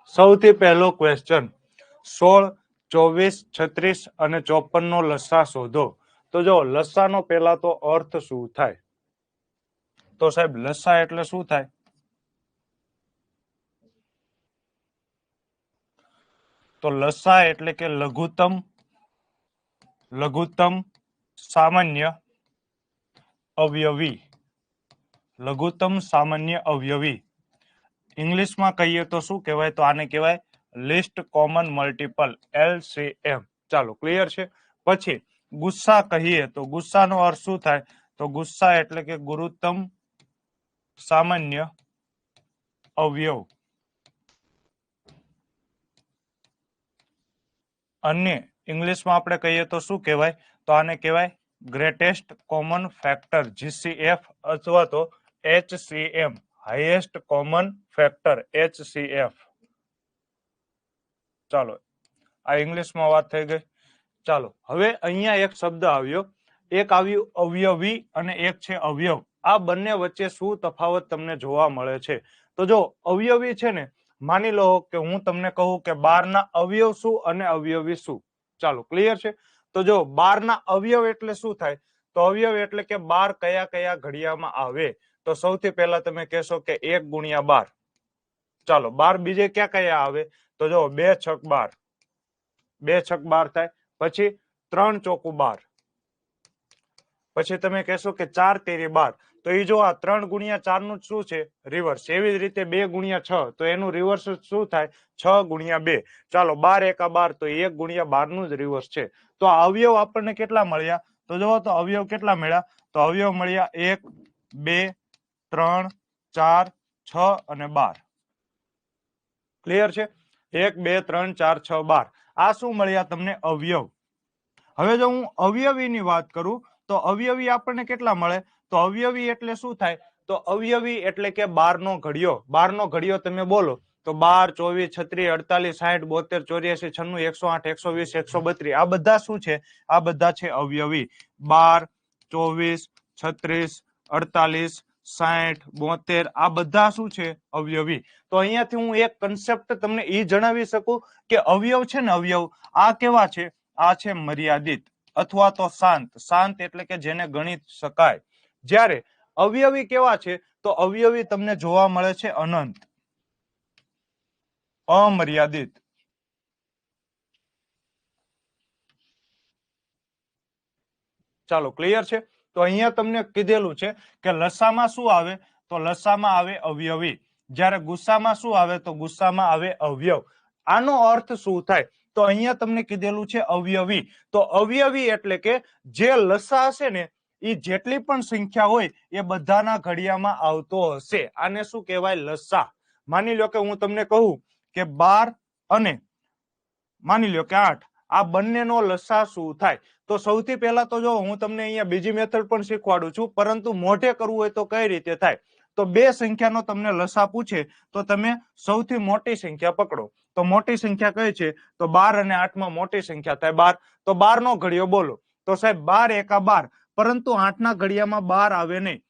સૌથી પહેલો ક્વેશ્ચન 16, 24, 36 અને 54 નો લસા શોધો. તો જો લસાનો પહેલા તો અર્થ શું થાય? તો સાહેબ લસા એટલે શું થાય? તો લસા એટલે કે લઘુત્તમ સામાન્ય અવયવી. લઘુત્તમ સામાન્ય અવયવી ઇંગ્લિશમાં કહીએ તો શું કહેવાય? તો આને કહેવાય લીસ્ટ કોમન મલ્ટીપલ, LCM. ચાલો ક્લિયર છે. પછી ગુસ્સા કહીએ તો ગુસ્સાનો અર્થ શું થાય? તો ગુસ્સા એટલે કે ગુરુત્તમ સામાન્ય અવયવ. અને ઇંગ્લિશમાં આપણે કહીએ તો શું કહેવાય? તો આને કહેવાય ગ્રેટેસ્ટ કોમન ફેક્ટર, GCF અથવા તો HCM, highest common factor, HCF. ચાલો આ ઇંગ્લિશમાં વાત થઈ ગઈ. ચાલો હવે અહીંયા એક શબ્દ આવ્યો, એક આવ્યું અવયવી અને એક છે અવયવ. આ બંને વચ્ચે શું તફાવત તમને જોવા મળે છે? તો જો અવયવી છે ને, માની લો કે હું તમને કહું કે 12 ના અવયવ શું અને અવયવી શું. ચાલો ક્લિયર છે. તો જો 12 ના અવયવ એટલે શું થાય? તો અવયવ એટલે કે 12 કયા કયા ઘડિયામાં આવે. તો સૌથી પહેલા તમે કહેશો કે 1 ગુણ્યા 12. ચાલો 12 બીજે ક્યાં કયા આવે? તો જો 2 છક 12, 2 છક 12 થાય. પછી 3 ચોકું 12. પછી તમે કહેશો કે 4 તેરી 12. તો એ જો આ 3 ગુણ્યા 4 નું શું છે? રિવર્સ. એવી જ રીતે 2 ગુણ્યા 6, તો એનું રિવર્સ શું થાય? 6 ગુણ્યા 2. ચાલો 12 એકા 12, તો 1 ગુણ્યા 12 નું જ રિવર્સ છે. તો આ અવયવ આપણને કેટલા મળ્યા? તો જો તો અવયવ કેટલા મળ્યા? તો અવયવ મળ્યા 1, 2, 3, 4, 6 અને 12. ક્લિયર છે? 1, 2, 3, 4, 6, 12. આ શું મળ્યા તમને? અવયવ. હવે જો હું અવયવીની વાત કરું તો અવયવી આપણને કેટલા મળે? તો અવયવી એટલે શું થાય? તો અવયવી એટલે કે 12 નો ઘડિયો. 12 નો ઘડિયો તમે બોલો તો 12, 24, 36, 60, 72, 84, 96, 108, 120, 132. આ બધા શું છે? આ બધા છે અવયવી. 12, 24, 36, 48, 60, 72 આ બધા શું છે? અવયવી. તો અહીંયાથી હું એક કન્સેપ્ટ તમને એ જણાવી શકું કે અવયવ છે ને, અવયવ આ કેવા છે? આ છે મર્યાદિત અથવા તો શાંત. શાંત એટલે કે જેને ગણી શકાય. જ્યારે અવયવી કેવા છે? તો અવયવી તમને જોવા મળે છે અનંત, અમર્યાદિત. ચાલો ક્લિયર છે. તો અહીંયા તમને કીધેલું છે કે લસામાં શું આવે? તો લસામાં આવે અવયવી. જ્યારે ગુસ્સામાં શું આવે? તો ગુસ્સામાં આવે અવયવ. આનો અર્થ શું થાય? તો અહીંયા તમને કીધેલું છે અવયવી. તો અવયવી એટલે કે જે લસા હશે ને, એ જેટલી પણ સંખ્યા હોય એ બધાના ઘડિયામાં આવતો હશે. આને શું કહેવાય? લસા. માની લો કે હું તમને કહું કે 12 અને માની લો કે 8, આ બંનેનો લસા શું થાય? તો સૌથી પહેલા તો જો હું તમને અહીંયા બીજી મેથડ પણ શીખવાડું છું, પરંતુ મોઢે કરવું હોય તો કઈ રીતે થાય? તો બે સંખ્યાનો તમને લસા પૂછે તો તમે સૌથી મોટી સંખ્યા પકડો. તો મોટી સંખ્યા કઈ છે? તો 12 અને 8 માં મોટી સંખ્યા થાય 12. તો 12 નો ઘડિયો બોલો. તો સાહેબ 12 એકા 12, પરંતુ 8 ના ઘડિયામાં 12 આવે નહીં.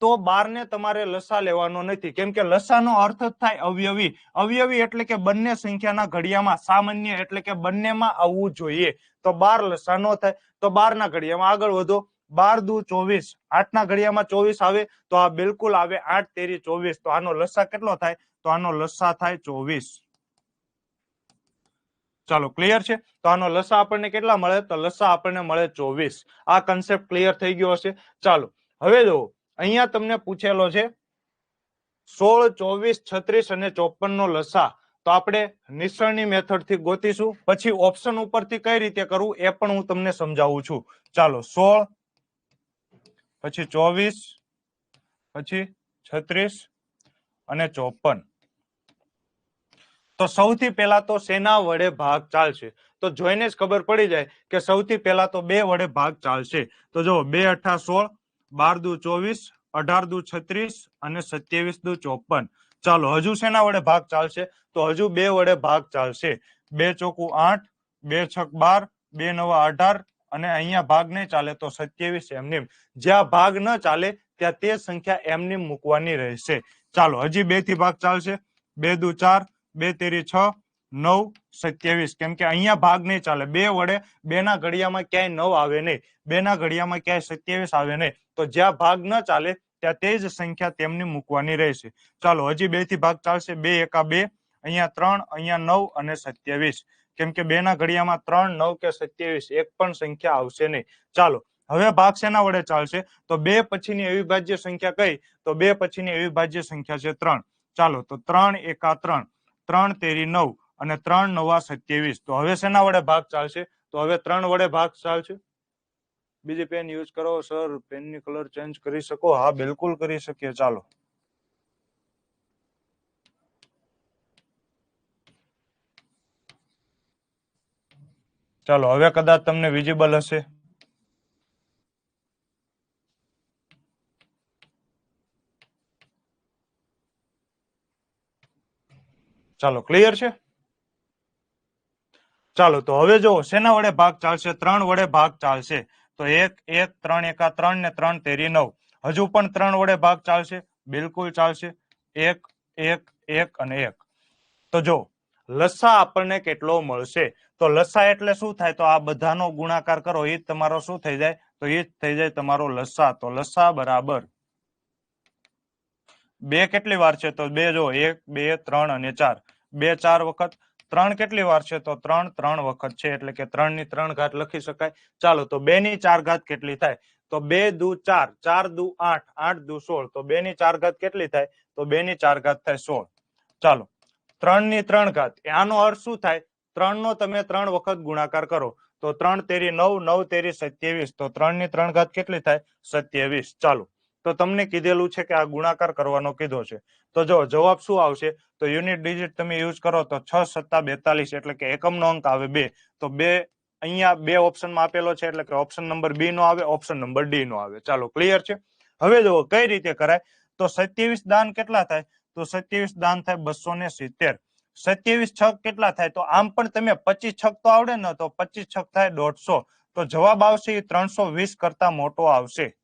તો 12 ને તમારે લસા લેવાનો નથી, કેમ કે લસાનો અર્થ જ થાય અવયવી. અવયવી એટલે કે બંને સંખ્યાના ઘડિયામાં સામાન્ય એટલે કે બંનેમાં આવવું જોઈએ. તો 12 લસા નો થાય. તો 12 ના ઘડિયામાં આગળ વધો. 12 દુ 24, 8 ના ઘડિયામાં 24 આવે તો આ બિલકુલ આવે. 8 તેરી 24. તો આનો લસા કેટલો થાય? તો આનો લસા થાય 24. ચાલો ક્લિયર છે. તો આનો લસા આપણને કેટલા મળે? તો લસા આપણને મળે 24. આ કન્સેપ્ટ ક્લિયર થઈ ગયો હશે. ચાલો હવે જો અહીંયા તમને પૂછેલો છે 16, 24, 36 અને 54 નો લસા. તો આપણે નિસરણી મેથડ થી ગોતીશું. પછી ઓપ્શન ઉપરથી કઈ રીતે કરવું એ પણ હું તમને સમજાવું છું. ચાલો 16, પછી 24, પછી 36 અને 54. તો સૌથી પહેલા તો શેના વડે ભાગ ચાલશે? તો જોઈને જ ખબર પડી જાય કે સૌથી પહેલા તો 2 વડે ભાગ ચાલશે. તો જો 2 અઠા 16, 12 દુ 24, 18 દુ 36 અને 27 દુ 54. ચાલો હજુ શેના વડે ભાગ ચાલશે? તો હજુ 2 વડે ભાગ ચાલશે. 2 ચોકુ 8, 2 છક 12, 2 નવા 18 અને અહીંયા ભાગ નહીં ચાલે તો 27 એમનેમ. જ્યાં ભાગ ન ચાલે ત્યાં તે સંખ્યા એમનેમ મૂકવાની રહેશે. ચાલો હજી 2 થી ભાગ ચાલશે. 2 દુ 4, 2 તેરી 6, 9, 27. કેમ કે અહીંયા ભાગ નહીં ચાલે. 2 વડે 2 ના ઘડિયામાં ક્યાંય 9 આવે નહીં, 2 ના ઘડિયામાં ક્યાંય 27 આવે નહીં. તો જ્યાં ભાગ ન ચાલે ત્યાં તે જ સંખ્યા તેમની મૂકવાની રહેશે. ચાલો હજી 2 થી ભાગ ચાલશે. 2 એકા 2, અહીંયા 3, અહીંયા 9 અને 27. કેમ કે 2 ના ઘડિયામાં 3, 9 કે 27 એક પણ સંખ્યા આવશે નહીં. ચાલો હવે ભાગ શેના વડે ચાલશે? તો 2 પછીની અવિભાજ્ય સંખ્યા કઈ? તો 2 પછીની અવિભાજ્ય સંખ્યા છે 3. ચાલો તો 3 એકા 3, 3 તેરી 9 અને 3 નવા 27. તો હવે શેના વડે ભાગ ચાલશે? તો હવે 3 વડે ભાગ ચાલશે. બીજી પેન યુઝ કરો સર, પેનની કલર ચેન્જ કરી શકો? હા બિલકુલ કરી શકીએ. ચાલો ચાલો હવે કદાચ તમને વિઝિબલ હશે. ચાલો ક્લિયર છે. ચાલો તો હવે જો શેના વડે ભાગ ચાલશે? 3 વડે ભાગ ચાલશે. તો 1 1, 3 એકા 3 ને 3 તેરી 9. હજુ પણ 3 વડે ભાગ ચાલશે? બિલકુલ ચાલશે. 1 1 1 અને 1. તો જો લસા આપણને કેટલો મળશે? તો લસા એટલે શું થાય? તો આ બધાનો ગુણાકાર કરો, એ તમારો શું થઈ જાય? તો એ જ થઈ જાય તમારો લસા. તો લસા બરાબર 2 કેટલી વાર છે? તો 2 જો 1 2 3 અને 4, 2 4 વખત. 3 કેટલી વાર છે? તો 3 3 વખત છે, એટલે કે 3 ની 3 ઘાત લખી શકાય. ચાલો તો 2 ની 4 ઘાત કેટલી થાય? તો 2 દુ 4, 4 દુ 8, 8 દુ 16. તો 2 ની 4 ઘાત કેટલી થાય? તો 2 ની 4 ઘાત થાય 16. ચાલો 3 ની 3 ઘાત, આનો અર્થ શું થાય? 3 નો તમે 3 વખત ગુણાકાર કરો. તો 3 તેરી 9, 9 તેરી 27. તો 3 ની 3 ઘાત કેટલી થાય? 27. ચાલો તો તમને કીધેલું છે કે આ ગુણાકાર કરવાનો કીધો છે. તો જો જવાબ શું આવશે? તો યુનિટ ડિજિટ તમે યુઝ કરો તો 6 સત્તા 42, એટલે કે એકમનો અંક આવે 2. તો 2 અહીંયા 2 ઓપ્શનમાં આપેલો છે, એટલે કે ઓપ્શન નંબર બી નો આવે, ઓપ્શન નંબર ડી નો આવે. ચાલો ક્લિયર છે. હવે જો કઈ રીતે કરાય? તો 27 દાન કેટલા થાય? તો 27 દાન થાય 270. 27 છક કેટલા થાય? તો આમ પણ તમે 25 છક તો આવડે ને, તો 25 છક થાય 150. તો જવાબ આવશે એ 320 કરતા મોટો આવશે.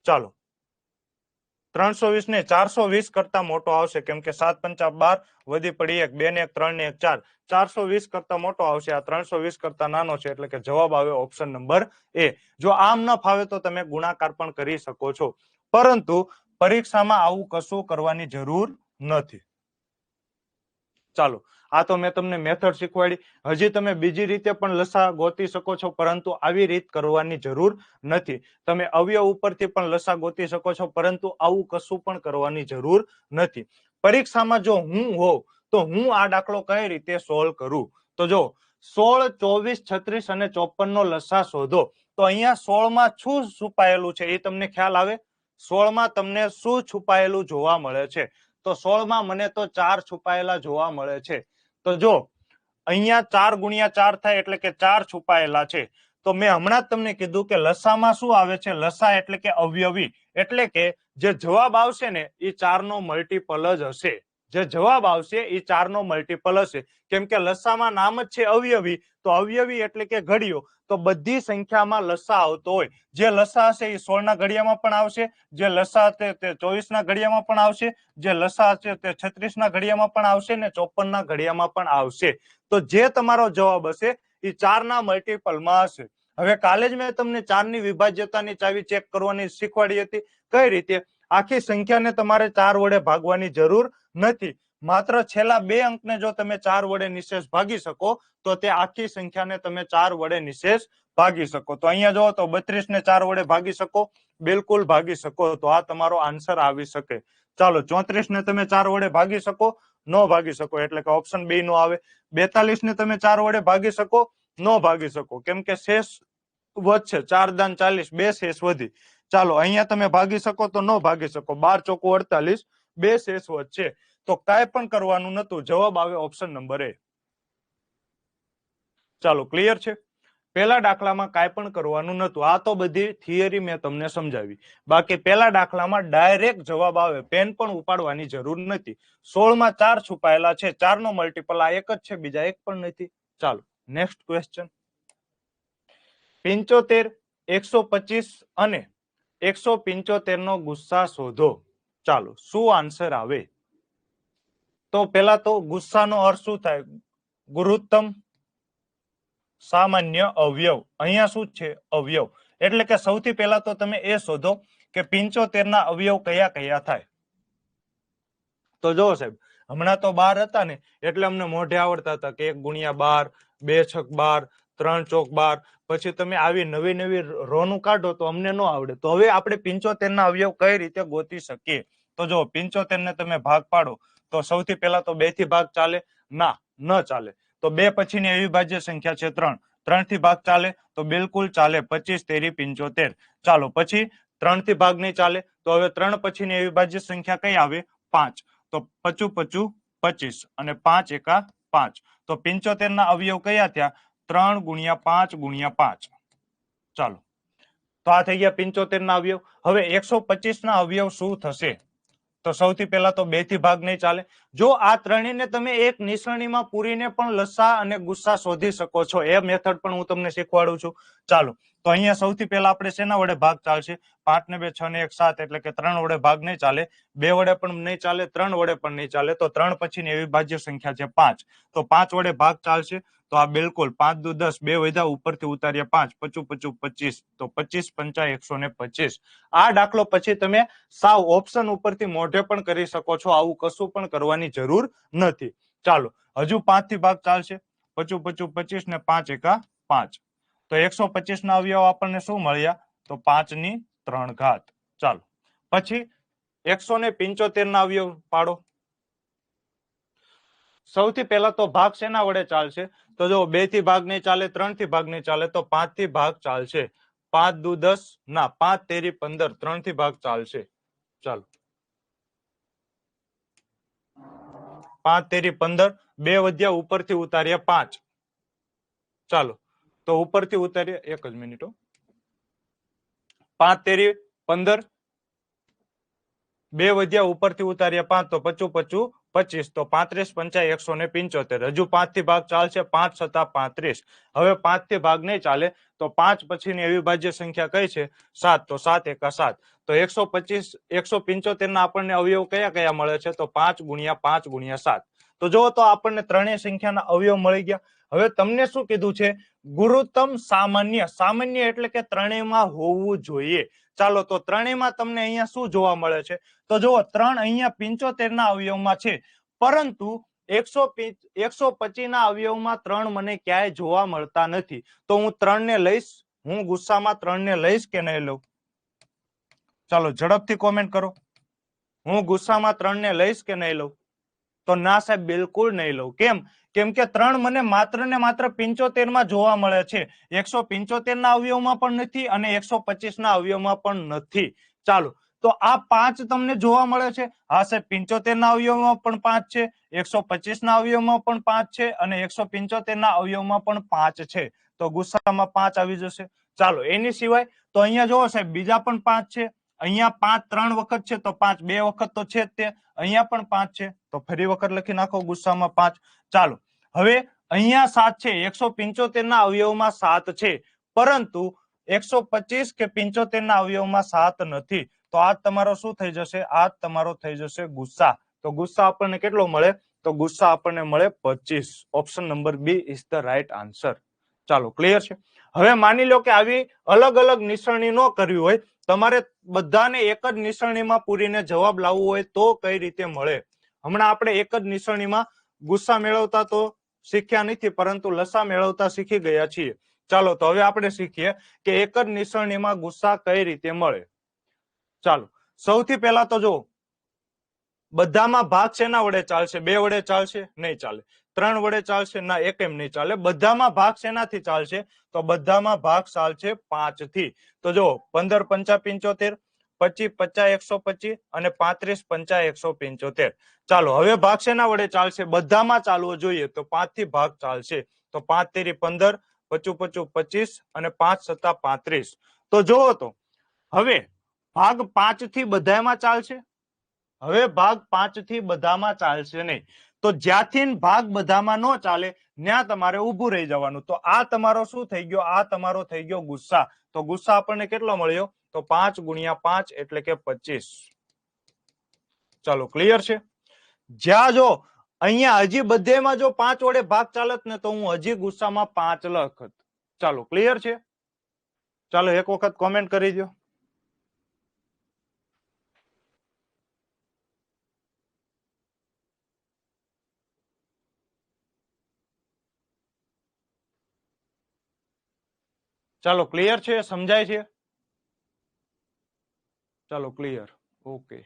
ચાલો 320 ને 420 કરતા મોટો આવશે, કેમ કે 7 પંચા 12, વધી પડી 1, 2 ને 1 3 ને 1 4, 420 કરતા મોટો આવશે. આ 320 કરતા નાનો છે, એટલે કે જવાબ આવે ઓપ્શન નંબર એ. જો આમ ન ફાવે તો તમે ગુણાકાર પણ કરી શકો છો, પરંતુ પરીક્ષામાં આવું કશું કરવાની જરૂર નથી. ચાલો આ તો મેં તમને મેથડ શીખવાડી. હજી તમે બીજી રીતે પણ લસા ગોતી શકો છો, પરંતુ આવી રીત કરવાની જરૂર નથી. તમે અવયવ ઉપરથી પણ લસા ગોતી શકો છો, પરંતુ આવું કશું પણ કરવાની જરૂર નથી. પરીક્ષામાં જો હું હોઉં તો હું આ દાખલો કઈ રીતે સોલ્વ કરું? તો જો 16, 24, 36 અને 54 નો લસા શોધો. તો અહીંયા 16 માં શું છુપાયેલું છે એ તમને ખ્યાલ આવે? 16 માં તમને શું છુપાયેલું જોવા મળે છે? તો 16 માં મને તો 4 છુપાયેલા જોવા મળે છે. તો જો અહીંયા 4 ગુણ્યા 4 થાય, એટલે કે 4 છુપાયેલા છે. તો મેં હમણાં જ તમને કીધું કે લસામાં શું આવે છે? લસા એટલે કે અવયવી, એટલે કે જે જવાબ આવશે ને એ 4 નો મલ્ટીપલ જ હશે. જે જવાબ આવશે એ 4 નો મલ્ટીપલ હશે, કેમ કે લસામાં નામ જ છે અવયવી. તો અવયવી એટલે કે ઘડિયો. તો બધી સંખ્યામાં લસા આવતો હોય. જે લસા હશે એ 16 ના ઘડિયામાં પણ આવશે, જે લસા હશે તે 24 ના ઘડિયામાં પણ આવશે, જે લસા હશે તે 36 ના ઘડિયામાં પણ આવશે, ને 54 ના ઘડિયામાં પણ આવશે. તો જે તમારો જવાબ હશે એ 4 ના મલ્ટીપલમાં હશે. હવે કાલે જ મેં તમને 4 ની વિભાજ્યતાની ચાવી ચેક કરવાની શીખવાડી હતી. કઈ રીતે? આખી સંખ્યાને તમારે 4 વડે ભાગવાની જરૂર નથી. માત્ર છેલ્લા 2 અંકને જો તમે 4 વડે નિશેષ ભાગી શકો તો તે આખી સંખ્યાને તમે 4 વડે નિશેષ ભાગી શકો. તો અહીંયા જો તો 32 ને 4 વડે ભાગી શકો? બિલકુલ ભાગી શકો. તો આ તમારો આન્સર આવી શકે. ચાલો 34 ને તમે 4 વડે ભાગી શકો? નો ભાગી શકો, એટલે કે ઓપ્શન બી નો આવે. 42 ને તમે 4 વડે ભાગી શકો? નો ભાગી શકો, કેમ કે શેષ વધશે. 4 દાન 40, 2 શેષ વધી. ચાલો અહીંયા તમે ભાગી શકો? તો નો ભાગી શકો. 12 ચોકુ 48, 2 શેષ વધશે. તો કાંઈ પણ કરવાનું નતું, જવાબ આવે ઓપ્શન નંબર એ. ચાલો ક્લિયર છે. પહેલા દાખલામાં કાંઈ પણ કરવાનું નતું. આ તો બધી થિયરી મેં તમને સમજાવી. બાકી પહેલા દાખલામાં ડાયરેક્ટ જવાબ આવે, પેન પણ ઉપાડવાની જરૂર નથી. 16 માં 4 છુપાયેલા છે, 4 નો મલ્ટીપલ આ એક જ છે, બીજા એક પણ નથી. ચાલો નેક્સ્ટ ક્વેશ્ચન. 75, 125 અને 175 નો ગુસ્સા શોધો. ચાલો શું આન્સર આવે? તો પેલા તો ગુસ્સાનો અર્થ શું થાય? ગુરુત્તમ સામાન્ય અવયવ. અહીંયા શું છે? અવયવ. એટલે કે સૌથી પહેલા તો તમે એ શોધો કે 75 ના અવયવ કયા કયા થાય. તો જો સાહેબ, હમણાં તો 12 હતા ને એટલે અમને મોઢે આવડતા હતા કે 1 ગુણ્યા 12, 2 છક 12, 3 ચોક 12. પછી તમે આવી નવી નવી રોનું કાઢો તો અમને ન આવડે. તો હવે આપણે 75 ના અવયવ કઈ રીતે ગોતી શકીએ? તો જો 75 ને તમે ભાગ પાડો તો સૌથી પહેલા તો 2 થી ભાગ ચાલે? ના, ન ચાલે. તો 2 પછીની અવિભાજ્ય સંખ્યા છે 3. 3 થી ભાગ ચાલે? તો બિલકુલ ચાલે. 25 તેરી 75. ચાલો પછી 3 થી ભાગ નહીં ચાલે તો હવે 3 પછીની અવિભાજ્ય સંખ્યા કઈ આવે? 5. તો 55 55 25 અને 5 એકા 5. તો 75 ના અવયવ કયા થયા? 3 ગુણ્યા 5 ગુણ્યા 5. ચાલો, તો આ થઈ ગયા 75 ના અવયવ. હવે 125 ના અવયવ શું થશે? તો સૌથી પહેલા તો 2 થી ભાગ નહીં ચાલે. જો આ ત્રણેયને તમે એક નિસરણીમાં પૂરીને પણ લસા અને ગુસ્સા શોધી શકો છો. એ મેથડ પણ હું તમને શીખવાડું છું. ચાલો, તો અહીંયા સૌથી પહેલા આપણે શેના વડે ભાગ ચાલશે? 5 ને 2 6 ને 1 7, એટલે કે 3 વડે ભાગ નહીં ચાલે. 2 વડે પણ નહીં ચાલે, 3 વડે પણ નહીં ચાલે. તો 3 પછીની અવિભાજ્ય સંખ્યા છે 5. તો 5 વડે ભાગ ચાલશે. તો આ બિલકુલ 5 દુ 10, 2 વધ્યા, ઉપરથી ઉતાર્યા 5, 55 55 25. તો 25 5 125. આ દાખલો પછી તમે સાવ ઓપ્શન ઉપરથી મોઢે પણ કરી શકો છો. આવું કશું પણ કરવાની જરૂર નથી. ચાલો, હજુ 5 થી ભાગ ચાલશે. 55 25 ને 5 એકા 5. તો 125 ના અવયવ આપણને શું મળ્યા? તો 5 ની 3 ઘાત. ચાલો, પછી 175 ના અવયવ પાડો. સૌથી પહેલા તો ભાગ શેના વડે ચાલશે? તો જો 2 થી ભાગ નહીં ચાલે, 3 થી ભાગ નહીં ચાલે, તો 5 થી ભાગ ચાલશે. 5 દુ 10, ના, 5 તેરી 15, 3 થી ભાગ ચાલશે. ચાલો, 5 તેરી 15, 2 વધ્યા, ઉપરથી ઉતાર્યા 5. ચાલો, તો ઉપરથી ઉતાર્યા, એક જ મિનિટ. 5 તેરી 15, 2 વધ્યા, ઉપરથી ઉતાર્યા 5. તો 55 25. તો 35 5 175. હજુ 5 થી ભાગ ચાલશે. 5 7 35. હવે 5 થી ભાગ નહીં ચાલે તો 5 પછીની અવિભાજ્ય સંખ્યા કઈ છે? 7. તો 7 એકા 7. તો 125 175 ના આપણને અવયવ કયા કયા મળે છે? તો 5 ગુણ્યા 5 ગુણ્યા 7. તો જો તો આપણને ત્રણેય સંખ્યાના અવયવ મળી ગયા. હવે તમને શું કીધું છે? ગુરુત્તમ સામાન્ય. સામાન્ય એટલે કે ત્રણેયમાં હોવું જોઈએ. ચાલો, તો ત્રણેયમાં તમને અહીંયા શું જોવા મળે છે? તો જુઓ, 3 અહીંયા 75 ના અવયવમાં છે, પરંતુ 125 ના અવયવમાં 3 મને ક્યાંય જોવા મળતા નથી. તો હું 3 ને લઈશ? હું ગુસ્સામાં 3 ને લઈશ કે નહીં લઉં? ચાલો, ઝડપથી કોમેન્ટ કરો. હું ગુસ્સામાં 3 ને લઈશ કે નહીં લઉં? તો ના સાહેબ, બિલકુલ નહીં લઉં. કેમ? કેમ કે 3 મને માત્ર ને માત્ર 75 માં જોવા મળે છે. 175 ના અવયવમાં પણ નથી અને 125 ના અવયવમાં પણ નથી. ચાલો, તો આ 5 તમને જોવા મળે છે. હા સાહેબ, 75 ના અવયવમાં પણ 5 છે, 125 ના અવયવમાં પણ 5 છે અને 175 ના અવયવમાં પણ 5 છે. તો ગુસ્સામાં 5 આવી જશે. ચાલો, એની સિવાય તો અહીંયા જોવો સાહેબ, બીજા પણ 5 છે. અહીંયા 5 3 વખત છે, તો 5 2 વખત તો છે જ તે. અહીંયા પણ 5 છે, તો ફરી વખત લખી નાખો ગુસ્સામાં 5. ચાલો, હવે અહીંયા 7 છે. 175 ના અવયવમાં 7 છે, પરંતુ 125 કે 75 ના અવયવમાં 7 નથી. તો આ તમારો શું થઈ જશે? આ તમારો થઈ જશે ગુસ્સા. તો ગુસ્સા આપણને કેટલો મળે? તો ગુસ્સા આપણને મળે 25. Option number B is the right answer. ચાલો, ક્લિયર છે? હવે માની લો કે આવી અલગ અલગ નિસરણી ન કરવી હોય, તમારે બધાને એક જ નિસરણીમાં પૂરીને જવાબ લાવવો હોય તો કઈ રીતે મળે? હમણાં આપણે એક જ નિસરણીમાં ગુસ્સા મેળવતા તો શીખ્યા નથી, પરંતુ લસા મેળવતા શીખી ગયા છીએ. ચાલો, તો હવે આપણે શીખીએ કે એક જ નિસરણીમાં ગુસ્સા કઈ રીતે મળે. ચાલો, સૌથી પહેલા તો જો, બધામાં ભાગ શેના વડે ચાલશે? 2 વડે ચાલશે? નહીં ચાલે. 3 વડે ચાલશે? ના, એક એમ નહીં ચાલે. બધામાં ભાગ શેનાથી ચાલશે? તો બધામાં ભાગ ચાલશે 5 થી. તો જો, 15 5 75, 25 50 125 અને 35 50 175. ચાલો, હવે ભાગ શેના વડે ચાલશે? બધામાં ચાલવો જોઈએ, તો 5 થી ભાગ ચાલશે. તો 5 તેરી 15, 55 25 અને 5 7 35. તો જોવો તો હવે ભાગ 5 થી બધામાં ચાલશે. હવે ભાગ 5 થી બધામાં ચાલશે નહીં. તો જ્યાંથી ભાગ બધામાં ન ચાલે ત્યાં તમારે ઊભું રહી જવાનું. તો આ તમારો શું થઈ ગયો? આ તમારો થઈ ગયો ગુસ્સા. તો ગુસ્સા આપણને કેટલો મળ્યો? તો 5 ગુણ્યા 5 એટલે કે 25. ચાલો, ક્લિયર છે? જ્યાં જો અહીંયા હજી બધેમાં જો 5 વડે ભાગ ચાલત ને તો હું હજી ગુસ્સામાં 5 લખત. ચાલો ક્લિયર છે? ચાલો એક વખત કોમેન્ટ કરી દો. ચાલો ક્લિયર છે? સમજાય છે? ચાલો ક્લિયર. ઓકે.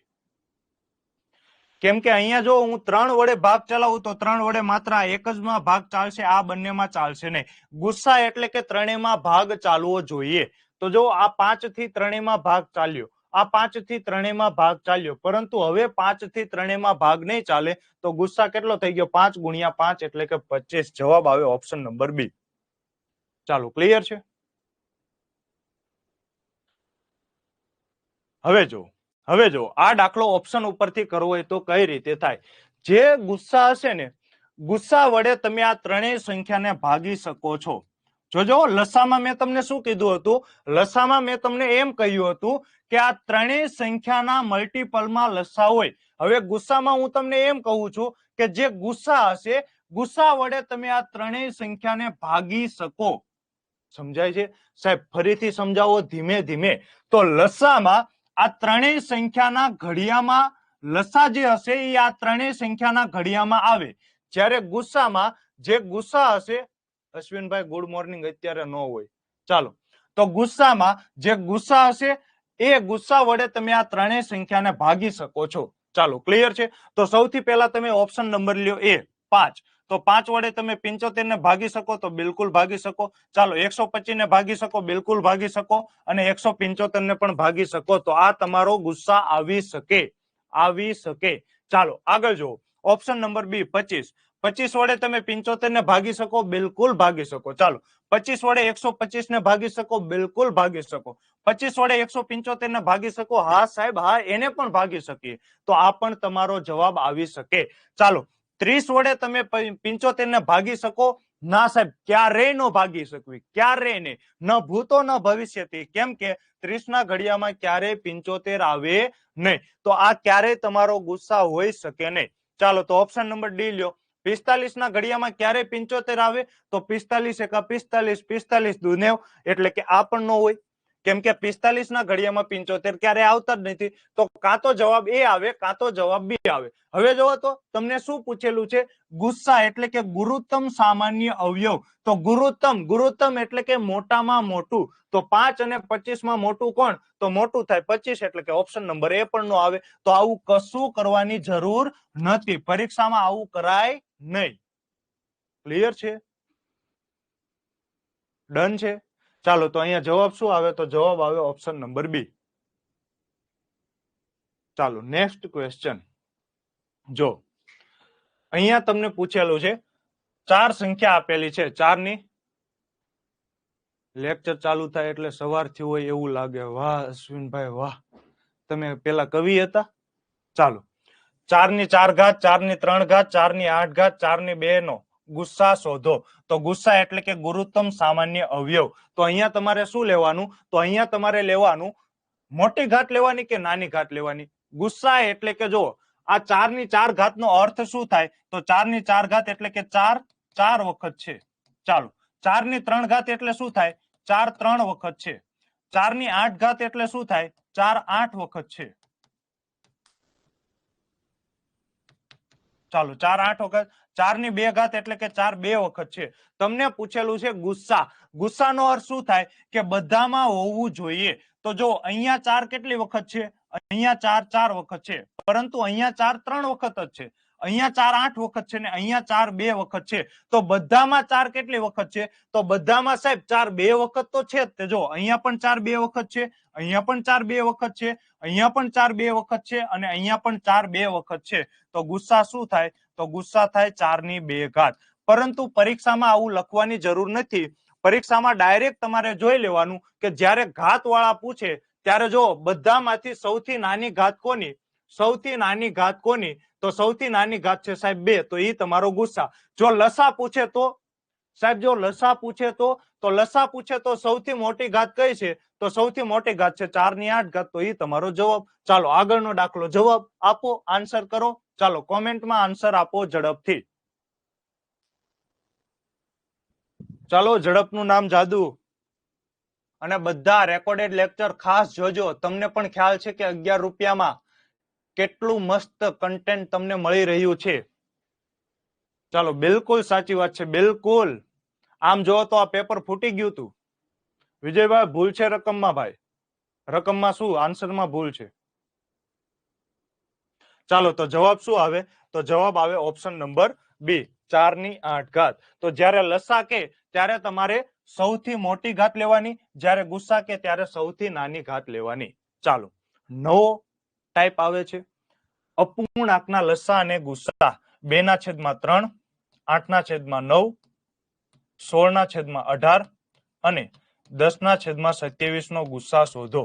કેમ કે અહીંયા જો હું 3 વડે ભાગ ચલાવું તો 3 વડે માત્ર એક જ માં ભાગ ચાલશે, આ બંનેમાં ચાલશે નહીં. ગુસ્સા એટલે કે ત્રણેયમાં ભાગ ચાલવો જોઈએ. તો જો આ 5 થી ત્રણેયમાં ભાગ ચાલ્યો, આ 5 થી ત્રણેયમાં ભાગ ચાલ્યો, પરંતુ હવે 5 થી ત્રણેયમાં ભાગ નહીં ચાલે તો ગુસ્સા કેટલો થઈ ગયો? 5 ગુણ્યા 5 એટલે કે 25. જવાબ આવે ઓપ્શન નંબર બી. ચાલો ક્લિયર છે? હવે જો આ દાખલો ઓપ્શન ઉપરથી કરવો હોય તો કઈ રીતે થાય? જે ગુસ્સા હશે ને, ગુસ્સા વડે તમે આ ત્રણેય સંખ્યાને ભાગી શકો છો. જોજો લસામાં મેં તમને શું કીધું હતું? લસામાં મેં તમને એમ કહ્યું હતું કે આ ત્રણેય સંખ્યાના મલ્ટીપલમાં લસા હોય. હવે ગુસ્સામાં હું તમને એમ કહું છું કે જે ગુસ્સા હશે, ગુસ્સા વડે તમે આ ત્રણેય સંખ્યાને ભાગી શકો. સમજાય છે સાહેબ? ફરીથી સમજાવો ધીમે ધીમે. તો લસામાં આ ત્રણેય સંખ્યાના ઘડિયામાં લસા જે હશે એ આ ત્રણેય સંખ્યાના ઘડિયામાં આવે. જ્યારે ગુસ્સામાં જે ગુસ્સા હશે, અશ્વિનભાઈ ગુડ મોર્નિંગ, અત્યારે ન હોય. ચાલો, તો ગુસ્સામાં જે ગુસ્સા હશે એ ગુસ્સા વડે તમે આ ત્રણેય સંખ્યાને ભાગી શકો છો. ચાલો ક્લિયર છે? તો સૌથી પહેલા તમે ઓપ્શન નંબર લ્યો એ 5. તો 5 વડે તમે 75 ને ભાગી શકો? તો બિલકુલ ભાગી શકો. ચાલો 125 ને ભાગી શકો? બિલકુલ ભાગી શકો. અને 175 ને પણ ભાગી શકો. તો આ તમારો ગુસ્સા આવી શકે. ચાલો આગળ જુઓ. ઓપ્શન નંબર બી 25. 25 વડે તમે 75 ને ભાગી શકો? બિલકુલ ભાગી શકો. ચાલો 25 વડે 125 ને ભાગી શકો? બિલકુલ ભાગી શકો. 25 વડે 175 ને ભાગી શકો? હા સાહેબ, હા, એને પણ ભાગી શકીએ. તો આ પણ તમારો જવાબ આવી શકે. ચાલો 30 વડે તમે 75 ને ભાગી શકો? ના સાહેબ, ક્યારેય ન ભાગી શકવી, ક્યારેય નહીં. ન ભૂતો ન ભવિષ્યથી. કેમ કે 30 ના ઘડિયામાં ક્યારેય 75 આવે નહીં. તો આ ક્યારેય તમારો ગુસ્સા હોઈ શકે નહીં. ચાલો તો ઓપ્શન નંબર ડી લ્યો. 45 ના ઘડિયામાં ક્યારે 75 આવે? તો 45 એકા 45, 45 દુ 90, એટલે કે આ પણ ન હોય. કેમ કે 45 ના ઘડિયામાં 75 ક્યારે આવતા જ નથી. તો કાં તો જવાબ એ આવે, કાં તો જવાબ બી આવે. હવે જોવો તો તમને શું પૂછેલું છે? ગુસ્સા એટલે કે ગુરુત્તમ સામાન્ય અવયવ. તો ગુરુત્તમ એટલે કે મોટામાં મોટું. તો 5 અને 25 માં મોટું કોણ? તો મોટું થાય 25, એટલે કે ઓપ્શન નંબર એ પણ નો આવે. તો આવું કશું કરવાની જરૂર નથી. પરીક્ષામાં આવું કરાય નહીં. ક્લિયર છે? ડન છે? ચાલો તો અહીંયા જવાબ શું આવે? તો જવાબ આવે ઓપ્શન નંબર બી. ચાલો નેક્સ્ટ ક્વેશ્ચન. જો અહીંયા તમને પૂછેલું છે, 4 સંખ્યા આપેલી છે. 4 ની લેક્ચર ચાલુ થાય એટલે સવારથી હોય એવું લાગે. વાહ અશ્વિનભાઈ વાહ, તમે પેલા કવિ હતા. ચાલો 4 ની 4 ઘાત, 4 ની 3 ઘાત, 4 ની 8 ઘાત, 4 ની 2 નો ગુસ્સા શોધો. તો ગુસ્સા એટલે કે ગુરુત્તમ સામાન્ય અવયવ. તો અહીંયા તમારે શું લેવાનું? તો અહીંયા તમારે લેવાનું મોટી ઘાત લેવાની કે નાની ઘાત લેવાની? ગુસ્સા એટલે કે જો આ 4 ની 4 ઘાત નો અર્થ શું થાય? તો 4 ની 4 ઘાત એટલે કે 4 4 વખત છે. ચાલો 4 ની 3 ઘાત એટલે શું થાય? 4 3 વખત છે. 4 ની 8 ઘાત એટલે શું થાય? 4 8 વખત છે. ચાલો 4 8 વખત. 4 ની 2 ઘાત એટલે કે 4 2 વખત છે. તમને પૂછેલું છે ગુસ્સા. ગુસ્સાનો અર્થ શું થાય? કે બધામાં હોવું જોઈએ. તો જો અહીંયા 4 કેટલી વખત છે? અહીંયા 4 4 વખત છે. પરંતુ અહીંયા 4 3 વખત જ છે. અહીંયા 4 8 વખત છે ને અહીંયા 4 2 વખત છે. તો બધામાં 4 કેટલી વખત છે? તો બધામાં સાહેબ 4 2 વખત તો છે જ. જો અહીંયા પણ 4 2 વખત છે, અહીંયા પણ 4 2 વખત છે, અહીંયા પણ 4 2 વખત છે, અને અહીંયા પણ 4 2 વખત છે. તો ગુસ્સા શું થાય? તો ગુસ્સા થાય 4 ની 2 ઘાત. પરંતુ પરીક્ષામાં આવું લખવાની જરૂર નથી. પરીક્ષામાં ડાયરેક્ટ તમારે જોઈ લેવાનું કે જ્યારે ઘાત વાળા પૂછે ત્યારે જો બધામાંથી સૌથી નાની ઘાત કોની? સૌથી નાની ઘાત કોની? તો સૌથી નાની ઘાત છે સાહેબ 2. તો એ તમારો ગુસ્સા. જો લસા પૂછે તો સાહેબ, જો લસા પૂછે તો લસા પૂછે તો સૌથી મોટી ઘાત કઈ છે? તો સૌથી મોટી ઘાત છે 4 ની 8 ઘાત, તો એ તમારો જવાબ. ચાલો આગળનો દાખલો, જવાબ આપો, આન્સર કરો. ચાલો કોમેન્ટમાં આન્સર આપો ઝડપથી. ચાલો ઝડપનું નામ જાદુ. અને બધા રેકોર્ડેડ લેક્ચર ખાસ જોજો. તમને પણ ખ્યાલ છે કે 11 રૂપિયામાં કેટલું મસ્ત કન્ટેન્ટ તમને મળી રહ્યું છે. ચાલો બિલકુલ સાચી વાત છે, બિલકુલ. આમ જો તો આ પેપર ફૂટી ગયું હતું. વિજયભાઈ ભૂલ છે રકમમાં. ભાઈ રકમમાં શું આન્સરમાં ભૂલ છે? ચાલો તો જવાબ શું આવે? તો જવાબ આવે ઓપ્શન નંબર બી, 4 ની 8 ઘાત. તો જ્યારે લસા કે ત્યારે તમારે સૌથી મોટી ઘાત લેવાની, જ્યારે ગુસ્સા કે ત્યારે સૌથી નાની ઘાત લેવાની. ચાલો નવો ટાઈપ આવે છે, અપૂર્ણાંકના લસા અને ગુસ્સા. 2/3, 8/9, 16/18 અને 10/27 નો ગુસ્સા શોધો.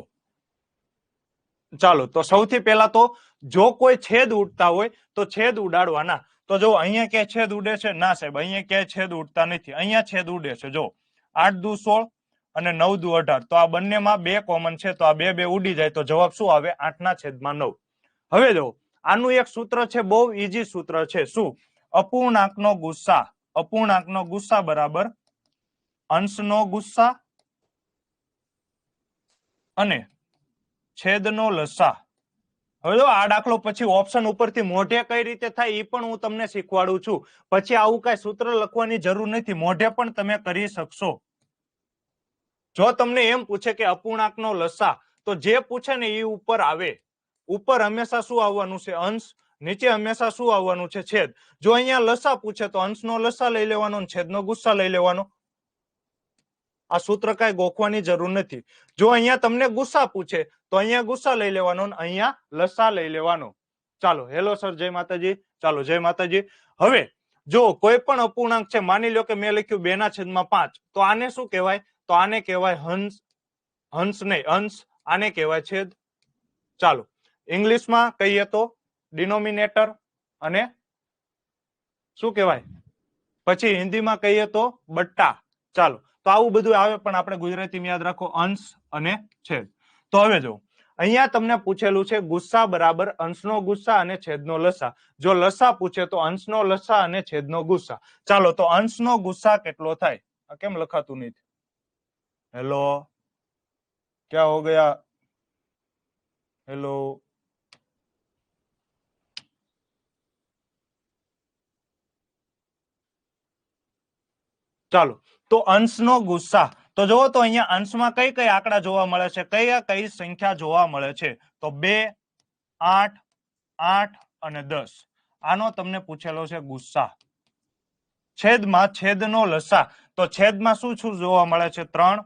ચાલો તો સૌથી પહેલા તો જો કોઈ છેદ ઉડતા હોય તો છેદ ઉડાડવાના. તો જો અહીંયા ક્યાંય છેદ ઉડે છે? ના સાહેબ, અહીંયા ક્યાંય છેદ ઉડતા નથી. અહીંયા છેદ ઉડે છે. જો 8 દુ 16 અને 9 દુ 18, તો આ બંનેમાં 2 કોમન છે, તો આ 2 2 ઉડી જાય, તો જવાબ શું આવે? 8/9. હવે જો આનું એક સૂત્ર છે, બહુ ઈઝી સૂત્ર છે. શું? અપૂર્ણાંકનો ગુસ્સા. અપૂર્ણાંકનો ગુસ્સા બરાબર અંશનો ગુસ્સા અને છેદનો લસા. હવે જો આ દાખલો પછી ઓપ્શન ઉપરથી મોઢે કઈ રીતે થાય એ પણ હું તમને શીખવાડું છું. પછી આવું કઈ સૂત્ર લખવાની જરૂર નથી, મોઢે પણ તમે કરી શકશો. જો તમને એમ પૂછે કે અપૂર્ણાંકનો લસા, તો જે પૂછે ને એ ઉપર આવે. ઉપર હંમેશા શું આવવાનું છે? અંશ. નીચે હંમેશા શું આવવાનું છે? છેદ. જો અહીંયા લસા પૂછે તો અંશનો લસા લઈ લેવાનો અને છેદનો ગુસ્સા લઈ લેવાનો. આ સૂત્ર કઈ ગોખવાની જરૂર નથી. જો અહીંયા તમને ગુસ્સા પૂછે તો અહીંયા ગુસ્સા લઈ લેવાનો અને અહીંયા લસા લઈ લેવાનો. ચાલો હેલો સર, જય માતાજી. ચાલો જય માતાજી. હવે જો કોઈ પણ અપૂર્ણાંક છે, માની લો કે મેં લખ્યું 2/5, તો આને શું કહેવાય? તો આને કહેવાય હંસ. હંસ નહીં, અંશ. આને કહેવાય છેદ. ચાલો ઇંગ્લિશમાં કહીએ તો ડિનોમિનેટર અને શું કહેવાય? પછી હિન્દીમાં કહીએ તો બટ્ટા. ચાલો તો આવું બધું આવે, પણ આપણે ગુજરાતીમાં યાદ રાખો અંશ અને છેદ. તો હવે જો અહીંયા તમને પૂછેલું છે ગુસ્સા બરાબર અંશનો ગુસ્સા અને છેદનો લસા. જો લસા પૂછે તો અંશનો લસા અને છેદનો ગુસ્સા. ચાલો તો અંશનો ગુસ્સા કેટલો થાય? આ કેમ લખાતું નથી? હેલો, ક્યાં હો ગયા? હેલો, ચાલો તો અંશનો ગુસ્સા. તો જુઓ તો અહીંયા અંશમાં કઈ કઈ આંકડા જોવા મળે છે? કઈ સંખ્યા જોવા મળે છે? તો 2, 8, 8 અને 10. આનો તમને પૂછેલો છે ગુસ્સા. છેદમાં છેદનો લસા. તો છેદમાં શું શું જોવા મળે છે? 3,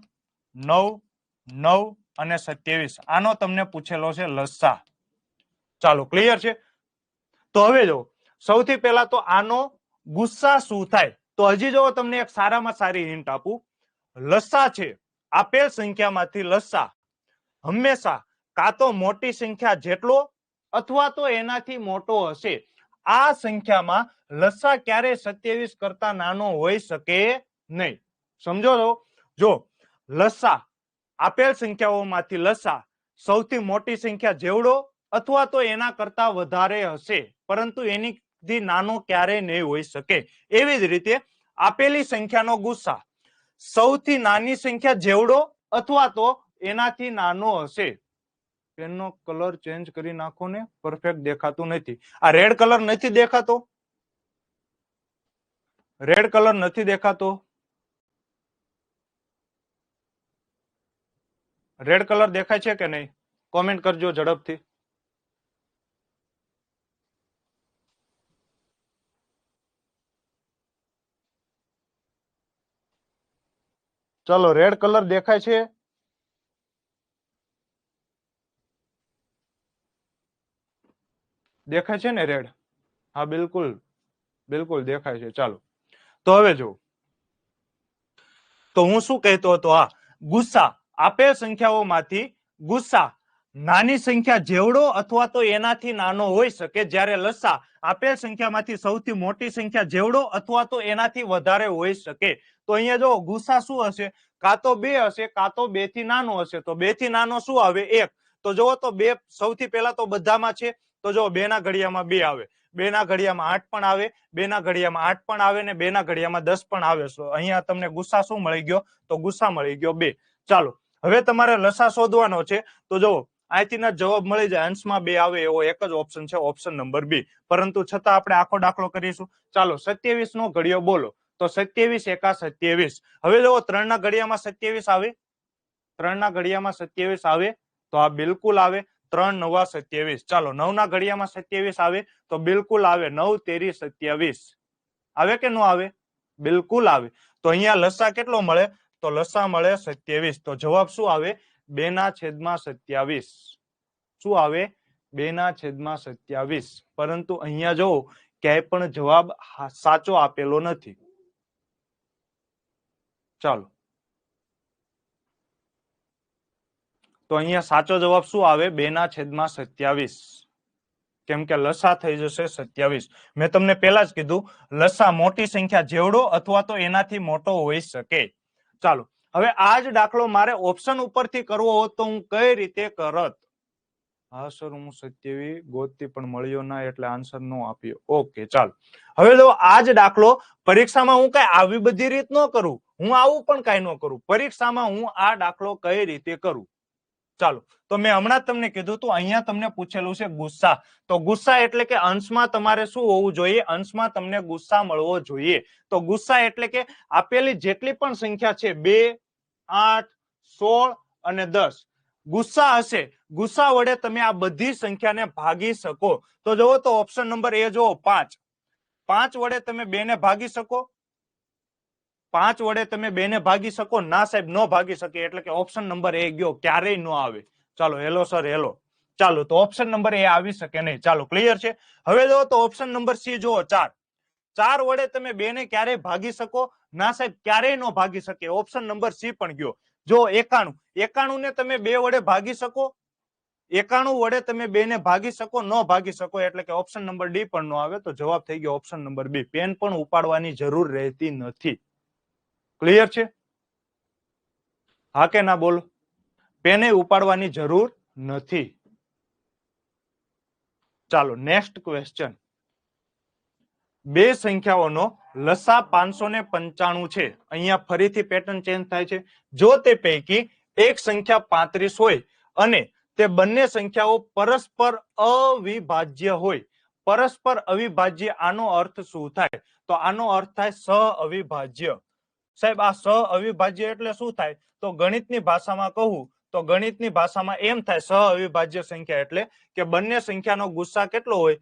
9, 9 અને 27. આનો તમને પૂછેલો છે લસા. ચાલો ક્લિયર છે? તો હવે જો સૌથી પહેલા તો આનો ગુસ્સા શું થાય? તો હજી જો તમને એક સારામાં સારી હિન્ટ આપું, લસા છે, આપેલ સંખ્યામાંથી લસા હંમેશા કાં તો મોટી સંખ્યા જેટલો અથવા તો એનાથી મોટો હશે. આ સંખ્યામાં લસા ક્યારે 27 કરતા નાનો હોઈ શકે નહીં. સમજો છો? જો લસા, આપેલ સંખ્યાઓમાંથી લસા સૌથી મોટી સંખ્યા જેવડો અથવા તો એના કરતા વધારે હશે, પરંતુ એની નાનો ક્યારેય નહીં હોઈ શકે. એવી જ રીતે આપેલી સંખ્યાનો ગુસ્સા સૌથી નાની સંખ્યા જેવડો અથવા તો એનાથી નાનો હશે. પેનનો કલર ચેન્જ કરી નાખો ને, પરફેક્ટ દેખાતું નથી. આ રેડ કલર નથી દેખાતો? રેડ કલર નથી દેખાતો? રેડ કલર દેખાય છે કે નહીં? કોમેન્ટ કરજો ઝડપથી. ચલો રેડ કલર દેખાય છે? દેખાય છે ને રેડ? હા બિલકુલ બિલકુલ દેખાય છે. ચાલો તો હવે જો, તો હું શું કહેતો હતો? હા, ગુસ્સા, આપેલ સંખ્યાઓમાંથી ગુસ્સા નાની સંખ્યા જેવડો અથવા તો એનાથી નાનો હોઈ શકે, જ્યારે લસા આપેલ સંખ્યામાંથી સૌથી મોટી સંખ્યા જેવડો અથવા તો એનાથી વધારે હોઈ શકે. તો અહીંયા જો ગુસા શું હશે, કાં તો 2 હશે કાં તો 2 થી નાનો હશે. તો 2 થી નાનો શું આવે, 1. તો જો તો 2 સૌથી પહેલા તો બધામાં છે, તો જો 2 ના ઘડિયામાં 2 આવે, 2 ના ઘડિયામાં 8 પણ આવે, 2 ના ઘડિયામાં 8 પણ આવે ને 2 ના ઘડિયામાં 10 પણ આવે. તો અહીંયા તમને ગુસા શું મળી ગયો, તો ગુસા મળી ગયો 2. ચાલો હવે તમારે લસા શોધવાનો છે. તો જો અહીંથી જવાબ મળી જાય, અંશમાં 2 આવે એવો એક જ ઓપ્શન છે, ઓપ્શન નંબર બી. પરંતુ છતાં આપણે આખો દાખલો કરીશું. ચાલો 27 નો ઘડિયો બોલો. તો 27 એકા 27. હવે જો 3 ના ઘડિયામાં 27 આવે, 3 ના ઘડિયામાં 27 આવે, તો આ બિલકુલ આવે. 3 નવા 27. ચાલો 9 ના ઘડિયામાં 27 આવે, તો બિલકુલ આવે. 9 તેરી 27 આવે કે ન આવે, બિલકુલ આવે. તો અહીંયા લસા કેટલો મળે, તો લસા મળે 27. તો જવાબ શું આવે, 2/27. શું આવે, 2/27. પરંતુ અહીંયા જો ક્યાંય પણ જવાબ સાચો આપેલો નથી. ચાલો તો અહીંયા સાચો જવાબ શું આવે, 2/27. કેમ કે લસા થઈ જશે 27. મેં તમને પહેલા જ કીધું, લસા મોટી સંખ્યા જેવડો અથવા તો એનાથી મોટો હોઈ શકે. ચાલો હવે આ જ દાખલો મારે ઓપ્શન ઉપરથી કરવો હોત તો હું કઈ રીતે કરત. હા સર, હું 27 ગોતતી પણ મળ્યો ના, એટલે આન્સર નો આપ્યો. ઓકે ચાલો હવે જો આ જ દાખલો પરીક્ષામાં હું કઈ આવી બધી રીત ન કરું, હું આવું પણ કઈ ન કરું. પરીક્ષામાં હું આ દાખલો કઈ રીતે કરું. ચાલો તો મેં હમણાં તમને કીધું તું, અહીંયા તમને પૂછેલું છે ગુસ્સા. તો ગુસ્સા એટલે કે અંશમાં તમારે શું હોવું જોઈએ, અંશમાં તમને ગુસ્સા મળવો જોઈએ. તો ગુસ્સા એટલે કે આપેલી જેટલી પણ સંખ્યા છે, 2, 8, 16 અને 10, ગુસ્સા હશે, ગુસ્સા વડે તમે આ બધી સંખ્યાને ભાગી શકો. તો જુઓ તો ઓપ્શન નંબર એ જુઓ, 5. 5 વડે તમે 2 ને ભાગી શકો, 5 વડે તમે 2 ને ભાગી શકો, ના સાહેબ નો ભાગી શકે, એટલે કે ઓપ્શન નંબર એ ગયો, ક્યારેય નો આવે. ચાલો હેલો સર હેલો. ચાલો તો ઓપ્શન નંબર એ આવી શકે નહીં. ચાલો ક્લિયર છે. હવે જો તો ઓપ્શન નંબર સી જુઓ, 4. 4 વડે તમે 2 ને ક્યારેય ભાગી શકો, ના સાહેબ ક્યારેય નો ભાગી શકે, ઓપ્શન નંબર સી પણ ગયો. જો 91, 91 ને તમે 2 વડે ભાગી શકો, 91 વડે તમે 2 ને ભાગી શકો, ન ભાગી શકો, એટલે કે ઓપ્શન નંબર ડી પણ નો આવે. તો જવાબ થઈ ગયો ઓપ્શન નંબર બી. પેન પણ ઉપાડવાની જરૂર રહેતી નથી. ક્લિયર છે, હા કે ના બોલો. પેને ઉપાડવાની જરૂર નથી. ચાલો નેક્સ્ટ ક્વેશ્ચન. બે સંખ્યાઓનો લસા 595 છે. અહીંયા ફરીથી પેટર્ન ચેન્જ થાય છે. જો તે પૈકી એક સંખ્યા 35 હોય અને તે બંને સંખ્યાઓ પરસ્પર અવિભાજ્ય હોય. પરસ્પર અવિભાજ્ય, આનો અર્થ શું થાય, તો આનો અર્થ થાય સહઅવિભાજ્ય. સાહેબ આ સહઅવિભાજ્ય એટલે શું થાય, તો ગણિતની ભાષામાં કહું તો ગણિતની ભાષામાં એમ થાય, સહઅવિભાજ્ય સંખ્યા એટલે કે બંને સંખ્યાનો ગુસ્સા કેટલો હોય,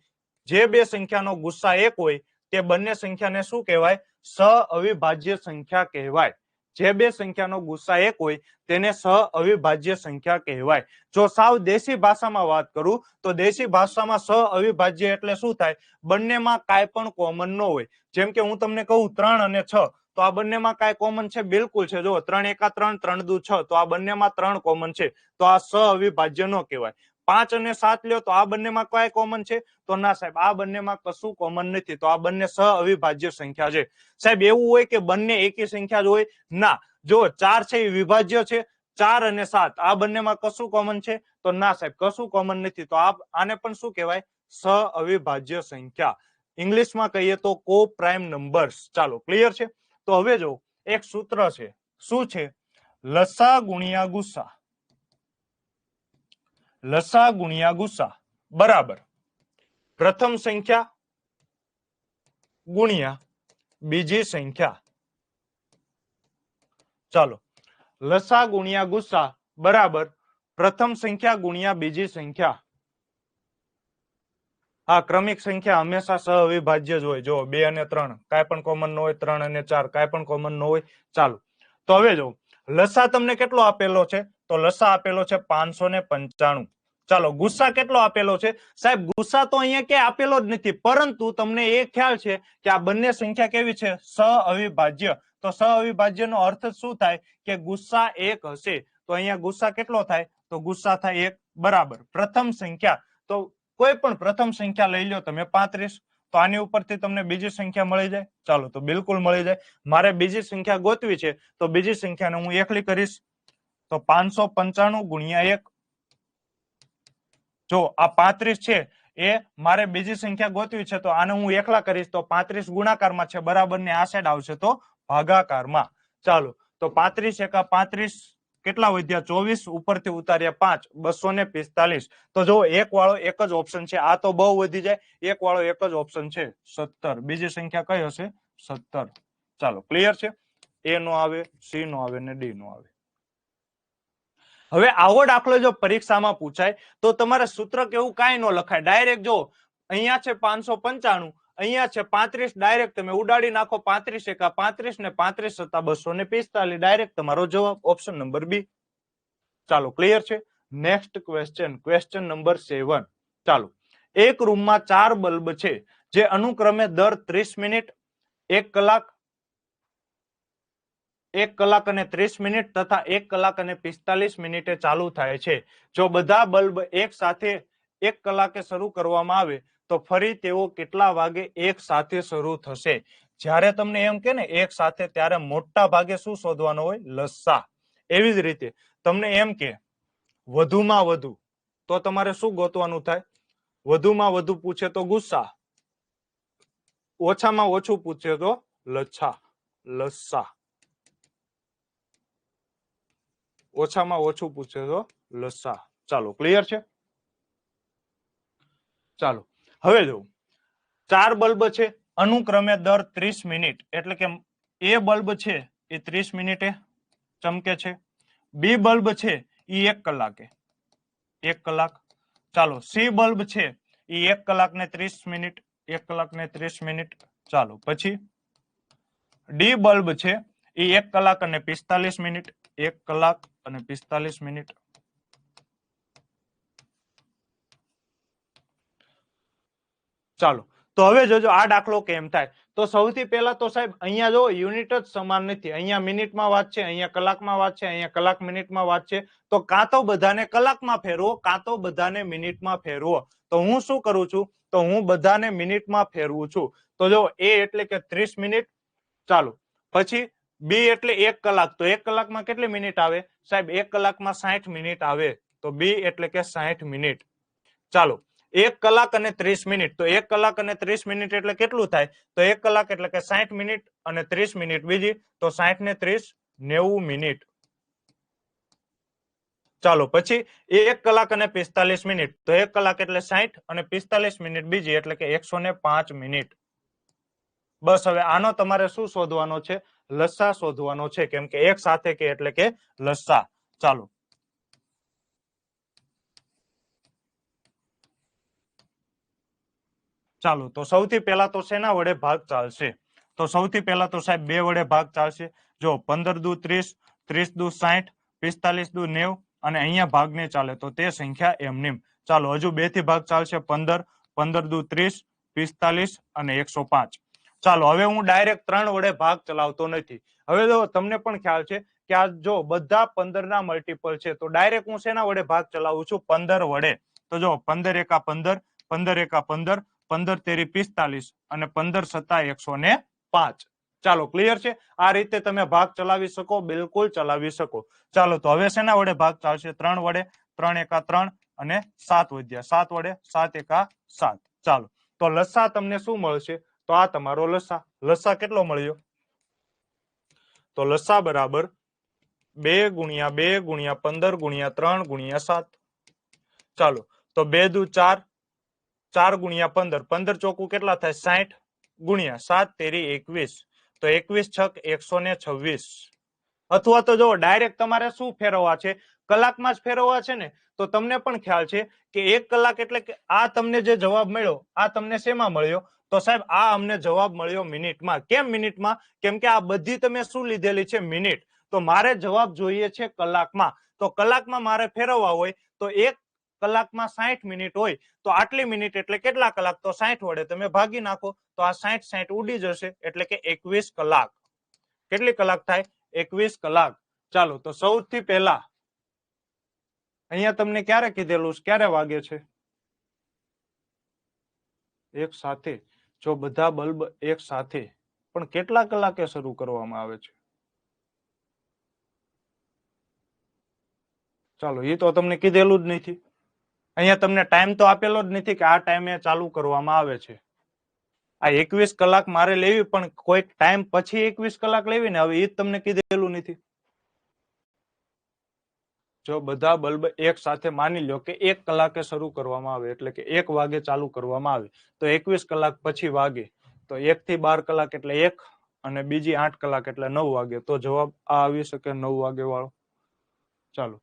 જે બે સંખ્યાનો ગુસ્સા 1 હોય તે બંને સંખ્યાને શું કહેવાય, સહઅવિભાજ્ય સંખ્યા કહેવાય. જે બે સંખ્યાનો ગુસ્સા 1 હોય તેને સહઅવિભાજ્ય સંખ્યા કહેવાય. જો સાવ દેશી ભાષામાં વાત કરું તો દેશી ભાષામાં સહઅવિભાજ્ય એટલે શું થાય, બંનેમાં કાંઈ પણ કોમન ન હોય. જેમ કે હું તમને કહું 3 અને 6, તો આ બંનેમાં કાંઈ કોમન છે, બિલકુલ છે. જો 3 એકા 3, 3 દુ 6, તો આ બંનેમાં 3 કોમન છે, તો આ સહઅવિભાજ્ય ન કહેવાય. 5 અને 7 લ્યો તો આ બંનેમાં કઈ કોમન છે, તો ના સાહેબ આ બંનેમાં કશું કોમન નથી, તો આ બંને સહઅવિભાજ્ય સંખ્યા છે. સાહેબ એવું હોય કે બંને એકી સંખ્યા જ હોય, ના. જો 4 છે એ વિભાજ્ય છે, 4 અને 7 આ બંનેમાં કશું કોમન છે, તો ના સાહેબ કશું કોમન નથી, તો આને પણ શું કહેવાય, સહઅવિભાજ્ય સંખ્યા. ઇંગ્લિશમાં કહીએ તો કો પ્રાઇમ નંબર્સ. ચાલો ક્લિયર છે. તો હવે જો એક સૂત્ર છે, શું છે, લસા ગુણ્યા ગુસ્સા. લસા ગુણ્યા ગુસ્સા બરાબર પ્રથમ સંખ્યા ગુણ્યા બીજી સંખ્યા. ચાલો લસા ગુણ્યા ગુસ્સા બરાબર પ્રથમ સંખ્યા ગુણ્યા બીજી સંખ્યા. હા, ક્રમિક સંખ્યા હંમેશા સહઅવિભાજ્ય જ હોય. જો 2 અને 3 કાંઈ પણ કોમન ન હોય, 3 અને 4 કાંઈ પણ કોમન ન હોય. ચાલો તો હવે જો લસા તમને કેટલો આપેલો છે, તો લસા આપેલો છે 595. ચાલો ગુસ્સા કેટલો આપેલો છે, સાહેબ ગુસ્સા તો અહીંયા ક્યાંય આપેલો જ નથી, પરંતુ તમને એ ખ્યાલ છે કે આ બંને સંખ્યા કેવી છે, સહઅવિભાજ્ય. તો સહઅવિભાજ્ય નો અર્થ શું થાય કે ગુસ્સા 1 હશે. તો અહીંયા ગુસ્સા કેટલો થાય, તો ગુસ્સા થાય 1. બરાબર પ્રથમ સંખ્યા, તો કોઈ પણ પ્રથમ સંખ્યા લઈ લો તમે 35, તો આની ઉપરથી તમને બીજી સંખ્યા મળી જાય. ચાલો તો બિલકુલ મળી જાય. મારે બીજી સંખ્યા ગોતવી છે તો બીજી સંખ્યાને હું એકલી કરીશ, તો 595 ગુણ્યા 1. જો આ 35 છે એ મારે બીજી સંખ્યા ગોતવી છે તો આને હું એકલા કરીશ તો 35 ગુણાકારમાં છે બરાબર ને આ સાઈડ આવશે તો ભાગાકારમાં. ચાલો તો 35 એકા 35 કેટલા વધ્યા 24, ઉપરથી ઉતાર્યા 5, 245. તો જો એક વાળો એક જ ઓપ્શન છે, આ તો બહુ વધી જાય. એક વાળો એક જ ઓપ્શન છે 17. બીજી સંખ્યા કઈ હશે? 17. ચાલો ક્લિયર છે. એ નો આવે, સી નો આવે ને ડી નો આવે. હવે આવો દાખલો જો પરીક્ષામાં પૂછાય તો તમારે સૂત્ર કેવું કાંઈ ન લખાય, ડાયરેક્ટ જો અહીંયા છે 595, અહીંયા છે 35, ડાયરેક્ટ તમે ઉડાડી નાખો. 35 એકા 35 ને 35 સત્તા 245, ડાયરેક્ટ તમારો જવાબ ઓપ્શન નંબર બી. ચાલો ક્લિયર છે. Next question, question number 7. ચાલો, એક રૂમમાં 4 બલ્બ છે જે અનુક્રમે દર 30 મિનિટ, 1 કલાક, 1 કલાક અને 30 મિનિટ તથા 1 કલાક અને 45 મિનિટે ચાલુ થાય છે. જો બધા બલ્બ એક સાથે 1 કલાકે શરૂ કરવામાં આવે તો ફરી તેઓ કેટલા વાગે એક સાથે શરૂ થશે? જ્યારે તમને એમ કે ને એક સાથે, ત્યારે મોટા ભાગે શું શોધવાનો હોય? લસા. એવી જ રીતે તમને એમ કે વધુમાં વધુ, તો તમારે શું ગોતવાનું થાય? વધુમાં વધુ પૂછે તો ગુસ્સા, ઓછામાં ઓછું પૂછે તો લચ્છા, લસા. ઓછામાં ઓછું પૂછે તો લસા. ચાલો ક્લિયર છે. ચાલો હવે જો 4 બલ્બ છે અનુક્રમે દર 30 મિનિટ, એટલે કે એ બલ્બ છે એ 30 મિનિટે ચમકે છે, બી બલ્બ છે એ 1 કલાકે, 1 કલાક. ચાલો સી બલ્બ છે એ 1 કલાક ને 30 મિનિટ, 1 કલાક ને 30 મિનિટ. ચાલો પછી ડી બલ્બ છે એ 1 કલાક અને 45 મિનિટ, 1 કલાક અને 45 મિનિટ. ચાલો તો હવે જોજો આ દાખલો કેમ થાય. તો સૌથી પહેલા તો સાહેબ અહીંયા જો યુનિટ જ સમાન નથી, અહીંયા મિનિટમાં વાત છે, અહીંયા કલાકમાં વાત છે, અહીંયા કલાક મિનિટમાં વાત છે. તો કાં તો બધાને કલાકમાં ફેરવો કાં તો બધાને મિનિટમાં ફેરવો. તો હું શું કરું છું? તો હું બધાને મિનિટમાં ફેરવું છું. તો જો એ એટલે કે 30 મિનિટ. ચાલો પછી બી એટલે 1 કલાક, તો 1 કલાકમાં કેટલી મિનિટ આવે સાહેબ? 1 કલાકમાં 60 મિનિટ આવે, તો બી એટલે કે 60 મિનિટ. ચાલો 1 કલાક અને 30 મિનિટ, તો 1 કલાક અને 30 મિનિટ એટલે કેટલું થાય? તો 1 કલાક એટલે કે 60 મિનિટ અને 30 મિનિટ બીજી, તો 60 ને 30 90 મિનિટ. ચાલો પછી 1 કલાક અને 45 મિનિટ, તો 1 કલાક એટલે 60 અને 45 મિનિટ બીજી, એટલે કે 105 મિનિટ. બસ હવે આનો તમારે શું શોધવાનો છે? લસા શોધવાનો છે, કેમ કે એક સાથે કે એટલે કે લસા. ચાલો ચાલો તો સૌથી પહેલા તો શેના વડે ભાગ ચાલશે? તો સૌથી પહેલા તો સાહેબ 2 વડે ભાગ ચાલશે. જો 15 દુ 30, 30 દુ 60, 45 દુ 90 અને અહીંયા ભાગ ને ચાલે તો તે સંખ્યા એમનેમ. ચાલો હજુ 2 થી ભાગ ચાલશે. 15, 15 દુ 30, 45 અને 105. ચાલો હવે હું ડાયરેક્ટ 3 વડે ભાગ ચલાવતો નથી. હવે જો તમને પણ ખ્યાલ છે કે આ જો બધા 15 ના મલ્ટીપલ છે, તો ડાયરેક્ટ હું શેના વડે ભાગ ચલાવું છું? 15 વડે. તો જો 15 એકા 15, 15 એકા 15, 15 તેરી 45 અને 15 સત્તા 105. ચાલો ક્લિયર છે. આ રીતે તમે ભાગ ચલાવી શકો, બિલકુલ ચલાવી શકો. ચાલો તો હવે શેના વડે ભાગ ચાલશે? 3 વડે. 3 એકા 3 અને 7 વધ્યા, 7 વડે, 7 એકા 7. ચાલો તો લસા તમને શું મળશે? તો આ તમારો લસા. લસા કેટલો મળ્યો? તો લસા બરાબર 2 ગુણ્યા 2 ગુણ્યા 15 ગુણ્યા 3 ગુણ્યા 7. ચાલો તો 2 દુ 4, 4 ગુણ્યા 15, 15 ચોકુ કેટલા થાય? 60 ગુણ્યા 7 તેરી 21, તો 21 છક 126. અથવા તો જો ડાયરેક્ટ તમારે શું ફેરવવા છે? કલાકમાં જ ફેરવવા છે ને. તો તમને પણ ખ્યાલ છે કે 1 કલાક એટલે કે આ તમને જે જવાબ મળ્યો, આ તમને શેમાં મળ્યો? તો સાહેબ આ અમને જવાબ મળ્યો મિનિટમાં. કેમ મિનિટમાં? કેમ કે આ બધી તમે શું લીધેલી છે? મિનિટ. તો મારે જવાબ જોઈએ છે કલાકમાં. તો કલાકમાં મારે ફેરવવા હોય તો 1 કલાકમાં 60 મિનિટ હોય, તો આટલી મિનિટ એટલે કેટલા કલાક? તો 60 વડે તમે ભાગી નાખો, તો આ 60 60 ઉડી જશે, એટલે કે 21 કલાક. કેટલી કલાક થાય? 21 કલાક. ચાલો તો સૌથી પહેલા અહીંયા તમને ક્યારે કીધેલું છે, ક્યારે વાગે છે? એક સાથે. જો બધા બલ્બ એક સાથે, પણ કેટલા કલાકે શરૂ કરવામાં આવે છે? ચાલો, એ તો તમને કીધેલું જ નથી. અહીંયા તમને ટાઈમ તો આપેલો જ નથી કે આ ટાઈમે ચાલુ કરવામાં આવે છે. આ 21 કલાક મારે લેવી, પણ કોઈક ટાઈમ પછી 21 કલાક લેવી ને, હવે એ જ તમને કીધેલું નથી. જો બધા બલ્બ એક સાથે માની લો કે 1 કલાકે શરૂ કરવામાં આવે, એટલે કે 1 વાગે ચાલુ કરવામાં આવે, તો 21 કલાક પછી વાગે, તો 1 થી 12 કલાક એટલે 1, અને બીજી 8 કલાક એટલે 9 વાગે. તો જવાબ આ આવી શકે, 9 વાગે વાળો. ચાલો,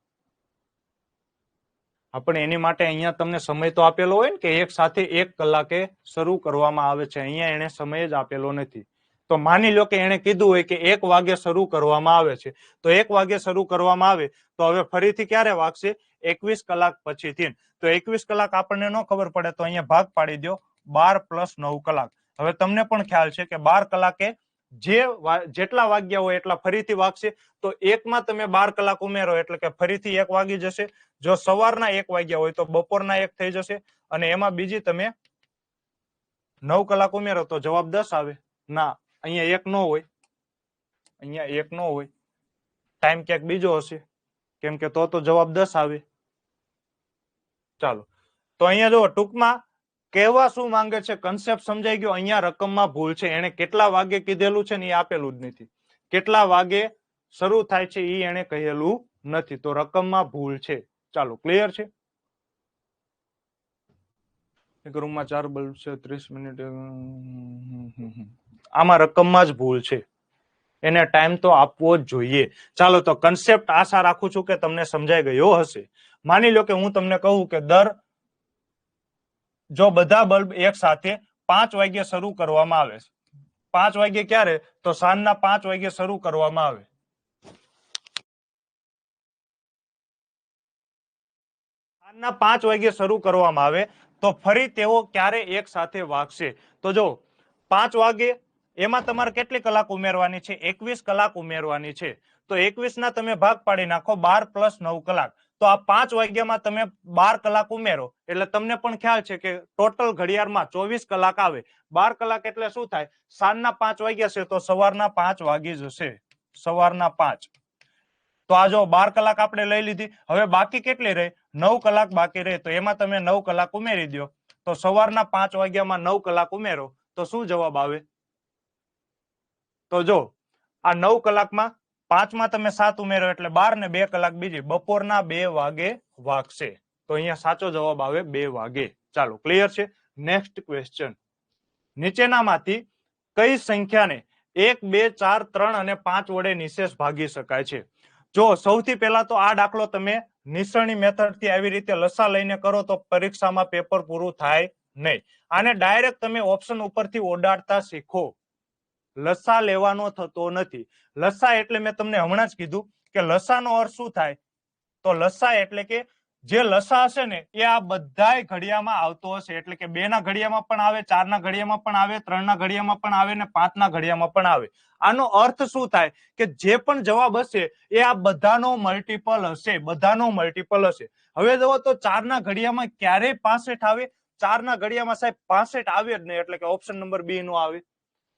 આપણે એની માટે અહીંયા તમને સમય તો આપેલો હોય ને કે એક સાથે 1 કલાકે શરૂ કરવામાં આવે છે. અહીંયા એને સમય જ આપેલો નથી. તો માની લો કે એને કીધું હોય કે 1 વાગે શરૂ કરવામાં આવે છે, તો 1 વાગે શરૂ કરવામાં આવે તો હવે ફરીથી ક્યારે વાગશે? 21 કલાક પછીથી. તો 21 કલાક આપણને ન ખબર પડે તો અહીંયા ભાગ પાડી દો, 12 + 9 કલાક. હવે તમને પણ ખ્યાલ છે કે 12 કલાકે જેટલા વાગ્યા હોય એટલા ફરીથી વાગશે. તો 1 માં તમે 12 કલાક ઉમેરો એટલે કે ફરીથી 1 વાગી જશે. જો સવારના 1 વાગ્યા હોય તો બપોરના 1 થઈ જશે, અને એમાં બીજી તમે 9 કલાક ઉમેરો તો જવાબ 10 આવે. ના, અહીંયા 1 નો હોય, અહીંયા 1 નો હોય, ટાઈમ ક્યાંક બીજો હશે, કેમ કે તો જવાબ 10 આવે. ચાલો, તો અહીંયા જો ટૂંકમાં કહેવા શું માંગે છે, કન્સેપ્ટ સમજાઈ ગયો. અહીંયા રકમમાં ભૂલ છે, એને કેટલા વાગે કીધેલું છે ને એ આપેલું જ નથી. કેટલા વાગે શરૂ થાય છે એ એને કહેલું નથી, તો રકમમાં ભૂલ છે. ચાલો, ક્લિયર છે? એક રૂમમાં 4 બલ્બ છે, 30 મિનિટ. આમાં રકમમાં જ ભૂલ છે, એને ટાઈમ તો આપવો જ જોઈએ. ચાલો, તો કન્સેપ્ટ આશા રાખું છું કે તમને સમજાઈ ગયો હશે. માની લો કે હું તમને કહું કે જો બધા બલ્બ એક સાથે 5 વાગ્યે શરૂ કરવામાં આવે, 5 વાગ્યે ક્યારે? તો સાંજના 5 વાગ્યે શરૂ કરવામાં આવે. સાંજના 5 વાગ્યે શરૂ કરવામાં આવે તો ફરી તેઓ ક્યારે એક સાથે વાગશે? તો જો 5 વાગે, એમાં તમારે કેટલી કલાક ઉમેરવાની છે? 21 કલાક ઉમેરવાની છે. તો 21 ના તમે ભાગ પાડી નાખો, 12 + 9 કલાક. તો આ 5 વાગ્યામાં તમે 12 કલાક ઉમેરો એટલે તમને પણ ખ્યાલ છે કે ટોટલ ઘડિયાળમાં 24 કલાક આવે. 12 કલાક એટલે શું થાય? સાંજના 5 વાગ્યા છે તો સવારના 5 વાગી જશે, સવારના 5. તો આ જો 12 કલાક આપણે લઈ લીધી. હવે બાકી કેટલી રહે? 9 કલાક બાકી રહે. તો એમાં તમે 9 કલાક ઉમેરી દો. તો સવારના 5 વાગ્યામાં 9 કલાક ઉમેરો તો શું જવાબ આવે? તો જો આ 9 કલાકમાં 5 માં તમે 7 ઉમેરો એટલે 12 ને 2 કલાક બીજી, બપોરના 2 વાગે વાગશે. તો અહીંયા સાચો જવાબ આવે 2 વાગે. ચાલો, ક્લિયર છે? Next question. નીચેનામાંથી કઈ સંખ્યાને 1, 2, 4, 3 અને 5 વડે નિશેષ ભાગી શકાય છે? જો સૌથી પહેલા તો આ દાખલો તમે નિસરણી મેથડ થી આવી રીતે લસા લઈને કરો તો પરીક્ષામાં પેપર પૂરું થાય નહીં. આને ડાયરેક્ટ તમે ઓપ્શન ઉપરથી ઓડાડતા શીખો. લસા લેવાનો થતો નથી. લસા એટલે મેં તમને હમણાં જ કીધું કે લસાનો અર્થ શું થાય? તો લસા એટલે કે જે લસા હશે ને એ આ બધાય ઘડિયામાં આવતો હશે. એટલે કે 2 ના ઘડિયામાં પણ આવે, 4 ના ઘડિયામાં પણ આવે, 3 ના ઘડિયામાં પણ આવે ને 5 ના ઘડિયામાં પણ આવે. આનો અર્થ શું થાય કે જે પણ જવાબ હશે એ આ બધાનો મલ્ટીપલ હશે, બધાનો મલ્ટીપલ હશે. હવે જુઓ તો 4 ના ઘડિયામાં ક્યારેય 65 આવે? 4 ના ઘડિયામાં સાહેબ 65 આવે જ નહીં, એટલે કે ઓપ્શન નંબર બી નો આવે.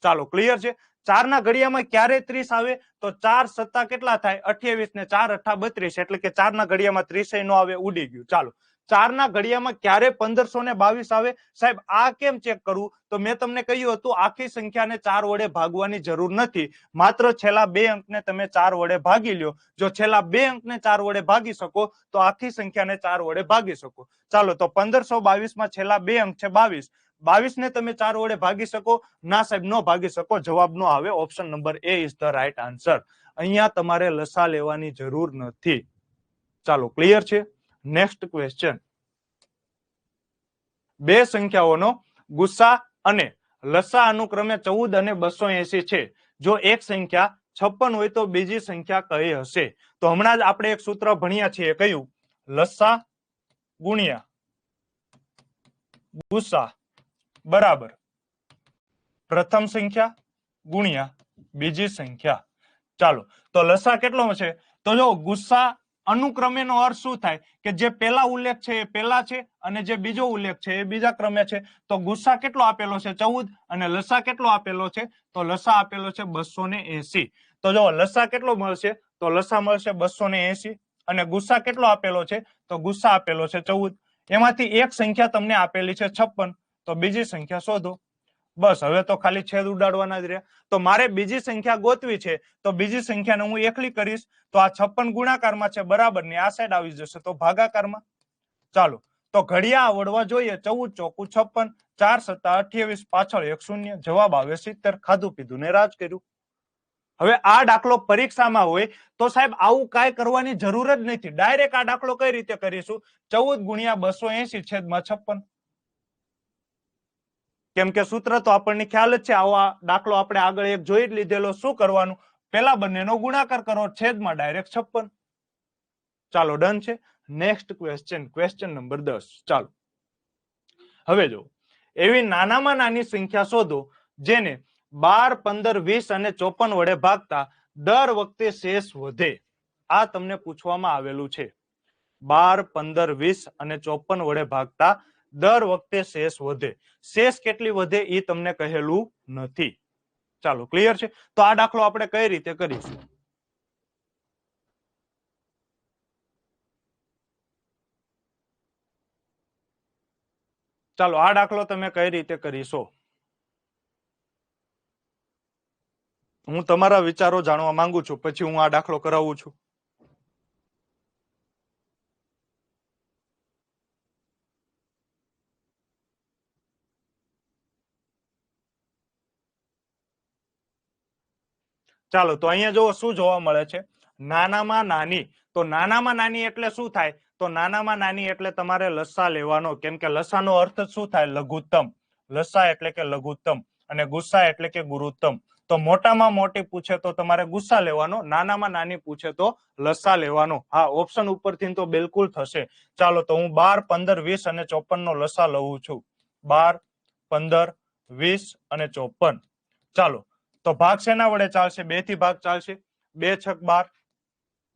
ચાલો, ક્લિયર છે? 4 ના ઘડિયામાં ક્યારે 30 આવે? તો 4 સત્તા કેટલા થાય? 28 ને 4 અઠ્ઠા 32, એટલે કે 4 ના ઘડિયામાં 30 નો આવે, ઉડી ગયું. ચાલો, 4 ના ઘડિયામાં ક્યારે 1522 આવે? સાહેબ આ કેમ ચેક કરવું? તો મેં તમને કહ્યું હતું આખી સંખ્યાને 4 વડે ભાગવાની જરૂર નથી, માત્ર છેલ્લા 2 અંકને તમે 4 વડે ભાગી લ્યો. જો છેલ્લા 2 અંકને 4 વડે ભાગી શકો તો આખી સંખ્યાને 4 વડે ભાગી શકો. ચાલો, તો 1522 માં છેલ્લા 2 અંક છે 22. 22 ને તમે 4 વડે ભાગી શકો? ના સાહેબ, નો ભાગી શકો. જવાબ નો આવે. Option number A is the right answer. અહીંયા તમારે લસા લેવાની જરૂર નથી. ચાલો, ક્લિયર છે? Next question. બે સંખ્યાઓનો ગુસ્સા અને લસા અનુક્રમે 14 અને 280 છે. જો એક સંખ્યા 56 હોય તો બીજી સંખ્યા કઈ હશે? તો હમણાં જ આપણે એક સૂત્ર ભણ્યા છીએ, કયું? લસા ગુણ્યા ગુસ્સા બરાબર પ્રથમ સંખ્યા ગુણ્યા બીજી સંખ્યા. ચાલો, તો લસા કેટલો છે? તો જો ગુસ્સા અનુક્રમેનો અર્થ શું થાય કે જે પહેલા ઉલ્લેખ છે એ પહેલા છે અને જે બીજો ઉલ્લેખ છે એ બીજા ક્રમે છે. તો ગુસ્સા કેટલો આપેલો છે 14 અને લસા કેટલો આપેલો છે તો લસા આપેલો છે 280. તો જો લસા કેટલો મળશે તો લસા મળશે 280 અને ગુસ્સા કેટલો આપેલો છે તો ગુસ્સા આપેલો છે 14. એમાંથી એક સંખ્યા તમને આપેલી છે 56 તો બીજી સંખ્યા શોધો. બસ હવે તો ખાલી છેદ ઉડાડવાના જ રહ્યા. તો મારે બીજી સંખ્યા ગોતવી છે તો બીજી સંખ્યાને હું એકલી કરીશ તો આ 56 ગુણાકારમાં છે બરાબર ને આ સાઈડ આવી જશે તો ભાગાકારમાં. ચાલો તો ઘડિયા આવડવા જોઈએ. 14 ચોકુ 56, 4 સત્તા 28, પાછળ 1 શૂન્ય, જવાબ આવે 70. ખાધું પીધું ને રાજ કર્યું. હવે આ દાખલો પરીક્ષામાં હોય તો સાહેબ આવું કાંઈ કરવાની જરૂર જ નથી. ડાયરેક્ટ આ દાખલો કઈ રીતે કરીશું 14 ગુણ્યા 280 છેદમાં 56. કેમ કે સૂત્ર તો આપણને ખ્યાલ જ છે. આવો દાખલો આપણે આગળ એક જોઈ જ લીધેલો. શું કરવાનું પેલા બંનેનો ગુણાકાર કરો છેદમાં ડાયરેક્ટ 56. ચાલો ડન છે. Next question number 10. ચાલો હવે જો એવી નાનામાં નાની સંખ્યા શોધો જેને 12, 15, 20 અને 54 વડે ભાગતા દર વખતે શેષ વધે. આ તમને પૂછવામાં આવેલું છે. 12, 15, 20 અને 54 વડે ભાગતા દર વખતે શેષ વધે. શેષ કેટલી વધે એ તમને કહેલું નથી. ચાલો ક્લિયર છે. તો આ દાખલો આપણે કઈ રીતે કરીશું ચાલો આ દાખલો તમે કઈ રીતે કરીશો હું તમારા વિચારો જાણવા માંગુ છું. પછી હું આ દાખલો કરાવું છું. ચાલો તો અહીંયા જો શું જોવા મળે છે નાનામાં નાની. તો નાનામાં નાની એટલે શું થાય તો નાનામાં નાની એટલે તમારે લસા લેવાનો. કેમ કે લસાનો અર્થ શું થાય લઘુત્તમ. લસા એટલે કે લઘુત્તમ અને ગુસ્સા એટલે કે ગુરુત્તમ. તો મોટામાં મોટી પૂછે તો તમારે ગુસ્સા લેવાનો, નાનામાં નાની પૂછે તો લસા લેવાનો. હા ઓપ્શન ઉપરથી તો બિલકુલ થશે. ચાલો તો હું 12, 15, 20 અને 54 નો લસા લઉં છું. 12, 15, 20 અને 54. ચાલો તો ભાગ શેના વડે ચાલશે 2 થી ભાગ ચાલશે. 2 છક 12,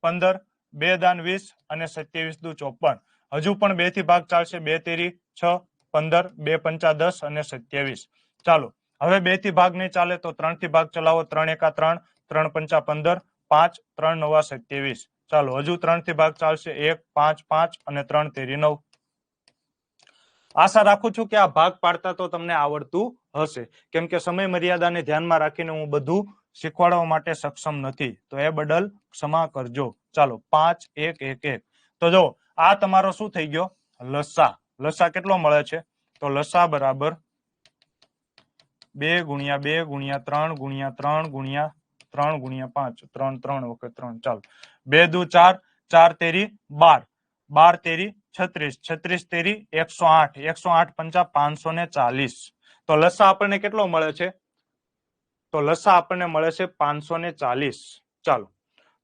15, 2 દાન 20 અને 27 દુ 54. હજુ પણ 2 થી ભાગ ચાલશે. 2 તેરી 6, 15, 2 પંચા 10 અને 27. ચાલો હવે 2 થી ભાગ નહીં ચાલે તો 3 થી ભાગ ચલાવો. 3 એકા 3, 3 પંચા 15, 5, 3 નવા 27. ચાલો હજુ 3 થી ભાગ ચાલશે. 1, 5, 5 અને 3 તેરી 9. આશા રાખું છું કે આ ભાગ પાડતા તો તમને આવડતું હશે. કેમ કે સમય મર્યાદાને ધ્યાનમાં રાખીને હું બધું શીખવાડવા માટે સક્ષમ નથી તો એ બદલ ક્ષમા કરજો. ચાલો 5, 1, 1, 1. તો જો આ તમારો શું થઈ ગયો લસા. લસા કેટલો મળે છે તો લસા બરાબર 2 ગુણ્યા 2 ગુણ્યા 3 ગુણ્યા 3 ગુણ્યા 3 ગુણ્યા 5, 3 3 વખત 3. ચાલો 2 દુ 4, 4 તેરી 12, 12 તેરી 36, 36 તેરી 108, 108 પંચા 540. તો લસા આપણને કેટલો મળે છે તો લસા આપણને મળે છે 540. ચાલો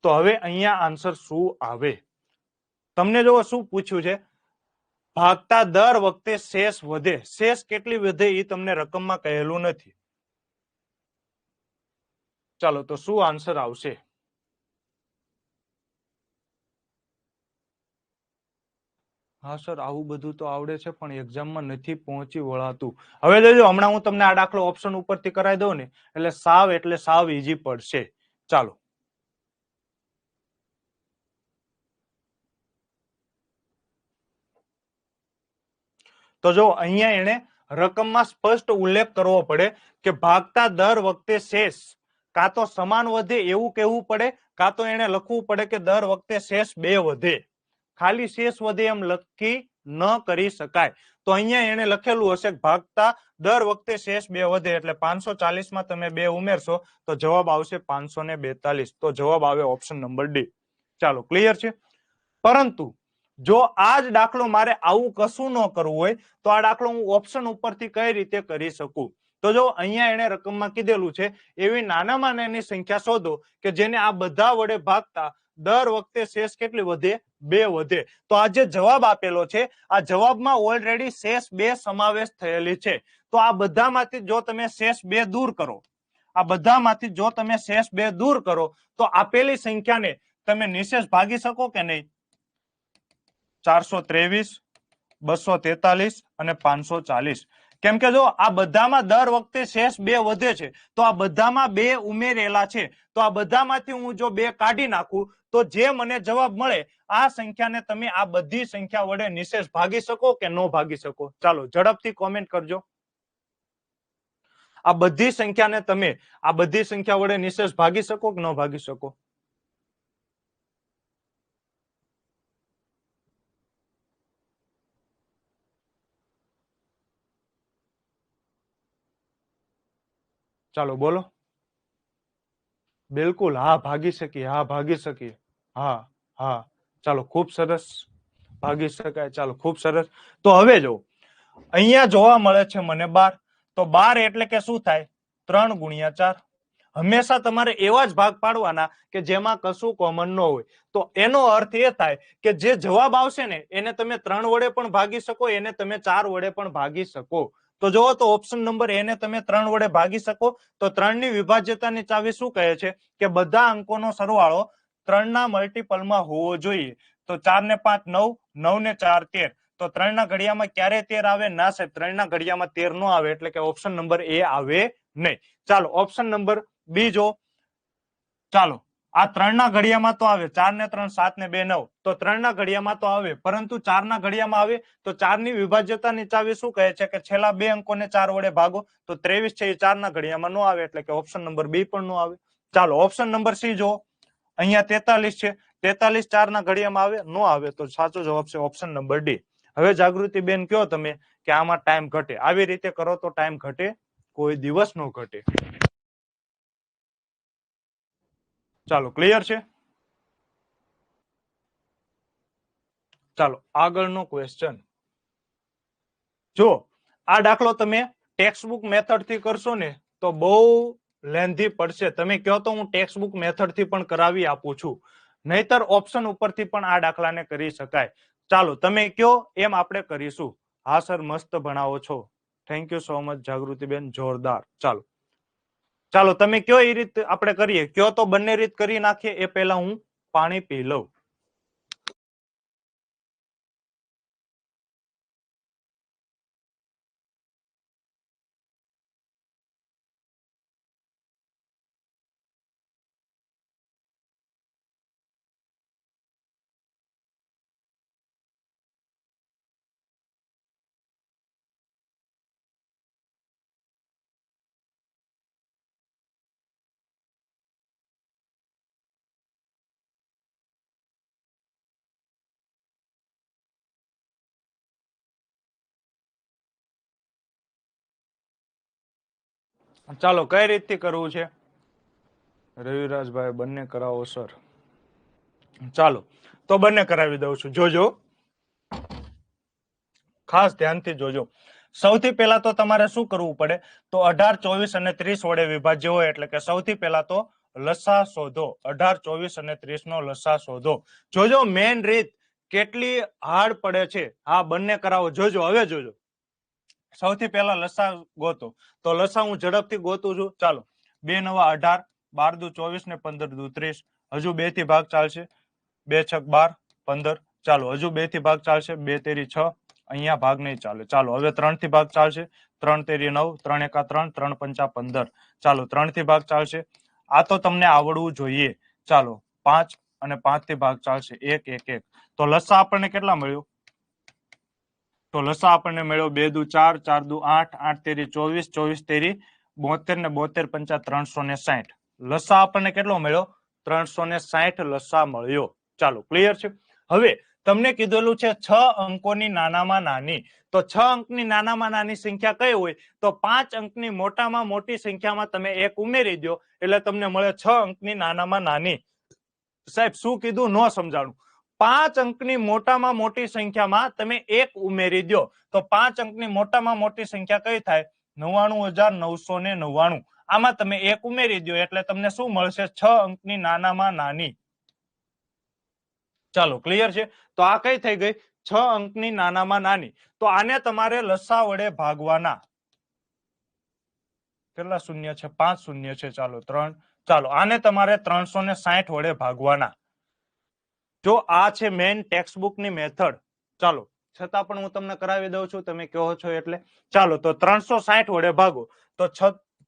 તો હવે અહીંયા આન્સર શું આવે તમને જો શું પૂછ્યું છે ભાગતા દર વખતે શેષ વધે. શેષ કેટલી વધે એ તમને રકમમાં કહેલું નથી. ચાલો તો શું આન્સર આવશે હા સર આવું બધું તો આવડે છે પણ એક્ઝામમાં નથી પહોંચી વળાતું. હવે જોજો હમણાં હું તમને આ દાખલો ઓપ્શન ઉપરથી કરાવી દઉં ને એટલે સાવ ઈઝી પડશે. ચાલો તો જો અહીંયા એને રકમમાં સ્પષ્ટ ઉલ્લેખ કરવો પડે કે ભાગતા દર વખતે શેષ કાં તો સમાન વધે એવું કહેવું પડે કાં તો એને લખવું પડે કે દર વખતે શેષ 2 વધે. ખાલી શેષ વધે એમ લખી ન કરી શકાય. તો અહીંયા એને લખેલું હશે ભાગતા દર વખતે શેષ 2 વધે એટલે 540 માં તમે 2 ઉમેરશો તો જવાબ આવશે 542. તો જવાબ આવે ઓપ્શન નંબર ડી. ચાલો ક્લિયર છે. પરંતુ જો આ જ દાખલો મારે આવું કશું ન કરવું હોય તો આ દાખલો હું ઓપ્શન ઉપરથી કઈ રીતે કરી શકું તો જો અહીંયા એને રકમમાં કીધેલું છે એવી નાનામાં નાની સંખ્યા શોધો કે જેને આ બધા વડે ભાગતા દર વખતે શેષ કેટલી વધે 2 વધે. તો આ જે જવાબ આપેલો છે આ જવાબમાં ઓલરેડી શેષ 2 સમાવેશ થયેલી છે. તો આ બધામાંથી જો તમે શેષ 2 દૂર કરો આ બધામાંથી જો તમે શેષ 2 દૂર કરો તો આપેલી સંખ્યાને તમે નિશેષ ભાગી શકો કે નહીં 423, 243 અને 540. કેમ કે જો આ બધામાં દર વખતે શેષ 2 વધે છે, તો આ બધામાં 2 ઉમેરેલા છે, તો આ બધામાંથી હું જો 2 કાઢી નાખું તો જે મને જવાબ મળે આ સંખ્યાને તમે આ બધી સંખ્યા વડે નિશેષ ભાગી શકો કે ન ભાગી શકો? ચાલો ઝડપથી કોમેન્ટ કરજો. આ બધી સંખ્યાને તમે આ બધી સંખ્યા વડે નિશેષ ભાગી શકો કે ન ભાગી શકો? ચાલો બોલો. બિલકુલ હા ભાગી શકીએ, હા ભાગી શકીએ, હા હા. ચાલો ખૂબ સરસ, ભાગી શકાય. ચાલો ખૂબ સરસ. તો હવે જો અહીંયા જોવા મળે છે મને 12, તો 12 એટલે કે શું થાય? 3 ગુણ્યા 4. હંમેશા તમારે એવા જ ભાગ પાડવાના કે જેમાં કશું કોમન ન હોય. તો એનો અર્થ એ થાય કે જે જવાબ આવશે ને એને તમે 3 વડે પણ ભાગી શકો, એને તમે 4 વડે પણ ભાગી શકો. તો જોવો તો ઓપ્શન નંબર એને તમે 3 વડે ભાગી શકો. તો 3 ની વિભાજ્યતાની ચાવી શું કહે છે કે બધા અંકોનો સરવાળો 3 ના મલ્ટીપલમાં હોવો જોઈએ. તો 4 ને 5 9, 9 ને 4 13. તો 3 ના ઘડિયામાં ક્યારે 13 આવે? ના સાહેબ, 3 ના ઘડિયામાં 13 નો આવે, એટલે કે ઓપ્શન નંબર એ આવે નહીં. ચાલો ઓપ્શન નંબર બીજો. ચાલો આ 3 ના ઘડિયામાં તો આવે, 4 ને 3 7 ને 2 9. તો 3 ના ઘડિયામાં તો આવે, પરંતુ 4 ના ઘડિયામાં આવે તો 4 ની વિભાજ્યતાની ચાવી શું કહે છે કે છેલ્લા 2 અંકોને 4 વડે ભાગો. તો 23 છે એ 4 ના ઘડિયામાં નો આવે, એટલે કે ઓપ્શન નંબર બી પણ નો આવે. ચાલો ઓપ્શન નંબર સી જો, અહીંયા 43 છે, 43 4 ના ઘડિયામાં આવે? નો આવે. તો સાચો જવાબ છે ઓપ્શન નંબર ડી. હવે જાગૃતિ બેન કયો તમે કે આમાં ટાઈમ ઘટે? આવી રીતે કરો તો ટાઈમ ઘટે? કોઈ દિવસ નો ઘટે. ચાલો ક્લિયર છે? ચાલો આગળનો ક્વેશ્ચન. જો આ દાખલો તમે ટેક્સ્ટબુક મેથડ થી કરશો ને તો બહુ લેન્ધી પડશે. તમે કહો તો હું ટેક્સ્ટબુક મેથડ થી પણ કરાવી આપું છું, નહીતર ઓપ્શન ઉપરથી પણ આ દાખલાને કરી શકાય. ચાલો તમે કયો એમ આપણે કરીશું. હા સર મસ્ત ભણાવો છો, થેન્ક યુ સો મચ જાગૃતિબેન, જોરદાર. ચાલો ચાલો તમે કયો એ રીત આપણે કરીએ. કયો તો બંને રીત કરી નાખીએ. એ પહેલા હું પાણી પી લઉં. ચાલો કઈ રીતથી કરવું છે? રવિરાજભાઈ બંને કરાવો સર. ચાલો તો બંને કરાવી દઉં છું. જોજો, ખાસ ધ્યાનથી જોજો. સૌથી પહેલા તો તમારે શું કરવું પડે? તો 18, 24 અને 30 વડે વિભાજ્ય હોય એટલે કે સૌથી પહેલા તો લસા શોધો. 18, 24 અને 30 નો લસા શોધો. જોજો મેન રીત કેટલી હાર્ડ પડે છે. હા બંને કરાવો. જોજો હવે જોજો. સૌથી પહેલા લસા ગોતો. તો લસા હું ઝડપથી ગોતું છું. ચાલો 2 નવા 18, 12 દુ 24 ને 15 દુ 30. હજુ 2 થી ભાગ ચાલશે. 2 છક 12, 15. ચાલો હજુ 2 થી ભાગ ચાલશે. 2 તેરી 6. અહીંયા ભાગ નહીં ચાલે. ચાલો હવે 3 થી ભાગ ચાલશે. 3 તેરી 9, 3 એકા 3, 3 પંચા 15. ચાલો 3 થી ભાગ ચાલશે. આ તો તમને આવડવું જોઈએ. ચાલો 5 અને 5 થી ભાગ ચાલશે. 1 1 1. તો લસા આપણને કેટલા મળ્યું? તો લસા આપણને મળ્યો 2 દુ 4, 4 દુ 8, 8 તેરી 24, 24 તેરી 72 ને 72 પંચા 360. લસા આપણને કેટલો મળ્યો? 360 લસા મળ્યો. ચાલો ક્લિયર છે? હવે તમને કીધેલું છે 6 અંકોની નાનામાં નાની. તો 6 અંકની નાનામાં નાની સંખ્યા કઈ હોય? તો 5 અંકની મોટામાં મોટી સંખ્યામાં તમે એક ઉમેરી દો એટલે તમને મળે 6 અંકની નાનામાં નાની. સાહેબ શું કીધું? ન સમજાણું. 5 અંકની મોટામાં મોટી સંખ્યામાં તમે એક ઉમેરી દો તો 5 અંકની મોટામાં મોટી સંખ્યા કઈ થાય? 99,999. આમાં તમે એક ઉમેરી દો એટલે તમને શું મળશે? 6 અંકની નાનામાં નાની. ચાલો ક્લિયર છે? તો આ કઈ થઈ ગઈ? 6 અંકની નાનામાં નાની. તો આને તમારે લસા વડે ભાગવાના. કેટલા શૂન્ય છે? 5 શૂન્ય છે. ચાલો 3. ચાલો આને તમારે 360 વડે ભાગવાના. જો આ છે મેઇન ટેક્સ્ટબુકની મેથડ. ચાલો છતાં પણ હું તમને કરાવી દઉં છું, તમે કહો છો એટલે. ચાલો તો 360 વડે ભાગો તો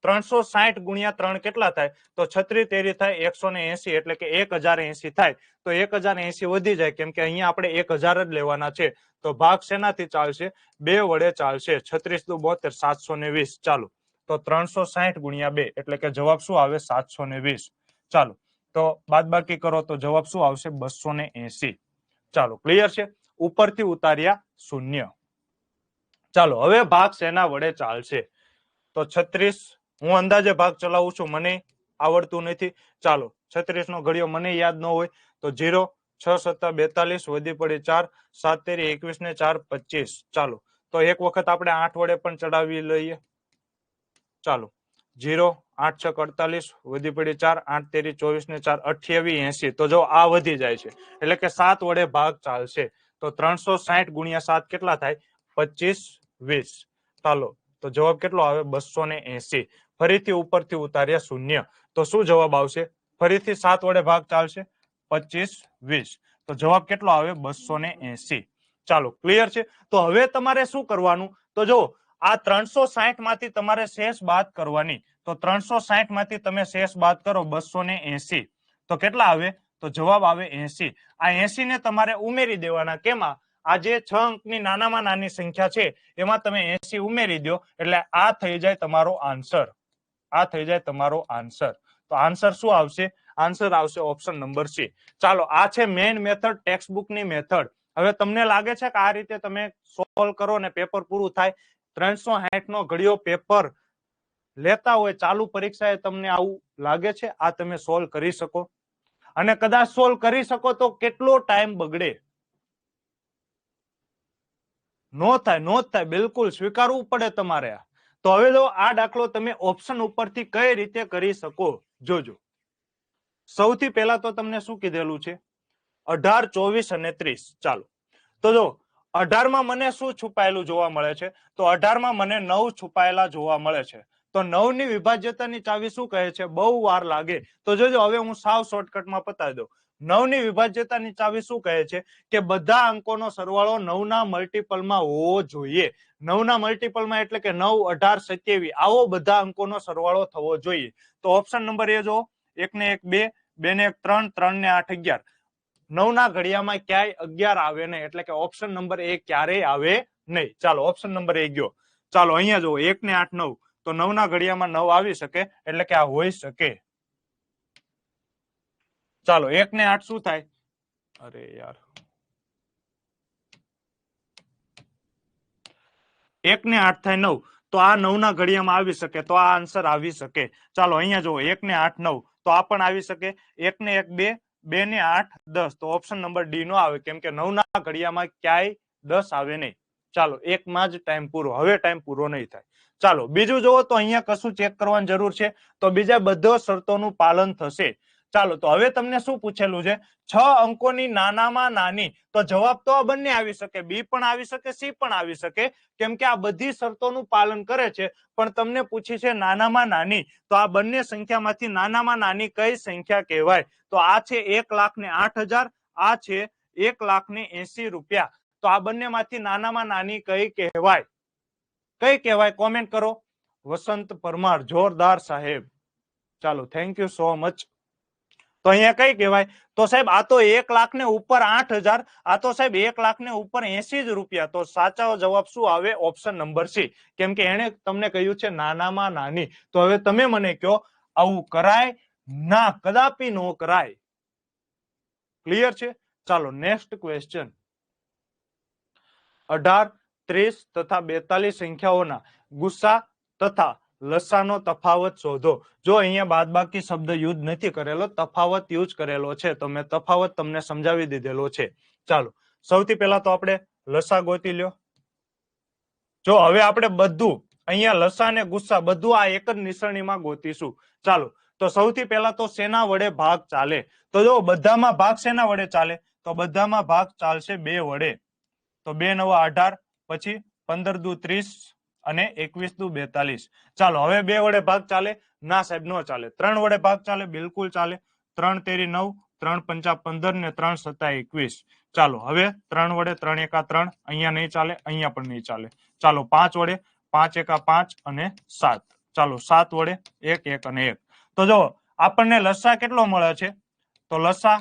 360 ગુણ્યા 3 કેટલા થાય? તો 36 તેરી થાય 180, એટલે કે 1080 થાય. તો 1080 વધી જાય, કેમ કે અહીંયા આપણે 1000 જ લેવાના છે. તો ભાગ શેનાથી ચાલશે? 2 વડે ચાલશે. 36 દુ 72, 720. ચાલો તો 360 ગુણ્યા 2 એટલે કે જવાબ શું આવે? 720. ચાલો તો બાદબાકી કરો તો જવાબ શું આવશે? 280. ચાલો ક્લિયર છે? ઉપરથી ઉતાર્યા શૂન્ય. ચાલો હવે ભાગ શેના વડે ચાલશે? તો 36, હું અંદાજે ભાગ ચલાવું છું, મને આવડતું નથી. ચાલો 36 નો ઘડિયો મને યાદ ન હોય તો 0, 6 7 42, વધી પડી 4, 7 તેરી 21 ને 4 25. ચાલો તો એક વખત આપણે 8 વડે પણ ચડાવી લઈએ. ચાલો 0, 8 6 48, વધી પડી 4, 8 તેરી 24 ને 4 28 80. તો જો આ વધી જાય છે, એટલે કે 7 વડે ભાગ ચાલશે. તો 360 ગુણ્યા 7 કેટલા થાય? 25 20. ચાલો તો જવાબ કેટલો આવે? 280. ફરીથી ઉપરથી ઉતાર્યા શૂન્ય. તો શું જવાબ આવશે? ફરીથી 7 વડે ભાગ ચાલશે. 25 20. તો જવાબ કેટલો આવે? 280. ચાલો ક્લિયર છે? તો હવે તમારે શું કરવાનું? તો જો આ 360 માંથી તમારે શેષ બાદ કરવાની. તો 360 માંથી તમે શેષ બાદ કરો 280. તો કેટલા આવે? તો જવાબ આવે 80. આ 80 ને તમારે ઉમેરી દેવાના. કેમાં? આ જે 6 અંકની નાનામાં નાની સંખ્યા છે એમાં તમે 80 ઉમેરી દો, એટલે આ થઈ જાય તમારો આન્સર. આ થઈ જાય તમારો આન્સર. તો આન્સર શું આવશે? આન્સર આવશે ઓપ્શન નંબર સી. ચાલો આ છે મેઇન મેથડ, ટેક્સ્ટ બુકની મેથડ. હવે તમને લાગે છે કે આ રીતે તમે સોલ્વ કરો ને પેપર પૂરું થાય? 360 નો ઘડિયો પેપર લેતા હોય ચાલુ પરીક્ષાએ, તમને આવું લાગે છે આ તમે સોલ્વ કરી શકો? અને કદાચ સોલ્વ કરી શકો તો કેટલો ટાઈમ બગડે? નો થાય, નો થાય, બિલકુલ સ્વીકારવું પડે તમારે. તો હવે જો આ દાખલો તમે ઓપ્શન ઉપરથી કઈ રીતે કરી શકો જોજો. સૌથી પહેલા તો તમને શું કીધેલું છે? 18 24 અને 30. ચાલો તો જો 18 માં મને શું છુપાયેલું જોવા મળે છે? તો 18 માં મને 9 છુપાયેલા જોવા મળે છે. તો 9 ની વિભાજ્યતાની ચાવી શું કહે છે? બહુ વાર લાગે. તો જોજો હવે હું સાવ શોર્ટકટમાં પતાવી દઉં. 9 ની વિભાજ્યતાની ચાવી શું કહે છે? કે બધા અંકોનો સરવાળો 9 ના મલ્ટીપલમાં હોવો જોઈએ. 9 ના મલ્ટીપલમાં એટલે કે 9 18 27 આવો બધા અંકોનો સરવાળો થવો જોઈએ. તો ઓપ્શન નંબર એ જો, 1 ને 1 2, 2 ને 1 3, 3 ને 8 11. 9 ના ઘડિયામાં ક્યાંય 11 આવે નહીં, એટલે કે ઓપ્શન નંબર એ ક્યારેય આવે નહીં. ચાલો ઓપ્શન નંબર એ ગયો. ચાલો અહીંયા જુઓ, 1 ને 8 9. તો 9 ના ઘડિયામાં 9 આવી શકે, એટલે કે આ હોઈ શકે. ચાલો 1 ને 8 શું થાય? અરે યાર, 1 ને 8 થાય 9. તો આ 9 ના ઘડિયામાં આવી શકે, તો આ આન્સર આવી શકે. ચાલો અહીંયા જુઓ, 1 ને 8 9. તો આ પણ આવી શકે. 1 ને 1 2, 2 ને 8 10. તો ઓપ્શન નંબર ડી નો આવે, કેમ કે 9 ના ઘડિયામાં ક્યાંય 10 આવે નહીં. ચાલો એકમાં જ ટાઈમ પૂરો. હવે ટાઈમ પૂરો નહીં થાય. ચાલો બીજું જુઓ, તો અહીંયા કશું ચેક કરવાની જરૂર છે? તો બીજા બધા શરતોનું પાલન થશે. ચાલો તો હવે તમને શું પૂછેલું છે? 6 અંકોની નાનામાં નાની. તો જવાબ તો બંને આવી શકે, બી પણ આવી શકે, સી પણ આવી શકે, કેમ કે આ બધી શરતોનું પાલન કરે છે. પણ તમને પૂછી છે નાનામાં નાની, તો આ બંને સંખ્યામાંથી નાનામાં નાની કઈ સંખ્યા કહેવાય? તો આ છે 1,08,000, આ છે 1,80,000 રૂપિયા. તો આ બંનેમાંથી નાનામાં નાની કઈ કહેવાય? કઈ કહેવાય? કોમેન્ટ કરો. વસંત પરમાર, જોરદાર સાહેબ. ચાલો થેન્ક યુ સો મચ. તો અહીંયા કઈ કહેવાય? તો સાહેબ આ તો 1,00,000 ને ઉપર 8,000, આ તો સાહેબ 1,00,000 ને ઉપર 80 જ રૂપિયા. તો સાચો જવાબ શું આવે? ઓપ્શન નંબર સી, કેમ કે એને તમને કહ્યું છે નાનામાં નાની. તો હવે તમે મને કહો, આવું કરાય? ના, કદાપી નો કરાય. ક્લિયર છે? ચાલો નેક્સ્ટ ક્વેશ્ચન. 18 30 તથા 42 સંખ્યાઓના ગુસ્સા તથા લસાનો તફાવત શોધો. જો અહીંયા બાદબાકી શબ્દ યુઝ નથી કરેલો, તફાવત યુઝ કરેલો છે. તો મેં તફાવત તમને સમજાવી દીધેલો છે. ચાલો સૌથી પહેલા તો આપણે લસા ગોતી લ્યો. જો હવે આપણે બધું અહીંયા લસા ને ગુસ્સા બધું આ એક જ નિસરણીમાં ગોતીશું. ચાલો તો સૌથી પહેલા તો શેના વડે ભાગ ચાલે? તો જો બધામાં ભાગ શેના વડે ચાલે? તો બધામાં ભાગ ચાલશે 2 વડે. તો 2 9 18, પછી 15 દુ 30 અને 21 દુ 42. ચાલો હવે 2 વડે ભાગ ચાલે? ના સાહેબ નો ચાલે. 3 વડે ભાગ ચાલે? બિલકુલ ચાલે. 3 તેરી 9, 3 પંચા 15 ને 3 સત્તા 21. ચાલો હવે 3 વડે 3 એકા 3, અહીંયા નહીં ચાલે, અહીંયા પણ નહીં ચાલે. ચાલો 5 વડે 5 એકા 5 અને 7. ચાલો 7 વડે 1 1 અને 1. તો જો આપણને લસા કેટલો મળે છે? તો લસા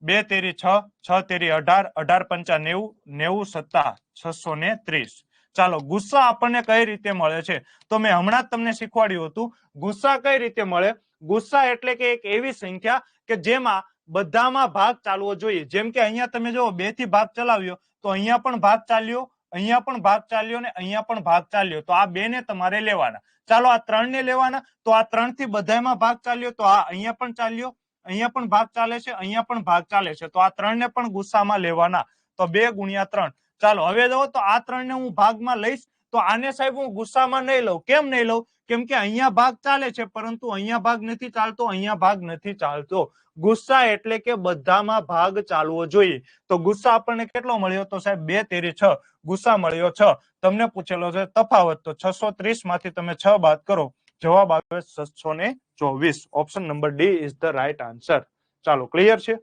2 તેરી 6, 6 તેરી 18, 18 પંચા 90, 90 સત્તા 630. ચાલો ગુસ્સા આપણને કઈ રીતે મળે છે? તો મેં હમણાં જ તમને શીખવાડ્યું હતું. ગુસ્સા કઈ રીતે મળે? ગુસ્સા એટલે કે એક એવી સંખ્યા કે જેમાં બધામાં ભાગ ચાલવો જોઈએ. જેમ કે અહીંયા તમે જો 2 થી ભાગ ચલાવ્યો તો અહીંયા પણ ભાગ ચાલ્યો, અહીંયા પણ ભાગ ચાલ્યો ને અહીંયા પણ ભાગ ચાલ્યો. તો આ 2 ને તમારે લેવાના. ચાલો આ 3 ને લેવાના. તો આ 3 થી બધામાં ભાગ ચાલ્યો તો આ અહીંયા પણ ચાલ્યો, અહીંયા પણ ભાગ ચાલે છે, અહીંયા પણ ભાગ ચાલે છે. તો આ 3 ને પણ ગુસ્સામાં લેવાના. તો 2 ગુણ્યા 3. ચાલો હવે જો તો આ 3 ને હું ભાગમાં લઈશ તો આને સાહેબ હું ગુસ્સામાં નહીં લઉં. કેમ નહીં લઉં? કેમ કે અહીંયા ભાગ ચાલે છે પરંતુ અહીંયા ભાગ નથી ચાલતો, અહીંયા ભાગ નથી ચાલતો. ગુસ્સા એટલે કે બધામાં ભાગ ચાલવો જોઈએ. તો ગુસ્સા આપણને કેટલો મળ્યો? તો સાહેબ 2 તેરી 6. ગુસ્સા મળ્યો 6. તમને પૂછેલો છે તફાવત. તો 630 માંથી તમે 6 બાદ કરો, જવાબ આવે 624. Option number D is the right answer. ચાલો ક્લિયર છે?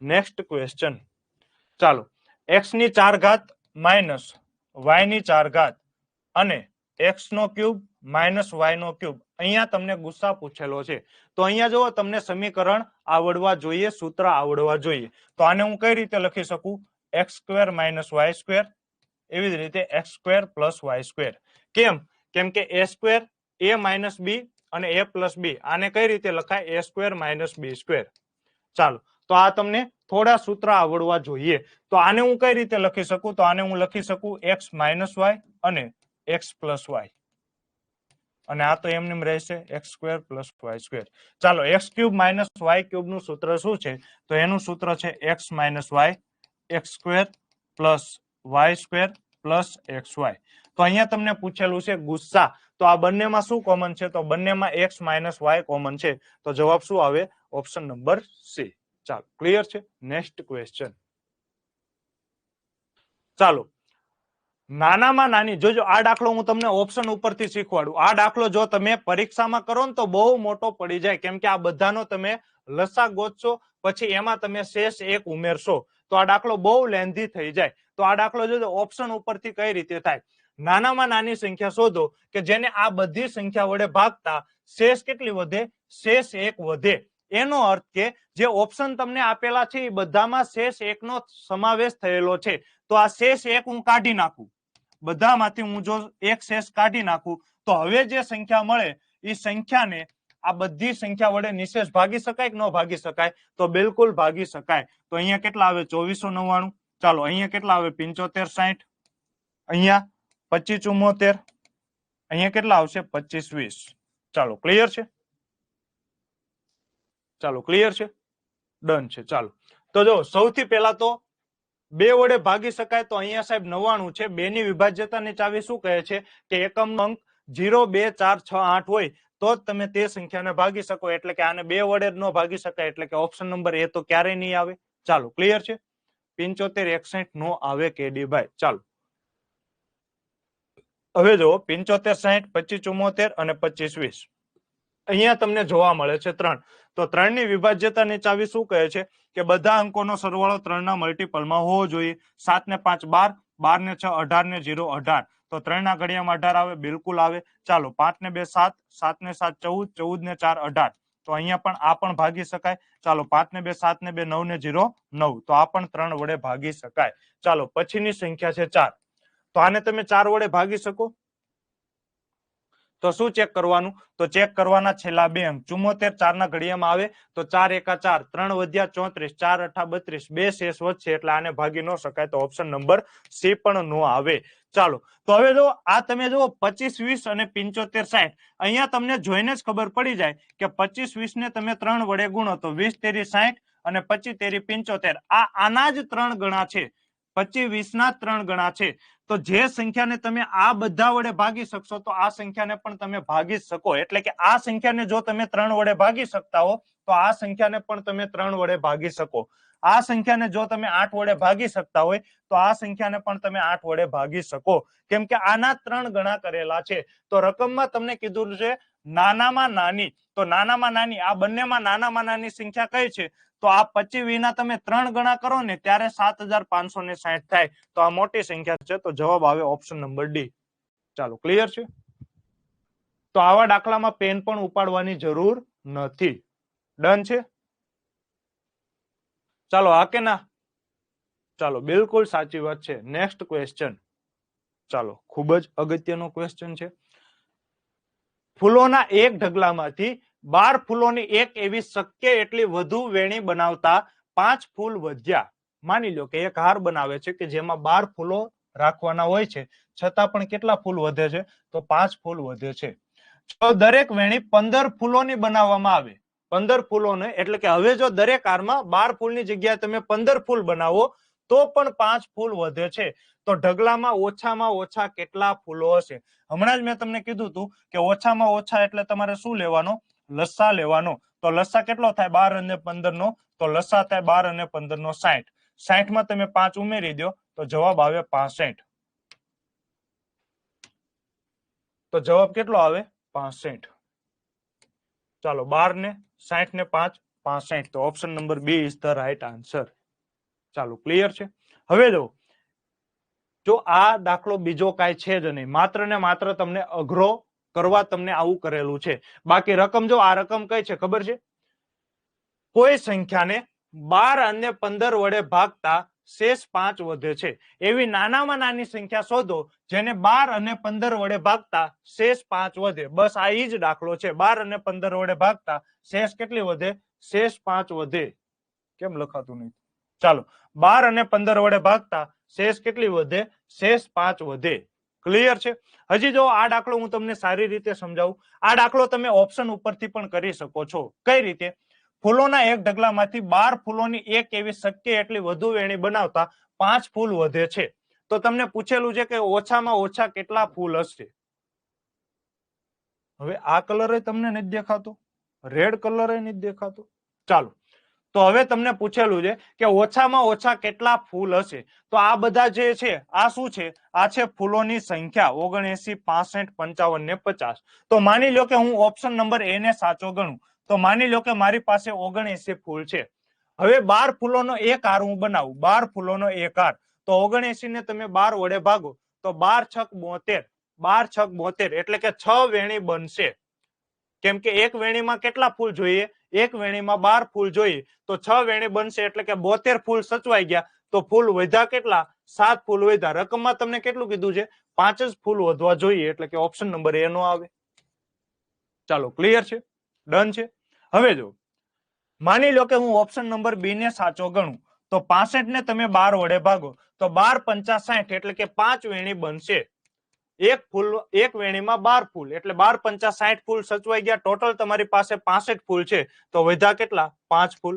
Next question. ચાલો x ની 4 ઘાત માઇનસ y ની 4 ઘાત અને x નો ક્યુબ માઇનસ y નો ક્યુબ. અહીંયા તમને ગુસ્સા પૂછેલો છે. તો અહીંયા જો તમને સમીકરણ આવડવા જોઈએ, સૂત્ર આવડવા જોઈએ. તો આને હું કઈ રીતે લખી શકું? x square minus y square, એવી જ રીતે x square plus y square. કેમ? કેમ કે a square a minus b અને a પ્લસ b, આને કઈ રીતે લખાય? a square minus b square. ચાલો તો આ તમને થોડા સૂત્ર આવડવા જોઈએ. તો આને હું કઈ રીતે લખી શકું? તો આને હું લખી શકું x માઇનસ y અને x પ્લસ y, અને આ તો એમને રહેશે x square plus y square. ચાલો x cube minus y cube નું સૂત્ર શું છે? તો એનું સૂત્ર છે x minus y x square plus y square plus xy. તો અહીંયા તમને પૂછેલું છે ગુસ્સા. તો આ બંનેમાં શું કોમન છે? તો બંનેમાં x માઇનસ y કોમન છે. તો જવાબ શું આવે? Option number C. ચાલો ક્લિયર છે? Next question. ચાલો નાનામાં નાની, જોજો આ દાખલો હું તમને ઓપ્શન ઉપરથી શીખવાડું. આ દાખલો જો તમે પરીક્ષામાં કરો ને તો બહુ મોટો પડી જાય, કેમ કે આ બધાનો તમે લસા ગોતશો પછી એમાં તમે શેષ 1 ઉમેરશો તો આ દાખલો બહુ લેન્ધી થઈ જાય. તો આ દાખલો જોજો ઓપ્શન ઉપરથી કઈ રીતે થાય. નાનામાં નાની સંખ્યા શોધો કે જેને આ બધી સંખ્યા વડે ભાગતા શેષ કેટલી વધે? શેષ 1 વધે. એનો અર્થ કે જે ઓપ્શન તમને આપેલા છે એ બધામાં શેષ 1 નો સમાવેશ થયેલો છે. તો આ શેષ 1 હું કાઢી નાખું, બધામાંથી હું જો એક શેષ કાઢી નાખું તો હવે જે સંખ્યા મળે એ સંખ્યાને આ બધી સંખ્યા વડે નિશેષ ભાગી શકાય કે ન ભાગી શકાય? તો બિલકુલ ભાગી શકાય. તો અહીંયા કેટલા આવે? 2499. ચાલો અહીંયા કેટલા આવે? 7560. અહીંયા 2574. અહીંયા કેટલા આવશે? 2520. ચાલો ક્લિયર છે? ચાલો ક્લિયર છે? ડન છે. ચાલો તો જો સૌથી પહેલા તો 2 વડે ભાગી શકાય. તો અહીંયા સાહેબ 99 છે. 2 ની વિભાજ્યતાની ચાવી શું કહે છે? કે એકમનો અંક 0 2 4 6 8 હોય તો જ તમે તે સંખ્યાને ભાગી શકો. એટલે કે આને 2 વડે ન ભાગી શકાય, એટલે કે ઓપ્શન નંબર એ તો ક્યારેય નહીં આવે. ચાલો ક્લિયર છે? 75 61 નો આવે કેડી ભાઈ. ચાલો હવે જો 75 60 2574 અને 2520 અહીંયા તમને જોવા મળે છે 3. તો 3 ની વિભાજ્યતાની ચાવી શું કહે છે? કે બધા અંકોનો સરવાળો 3 ના મલ્ટીપલમાં હોવો જોઈએ. 7 ને 5 12, 12 ને 6 18 ને 0 18. તો 3 ના ઘડિયામાં 18 આવે? બિલકુલ આવે. ચાલો 5 ને 2 7, 7 ને 7 14, 14 ને 4 18. તો અહીંયા પણ આ પણ ભાગી શકાય. ચાલો 5 ને 2 7 ને 2 9 ને 0 9. તો આ પણ 3 વડે ભાગી શકાય. ચાલો પછીની સંખ્યા છે 4. તો આને તમે 4 વડે ભાગી શકો. તો શું ચેક કરવાનું? તો ચેક કરવાના છેલ્લા 2 અંક. 74 4 ના ઘડિયામાં આવે તો 4 એકા 4, 3 વધ્યા 34, 4 અઠા 32, 2 શેષ વધશે એટલે આને ભાગી ન શકાય. તો ઓપ્શન નંબર સી પણ નો આવે. ચાલો તો હવે જો આ તમે જો 25 20 અને 75 60, અહીંયા તમને જોઈને જ ખબર પડી જાય કે 25 20 ને તમે 3 વડે ગુણો તો 20 તેરી 60 અને 25 તેરી 75. આ આના જ 3 ગણા છે. 25 20 ના 3 ગણા છે. તો જે સંખ્યાને તમે આ બધા વડે ભાગી શકશો તો આ સંખ્યાને પણ તમે ભાગી શકો. એટલે કે આ સંખ્યાને જો તમે 3 વડે ભાગી શકતા હો તો આ સંખ્યાને પણ તમે 3 વડે ભાગી શકો. આ સંખ્યાને જો તમે 8 વડે ભાગી શકતા હોય તો આ સંખ્યાને પણ તમે 8 વડે ભાગી શકો. કેમ કે આના 3 ગણા કરેલા છે. તો રકમમાં તમને કીધું છે નાનામાં નાની, તો નાનામાં નાની આ બંનેમાં નાનામાં નાની સંખ્યા કઈ છે? તો આ 25 વિના તમે 3 ગણા કરો ને ત્યારે 7560 થાય. તો આ મોટી સંખ્યા છે, તો જવાબ આવે ઓપ્શન નંબર ડી. ચાલો ક્લિયર છે. તો આવા દાખલામાં પેન પણ ઉપાડવાની જરૂર નથી. ડન છે. ચાલો આ કે ના? ચાલો બિલકુલ સાચી વાત છે. Next question. ચાલો ખૂબ જ અગત્યનો ક્વેશ્ચન છે. ફૂલોના એક ઢગલામાંથી 12 ફૂલોની એક એવી શક્ય એટલી વધુ વેણી બનાવતા 5 ફૂલ વધ્યા. માની લો કે એક હાર બનાવે છે કે જેમાં 12 ફૂલો રાખવાના હોય છે, છતાં પણ કેટલા ફૂલ વધે છે? તો 5 ફૂલ વધે છે. જો દરેક વેણી 15 ફૂલોની બનાવવામાં આવે, 15 ફૂલોને, એટલે કે હવે જો દરેક હારમાં 12 ફૂલની જગ્યાએ તમે 15 ફૂલ બનાવો તો પણ 5 ફૂલ વધે છે. તો ઢગલામાં ઓછામાં ઓછા કેટલા ફૂલો હશે? હમણાં જ મેં તમને કીધું હતું કે ઓછામાં ઓછા એટલે તમારે શું લેવાનો? લસા લેવાનો. તો લસા કેટલો થાય 12 અને 15 નો? તો લસા થાય 12 અને 15 નો 60. 60 માં તમે 5 ઉમેરી દો તો જવાબ આવે 65. તો જવાબ કેટલો આવે? 65. ચાલો 12 ને 60 ને 5 65. તો option number B is the right answer. ચાલો ક્લિયર છે. હવે જો આ દાખલો બીજો કાંઈ છે જ નહીં, માત્ર ને માત્ર તમને અઘરો કરવા તમને આવું કરેલું છે. બાકી રકમ જો આ રકમ કઈ છે ખબર છે? કોઈ સંખ્યાને 12 અને 15 વડે ભાગતા શેષ 5 વધે છે. એવી નાનામાં નાની સંખ્યા શોધો જેને 12 અને 15 વડે ભાગતા શેષ 5 વધે. બસ આ જ દાખલો છે. 12 અને 15 વડે ભાગતા શેષ કેટલી વધે? શેષ 5 વધે. કેમ લખાતું નહીં? ચાલો 12 અને 15 વડે ભાગતા શેષ કેટલી વધે? શેષ 5 વધે. ક્લિયર છે. હજી જો આ દાખલો હું તમને સારી રીતે સમજાવું. આ દાખલો તમે ઓપ્શન ઉપરથી પણ કરી શકો છો. કઈ રીતે? ફૂલોના એક ઢગલામાંથી 12 ફૂલોની એક એવી શક્ય એટલી વધુ વેણી બનાવતા 5 ફૂલ વધે છે. તો તમને પૂછેલું છે કે ઓછામાં ઓછા કેટલા ફૂલ હશે? હવે આ કલર તમને નથી દેખાતો, રેડ કલર નથી દેખાતો. ચાલો, તો હવે તમને પૂછેલું છે કે ઓછામાં ઓછા કેટલા ફૂલ હશે? તો આ બધા જે છે આ શું છે? આ છે ફૂલોની સંખ્યા 79, 65, 55 ને 50. તો માની લો કે હું ઓપ્શન નંબર એ ને સાચો ગણું, તો માની લો કે મારી પાસે 79 ફૂલ છે. હવે 12 ફૂલોનો એક હાર હું બનાવું, 12 ફૂલોનો એક હાર. તો 79 ને તમે 12 વડે ભાગો તો 12 છક 72, 12 છક 72 એટલે કે 6 વેણી બનશે. કેમ કે એક વેણીમાં કેટલા ફૂલ જોઈએ? એક વેણીમાં 12 ફૂલ જોઈએ. તો 6 વેણી બનશે એટલે કે 72 ફૂલ સચવાઈ ગયા. તો ફૂલ વધ્યા કેટલા? 7 ફૂલ વધ્યા. રકમમાં તમને કેટલું કીધું છે? 5 જ ફૂલ વધવા જોઈએ. એટલે કે ઓપ્શન નંબર એ નો આવે. ચાલો ક્લિયર છે. ડન છે. હવે જો માની લો કે હું ઓપ્શન નંબર બી ને સાચો ગણું તો 65 ને તમે 12 વડે ભાગો તો 12 પંચા 60 એટલે કે 5 વેણી બનશે. એક ફૂલ, એક વેણીમાં 12 ફૂલ એટલે 12 પંચા 60 ફૂલ સચવાઈ ગયા. ટોટલ તમારી પાસે 65 ફૂલ છે. તો વધ્યા કેટલા? 5 ફૂલ.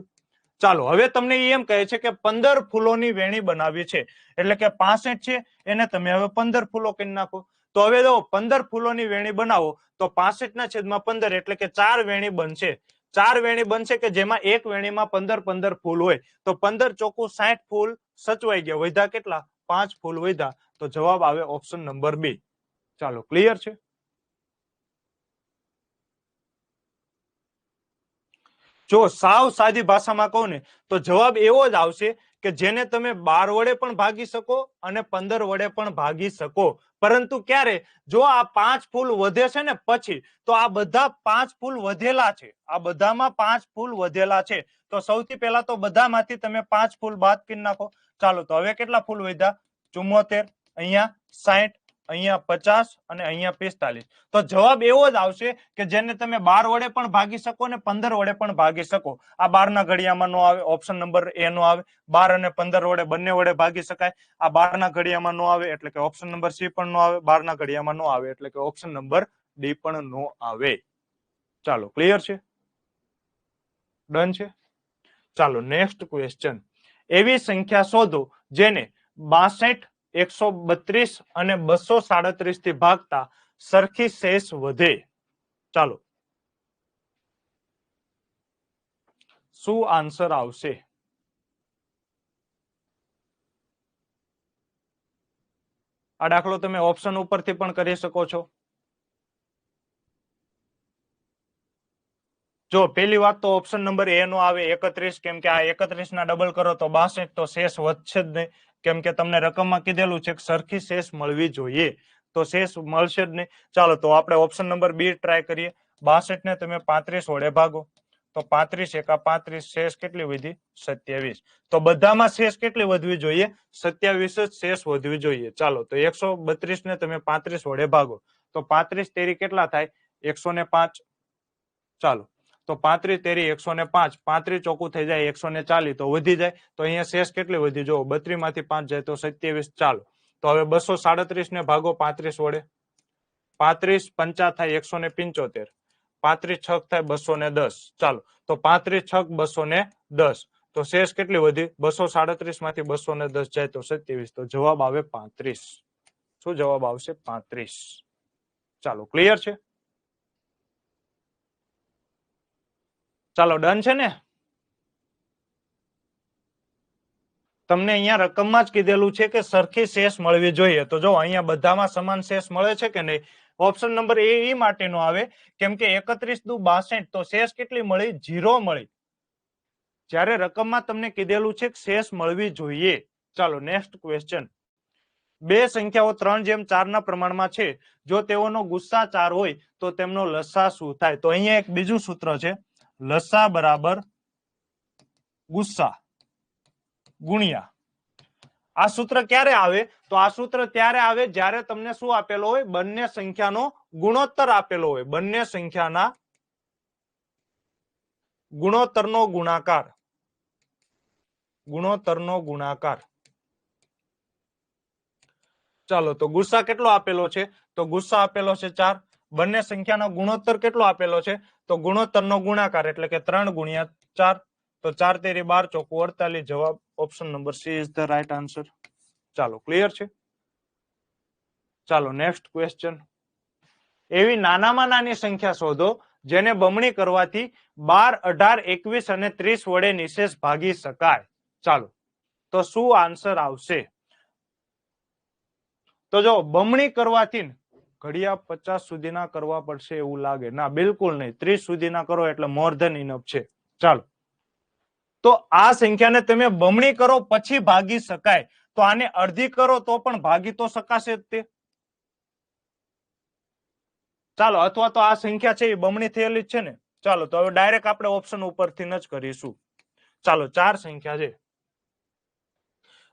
ચાલો હવે તમને એમ કહે છે કે 15 ફૂલોની વેણી બનાવી છે, એટલે કે 65 છે એને તમે હવે 15 ફૂલો કરી નાખો. તો હવે જો 15 ફૂલોની વેણી બનાવો તો 65 ના છેદમાં 15 એટલે કે 4 વેણી બનશે. 4 વેણી બનશે કે જેમાં એક વેણીમાં 15 ફૂલ હોય. તો 15 ચોખ્ખું 60 ફૂલ સચવાઈ ગયા. વધ્યા કેટલા? 5 ફૂલ વધ્યા. તો જવાબ આવે ઓપ્શન નંબર બી. ચાલો ક્લિયર છે. જો સાવ સાદી ભાષામાં કહું ને તો જવાબ એવો જ આવશે કે જેને તમે 12 વડે પણ ભાગી શકો અને 15 વડે પણ ભાગી શકો. પરંતુ ક્યારે? જો આ 5 ફૂલ વધે છે ને પછી. તો આ બધા 5 ફૂલ વધેલા છે. આ બધામાં 5 ફૂલ વધેલા છે. તો સૌથી પહેલા તો બધામાંથી તમે 5 ફૂલ બાદ કરી નાખો. ચાલો તો હવે કેટલા ફૂલ વધ્યા? 74, અહીંયા 60, અહીંયા 50 અને અહીંયા 45. તો જવાબ એવો જ આવશે કે જેને તમે 12 વડે પણ ભાગી શકો ને 15 વડે પણ ભાગી શકો. આ 12 ના ઘડિયામાં નો આવે. ઓપ્શન નંબર એ નો આવે. 12 અને 15 વડે બંને વડે ભાગી શકાય. આ 12 ના ઘડિયામાં નો આવે એટલે કે ઓપ્શન નંબર સી પણ નો આવે. 12 ના ઘડિયામાં નો આવે એટલે કે ઓપ્શન નંબર ડી પણ નો આવે. ચાલો ક્લિયર છે. ડન છે. ચાલો નેક્સ્ટ ક્વેશ્ચન. એવી સંખ્યા શોધો જેને 62, 132 અને 237 થી ભાગતા સરખી શેષ વધે. ચાલો શું આન્સર આવશે? આ દાખલો તમે ઓપ્શન ઉપરથી પણ કરી શકો છો. જો પેલી વાત તો ઓપ્શન નંબર એ નો આવે 31, કેમ કે આ 31 ના ડબલ કરો તો 62, તો શેષ વધશે જ નહીં, કેમ કે તમને રકમમાં કીધેલું છે કે સરખી શેષ મળવી જોઈએ, તો શેષ મળશે જ નહીં. ચાલો તો આપણે ઓપ્શન નંબર બી ટ્રાય કરીએ. 62 ને તમે 35 વડે ભાગો તો 35 એકા 35, શેષ કેટલી વધી? 27. તો બધામાં શેષ કેટલી વધવી જોઈએ? 27 જ શેષ વધવી જોઈએ. ચાલો તો 132 ને તમે 35 વડે ભાગો તો 35 તેરી કેટલા થાય? 105. ચાલો તો 35 તેરી 105, 35 ચોખ્ખું થઈ જાય 140, તો વધી જાય. તો અહીંયા શેષ કેટલી વધી? જો 32 માંથી 5 જાય તો 27. ચાલો તો હવે 237 ને ભાગો 35 વડે. 35 પંચા થાય 175, 35 છક થાય 210. ચાલો તો 35 છક 210, તો શેષ કેટલી વધી? 237 માંથી 210 જાય તો 27. તો જવાબ આવે 35. શું જવાબ આવશે? 35. ચાલો ક્લિયર છે? ચાલો ડન છે ને? તમને અહીંયા રકમમાં જ કીધેલું છે કે સરખી શેષ મળવી જોઈએ, તો જો અહીંયા બધામાં સમાન શેષ મળે છે કે નહીં? ઓપ્શન નંબર એ માટેનો આવે, કેમ કે 31 દુ 62, તો શેષ કેટલી મળી? 0 મળી. જ્યારે રકમમાં તમને કીધેલું છે કે શેષ મળવી જોઈએ. ચાલો નેક્સ્ટ ક્વેશ્ચન. બે સંખ્યાઓ 3:4 ના પ્રમાણમાં છે, જો તેઓનો ગુસ્સા 4 હોય તો તેમનો લસા શું થાય? તો અહીંયા એક બીજું સૂત્ર છે, લસા બરાબર ગુસ્સા ગુણ્યા. આ સૂત્ર ક્યારે આવે? તો આ સૂત્ર ત્યારે આવે જ્યારે તમને શું આપેલો હોય? બંને સંખ્યાનો ગુણોત્તર આપેલો હોય. બંને સંખ્યાના ગુણોત્તરનો ગુણાકાર. ગુણોત્તરનો ગુણાકાર. ચાલો તો ગુસ્સા કેટલો આપેલો છે? તો ગુસ્સા આપેલો છે 4. બંને સંખ્યાનો ગુણોત્તર કેટલો આપેલો છે? તો ગુણોત્તરનો ગુણાકાર એટલે કે 3 ગુણ્યા 4. તો 4 તેરી 12, ચોખ્ખું 48. જવાબ option number C is the right answer. ચાલો ક્લિયર છે? ચાલો નેક્સ્ટ ક્વેશ્ચન. એવી નાનામાં નાની સંખ્યા શોધો જેને બમણી કરવાથી 12, 18, 21 અને 30 વડે નિશેષ ભાગી શકાય. ચાલો તો શું આન્સર આવશે? તો જો બમણી કરવાથી ઘડિયા 50 સુધીના કરવા પડશે એવું લાગે. ના, બિલકુલ નહીં. 30 સુધીના કરો એટલે મોર ધેન ઇનફ છે. ચાલો તો આ સંખ્યાને તમે બમણી કરો પછી ભાગી શકાય, તો આને અડધી કરો તો પણ ભાગી તો શકાશે જ તે. ચાલો અથવા તો આ સંખ્યા છે એ બમણી થયેલી જ છે ને. ચાલો તો હવે ડાયરેક્ટ આપણે ઓપ્શન ઉપરથી જ કરીશું. ચાલો 4 સંખ્યા છે.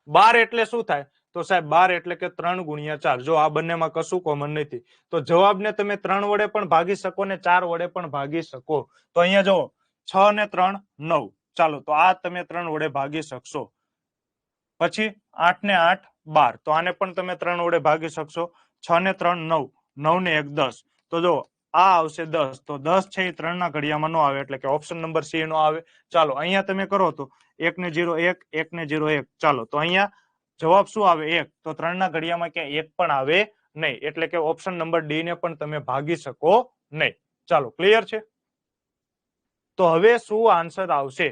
12 એટલે શું થાય? તો સાહેબ 12 એટલે કે 3 ગુણ્યા 4. જો આ બંનેમાં કશું કોમન નથી, તો જવાબને તમે 3 વડે પણ ભાગી શકો ને 4 વડે પણ ભાગી શકો. તો અહીંયા જો 6 ને 3 9. ચાલો તો આ તમે 3 વડે ભાગી શકશો. પછી 8 ને 8 12, તો આને પણ તમે 3 વડે ભાગી શકશો. 6 ને 3 9, 9 ને 1 10. તો જો આ આવશે 10, તો 10 છે એ 3 ના ઘડિયામાં નો આવે એટલે કે ઓપ્શન નંબર સી નો આવે. ચાલો અહીંયા તમે કરો તો 1 ને 0 1, 1 ને 0 1. ચાલો તો અહીંયા જવાબ શું આવે? 1. તો 3 ના ઘડિયામાં ક્યાંય 1 પણ આવે નહીં, એટલે કે ઓપ્શન નંબર ડી ને પણ તમે ભાગી શકો નહીં. ચાલો ક્લિયર છે? તો હવે શું આન્સર આવશે?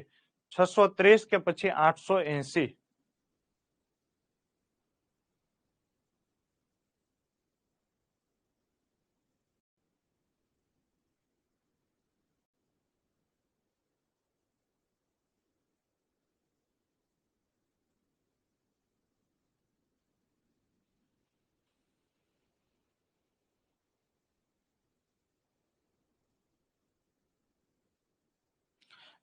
630 કે પછી 880?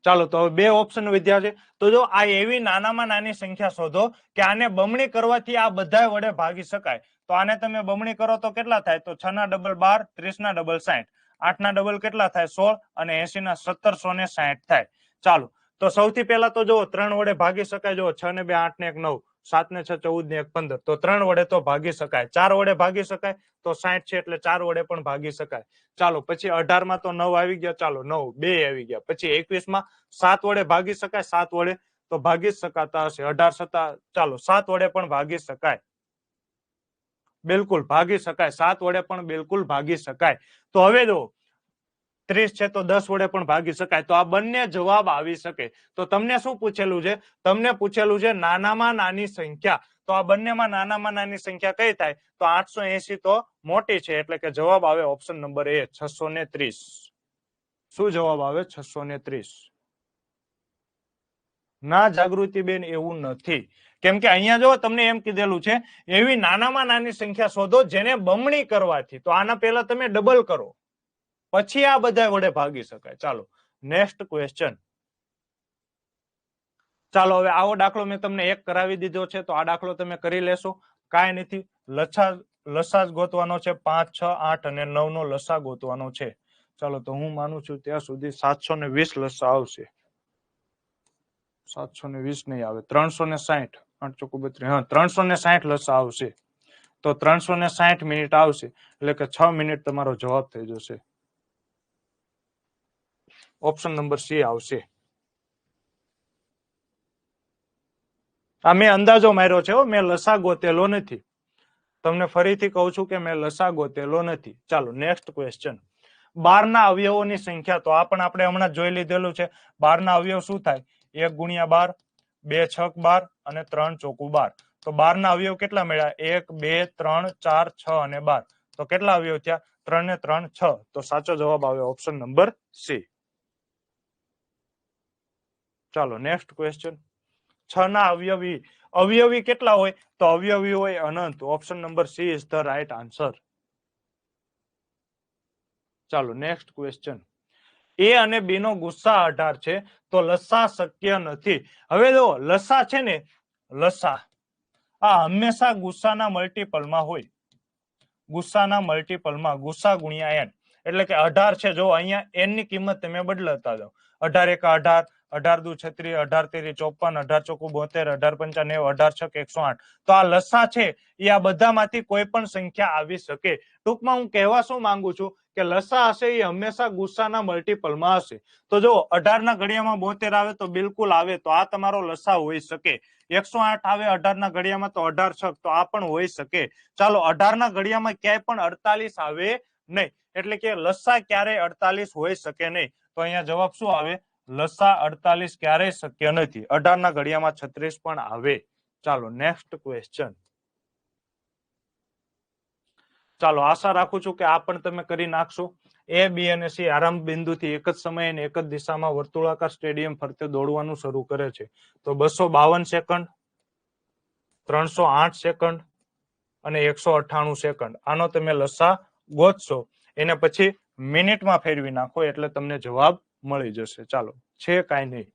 ચાલો તો હવે બે ઓપ્શન વધ્યા છે. તો જો આ એવી નાનામાં નાની સંખ્યા શોધો કે આને બમણી કરવાથી આ બધા વડે ભાગી શકાય. તો આને તમે બમણી કરો તો કેટલા થાય? તો 6 ના ડબલ 12, 30 ના ડબલ 60, 8 ના ડબલ કેટલા થાય? 16 અને 80 ના 1760 થાય. ચાલો તો સૌથી પહેલા તો જો 3 વડે ભાગી શકાય. જો 6 ને 2 8 ને 1 9, 7 ને 6 14 ને 1 15, તો 3 વડે તો ભાગી શકાય. 4 વડે ભાગી શકાય તો 60 છે એટલે 4 વડે પણ ભાગી શકાય. ચાલો પછી 18 માં તો 9 આવી ગયા. ચાલો 9 2 આવી ગયા. પછી 21 માં 7 વડે ભાગી શકાય. 7 વડે તો ભાગી શકાતા હશે. 18 7, ચાલો 7 વડે પણ ભાગી શકાય. બિલકુલ ભાગી શકાય. 7 વડે પણ બિલકુલ ભાગી શકાય. તો હવે જો 30 છે તો 10 વડે પણ ભાગી શકાય. તો આ બંને જવાબ આવી શકે. તો તમને શું પૂછેલું છે? તમને પૂછેલું છે નાનામાં નાની સંખ્યા. તો આ બંનેમાં નાનામાં નાની સંખ્યા કઈ થાય? તો 880 તો મોટી છે એટલે કે જવાબ આવે ઓપ્શન નંબર એ 630. શું જવાબ આવે? 630. ના જાગૃતિબેન, એવું નથી. કેમ કે અહીંયા જો તમને એમ કીધેલું છે એવી નાનામાં નાની સંખ્યા શોધો જેને બમણી કરવાથી. તો આના પહેલા તમે ડબલ કરો, પછી આ બધા વડે ભાગી શકાય. ચાલો નેક્સ્ટ ક્વેશ્ચન. ચાલો હવે આવો દાખલો મેં તમને એક કરાવી દીધો છે, તો આ દાખલો તમે કરી લેશો. કાંઈ નથી, લસા ગોતવાનો છે. 5, 6, 8 અને 9 નો લસા ગોતવાનો છે. ચાલો તો હું માનું છું ત્યાં સુધી 720 લસા આવશે. 720 નહીં આવે, 360. 8 ચોકુ 32. હા, 360 લસા આવશે. તો 360 મિનિટ આવશે, એટલે કે 6 મિનિટ તમારો જવાબ થઈ જશે. ઓપ્શન નંબર સી આવશે. આ મેં અંદાજો માર્યો છે, મેં લસા ગોતેલો નથી. તમને ફરીથી કહું છું કે મેં લસા ગોતેલો નથી. ચાલો નેક્સ્ટ ક્વેશ્ચન. 12 ના અવયવોની સંખ્યા. તો આ પણ આપણે હમણાં જોઈ લીધેલું છે. 12 ના અવયવ શું થાય? 1 ગુણ્યા 12, 2 છક 12 અને 3 ચોકુ 12. તો 12 ના અવયવ કેટલા મળ્યા? 1, 2, 3, 4, 6 અને 12. તો કેટલા અવયવ થયા? 3 ને 3 6. તો સાચો જવાબ આવે ઓપ્શન નંબર સી. ચાલો નેક્સ્ટ ક્વેશ્ચન. 6 ના અવયવી કેટલા હોય? તો અવયવી હોય અનંત. Option number C is the right answer. ચાલો નેક્સ્ટ ક્વેશ્ચન. એ અને બી નો ગુસ્સા 18 છે, તો લસા શક્ય નથી. હવે જો લસા છે ને, લસા આ હંમેશા ગુસ્સાના મલ્ટીપલમાં હોય. ગુસ્સાના મલ્ટીપલમાં ગુસ્સા ગુણ્યા એન, એટલે કે 18 છે. જો અહીંયા એન ની કિંમત તમે બદલાતા જાઓ. 18 એકા 18, 18 દુ 36, 18 તેરી 54, 18 ચોકુ 72, 18 પંચા 90, 18 છક 108. તો આ લસા છે એ આ બધામાંથી કોઈ પણ સંખ્યા આવી શકે. ટૂંકમાં હું કહેવા શું માંગુ છું કે લસા હશે એ હંમેશા ગુસ્સાના મલ્ટીપલમાં હશે. તો જો 18 ના ઘડિયામાં 72 આવે તો બિલકુલ આવે, તો આ તમારો લસા હોઈ શકે. 108 આવે 18 ના ઘડિયામાં તો 18 છક, તો આ પણ હોઈ શકે. ચાલો 18 ના ઘડિયામાં ક્યાંય પણ 48 આવે નહીં, એટલે કે લસા ક્યારેય 48 હોઈ શકે નહીં. તો અહીંયા જવાબ શું આવે? લસા 48 ક્યારેય શક્ય નથી. 18 ના ઘડિયામાં 36 પણ આવે. ચાલો નેક્સ્ટ ક્વેશ્ચન. ચાલો આશા રાખું છું કે આ પણ તમે કરી નાખશો. એ, બી અને સી આરંભ બિંદુથી એક જ સમયે અને એક જ દિશામાં વર્તુળાકાર સ્ટેડિયમ ફરતે દોડવાનું શરૂ કરે છે. તો 252 સેકન્ડ, 308 સેકન્ડ અને 198 સેકન્ડ. આનો તમે લસા ગોતશો, એને પછી મિનિટમાં ફેરવી નાખો એટલે તમને જવાબ મળી જશે. ચાલો છે કાંઈ નહીં,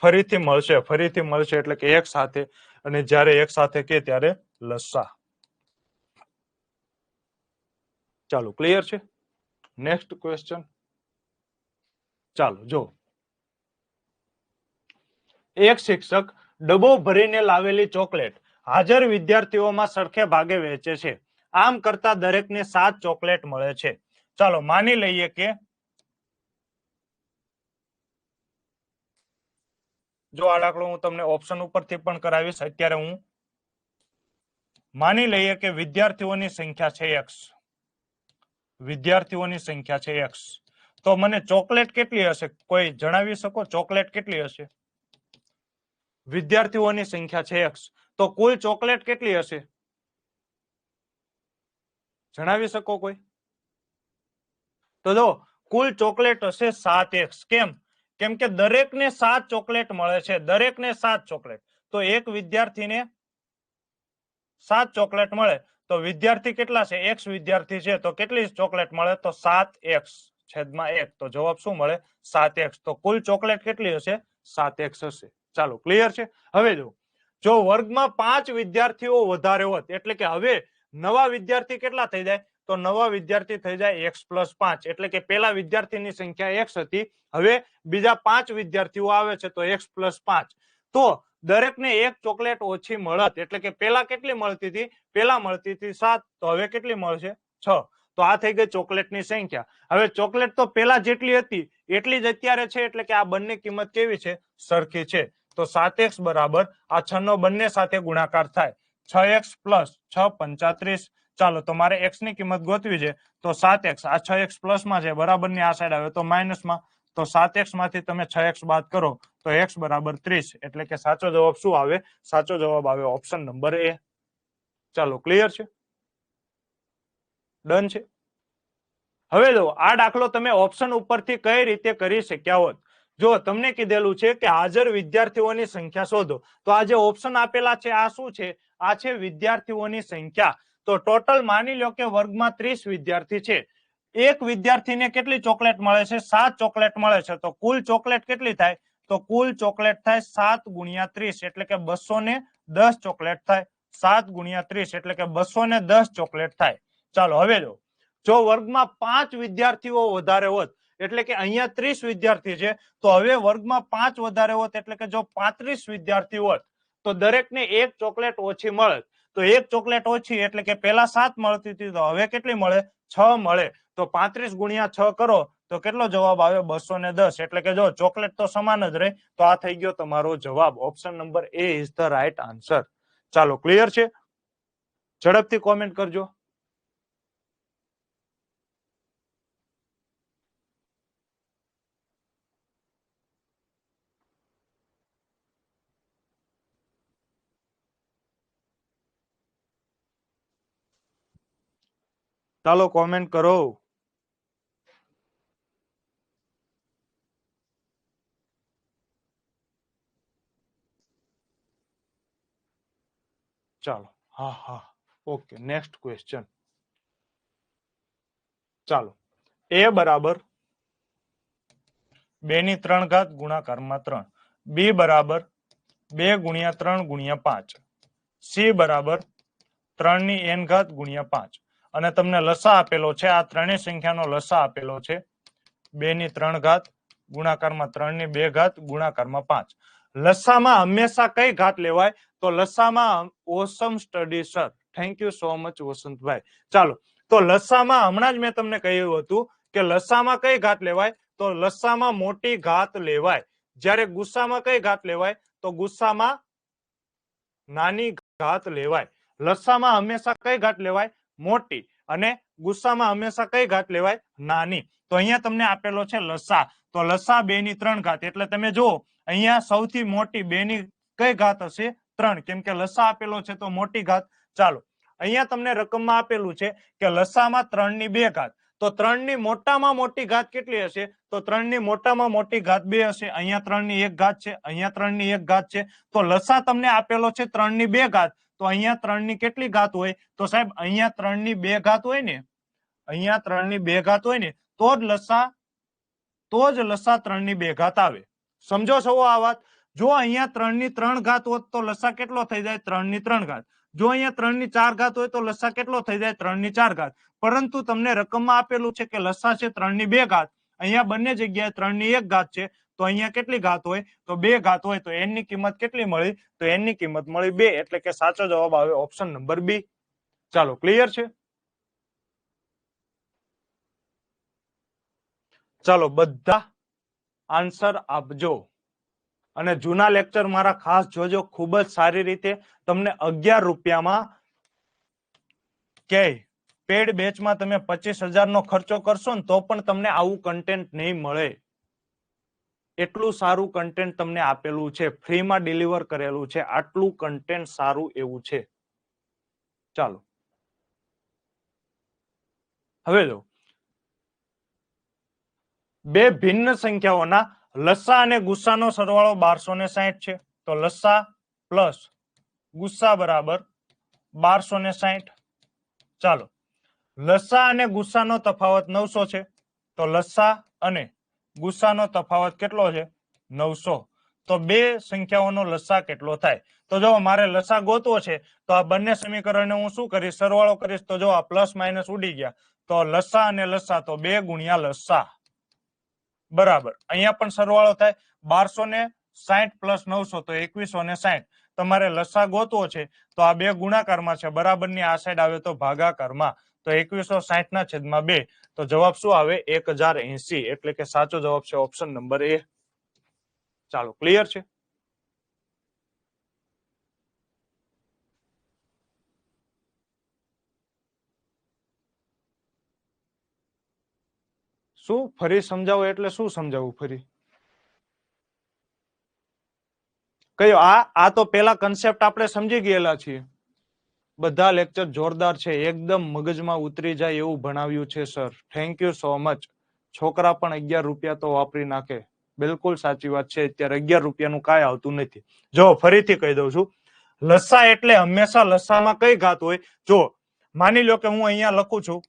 ફરીથી મળશે એટલે કે એક સાથે, અને જ્યારે એક સાથે કે ત્યારે લસા. ચાલો ક્લિયર છે. Next question. ચાલો જો, એક શિક્ષક ડબ્બો ભરીને લાવેલી ચોકલેટ હાજર વિદ્યાર્થીઓમાં સરખે ભાગે વહેંચે છે. આમ કરતા દરેકને 7 ચોકલેટ મળે છે. ચાલો માની લઈએ કે, જો આ દાખલો હું તમને ઓપ્શન ઉપરથી પણ કરાવીશ. અત્યારે હું માની લઈએ કે વિદ્યાર્થીઓની સંખ્યા છે x. વિદ્યાર્થીઓની સંખ્યા છે x. તો મને ચોકલેટ કેટલી હશે? કોઈ જણાવી શકો? ચોકલેટ કેટલી હશે? વિદ્યાર્થીઓની સંખ્યા છે x, તો કુલ ચોકલેટ કેટલી હશે? જણાવી શકો કોઈ? તો જો કુલ ચોકલેટ હશે 7x. કેમ? કેમ કે દરેકને 7 ચોકલેટ મળે છે. દરેકને 7 ચોકલેટ. તો એક વિદ્યાર્થીને 7 ચોકલેટ મળે તો વિદ્યાર્થી કેટલા છે? x વિદ્યાર્થી છે, તો કેટલી ચોકલેટ મળે? તો 7x છેદમાં 1. તો જવાબ શું મળે? 7x. તો કુલ ચોકલેટ કેટલી હશે? 7x હશે. ચાલો ક્લિયર છે. હવે જો વર્ગમાં 5 વિદ્યાર્થીઓ વધારે હોત, એટલે કે હવે નવા વિદ્યાર્થી કેટલા થઈ જાય? તો નવા વિદ્યાર્થી થઈ જાય x + 5. એટલે કે પેલા વિદ્યાર્થીની સંખ્યા x હતી, હવે બીજા 5 વિદ્યાર્થીઓ આવે છે, તો x + 5. તો દરેકને 1 ચોકલેટ ઓછી મળત. એટલે કે પેલા કેટલી મળતી હતી? પેલા મળતી હતી 7, તો હવે કેટલી મળશે? 6. તો આ થઈ ગઈ ચોકલેટની સંખ્યા. હવે ચોકલેટ તો પેલા જેટલી હતી એટલી જ અત્યારે છે, એટલે કે આ બંને કિંમત કેવી છે? સરખી છે. તો 7x બરાબર આ 6 નો બંને સાથે ગુણાકાર થાય, 6x + 6 35. ચાલો તો મારે x ની કિંમત ગોતવી છે, તો 7x આ 6x પ્લસમાં છે, બરાબરની આ સાઈડ આવે તો માઇનસમાં. તો 7x માંથી તમે 6x બાદ કરો તો x બરાબર 30. એટલે કે સાચો જવાબ શું આવે? સાચો જવાબ આવે ઓપ્શન નંબર એ. ચાલો ક્લિયર છે? ડન છે. હવે જો આ દાખલો તમે ઓપ્શન ઉપરથી કઈ રીતે કરી શક્યા હોત. જો તમને કીધેલું છે કે હાજર વિદ્યાર્થીઓની સંખ્યા શોધો, તો આ જે ઓપ્શન આપેલા છે આ શું છે? આ છે વિદ્યાર્થીઓની સંખ્યા. તો ટોટલ માની લો કે વર્ગમાં 30 વિદ્યાર્થી છે. એક વિદ્યાર્થીને કેટલી ચોકલેટ મળે છે? 7 ચોકલેટ મળે છે. તો કુલ ચોકલેટ કેટલી થાય? તો કુલ ચોકલેટ થાય 7 ગુણ્યા 30 એટલે કે 210 ચોકલેટ થાય. 7 ગુણ્યા 30 એટલે કે 210 ચોકલેટ થાય. ચાલો હવે જો વર્ગમાં 5 વિદ્યાર્થીઓ વધારે હોત, એટલે કે અહીંયા 30 વિદ્યાર્થી છે, તો હવે વર્ગમાં 5 વધારે હોત એટલે કે જો 35 વિદ્યાર્થી હોત તો દરેકને એક ચોકલેટ ઓછી મળે. તો એક ચોકલેટ ઓછી એટલે કે પેલા 7 મળતી હતી, તો હવે કેટલી મળે? 6 મળે. તો 35 ગુણ્યા 6 કરો તો કેટલો જવાબ આવે? 210. એટલે કે જો ચોકલેટ તો સમાન જ રહે. તો આ થઈ ગયો તમારો જવાબ. Option number A is the right answer. ચાલો, ક્લિયર છે? ઝડપથી કોમેન્ટ કરજો. ચાલો કોમેન્ટ કરો. ચાલો, હા, ઓકે. Next question. ચાલો, એ બરાબર 2/3 ગુણાકારમાં 3, બી બરાબર 2 ગુણ્યા 3 ગુણ્યા 5, સી બરાબર 3n ગુણ્યા 5, અને તમને લસા આપેલો છે. આ ત્રણેય સંખ્યાનો લસા આપેલો છે 2/3 ગુણાકારમાં 3/2 ગુણાકારમાં 5. લસામાં હંમેશા કઈ ઘાત લેવાય? તો લસામાં awesome study sir. Thank you so much Vasantbhai. ચાલો, તો લસામાં હમણાં જ મેં તમને કહ્યું હતું કે લસામાં કઈ ઘાત લેવાય? તો લસામાં મોટી ઘાત લેવાય. જ્યારે ગુસ્સામાં કઈ ઘાત લેવાય? તો ગુસ્સામાં નાની ઘાત લેવાય. લસામાં હંમેશા કઈ ઘાત લેવાય? મોટી. અને ગુસ્સામાં હંમેશા કઈ ઘાત લેવાય? નાની. તો અહીંયા તમને આપેલો છે લસા. તો લસા 2/3, એટલે તમે જુઓ અહીંયા સૌથી મોટી 2 કઈ ઘાત હશે? 3, કેમ કે લસા આપેલો છે તો મોટી ઘાત. ચાલો, અહીંયા તમને રકમમાં આપેલું છે કે લસામાં 3/2. તો 3ની મોટામાં મોટી ઘાત કેટલી હશે? તો 3ની મોટામાં મોટી ઘાત 2 હશે. અહીંયા 3ની 1 ઘાત છે, અહીંયા 3ની 1 ઘાત છે. તો લસા તમને આપેલો છે 3/2. તો અહીંયા 3ની કેટલી ઘાત હોય? તો સાહેબ અહીંયા 3ની 2 ઘાત હોય ને, અહીંયા 3ની 2 ઘાત હોય ને, તો જ લસા 3ની 2 ઘાત આવે. સમજો છો આ વાત? જો અહીંયા 3ની 3 ઘાત હોત તો લસા કેટલો થઈ જાય? 3ની 3 ઘાત. જો અહીંયા 3ની 4 ઘાત હોય તો લસા કેટલો થઈ જાય? 3ની 4 ઘાત. પરંતુ તમને રકમમાં આપેલું છે કે લસા છે 3ની 2 ઘાત. અહીંયા બંને જગ્યાએ 3ની 1 ઘાત છે. તો અહીંયા કેટલી ઘાત હોય? તો 2 ઘાત હોય. તો n ની કિંમત કેટલી મળી? તો n ની કિંમત મળી 2. એટલે કે સાચો જવાબ આવે ઓપ્શન નંબર બી. ચાલો, ક્લિયર છે? ચાલો, બધા આન્સર આપજો. અને જૂના લેક્ચર મારા ખાસ જોજો, ખૂબ જ સારી રીતે. તમને 11 રૂપિયામાં કે પેડ બેચમાં તમે 25,000 નો ખર્ચો કરશો ને તો પણ તમને આવું કન્ટેન્ટ નહીં મળે. એટલું સારું કન્ટેન્ટ તમને આપેલું છે, ફ્રીમાં ડિલિવર કરેલું છે. આટલું કન્ટેન્ટ સારું એવું છે. ચાલો, હવે જો બે ભિન્ન સંખ્યાઓના લસા અને ગુસ્સાનો સરવાળો 1260 છે. તો લસા પ્લસ ગુસ્સા બરાબર 1260. ચાલો, લસા અને ગુસ્સાનો તફાવત 900 છે. તો લસા અને ગુસ્સાનો તફાવત કેટલો છે? 900. તો બે સંખ્યાઓનો લસા કેટલો થાય? તો જો મારે લસા ગોતવો છે તો આ બંને સમીકરણને હું શું કરીશ? સરવાળો કરીશ. તો જો આ પ્લસ માઇનસ ઉડી ગયા. તો લસા અને લસા તો 2 ગુણ્યા લસા બરાબર. અહીંયા પણ સરવાળો થાય. 1260 પ્લસ 900 તો 2160. તમારે લસા ગોતવો છે તો આ બે ગુણાકારમાં છે, બરાબરની આ સાઈડ આવે તો ભાગાકારમાં. તો 2160/2. તો જવાબ શું આવે? 1080. એટલે કે સાચો જવાબ છે ઓપ્શન નંબર એ. ચાલો, ક્લિયર છે? શું ફરી સમજાવો? એટલે શું સમજાવવું ફરી? કયો? આ તો પેલા કન્સેપ્ટ આપણે સમજી ગયેલા છીએ. બધા લેક્ચર જોરદાર છે, એકદમ મગજમાં ઉતરી જાય એવું ભણાવ્યું છે sir, thank you so much. છોકરા પણ 11 રૂપિયા તો વાપરી નાખે. બિલકુલ સાચી વાત છે, અત્યારે 11 રૂપિયાનું કાંઈ આવતું નથી. જો ફરીથી કહી દઉં છું, લસા એટલે હંમેશા લસામાં કઈ ઘાત હોય? જો માની લો કે હું અહીંયા લખું છું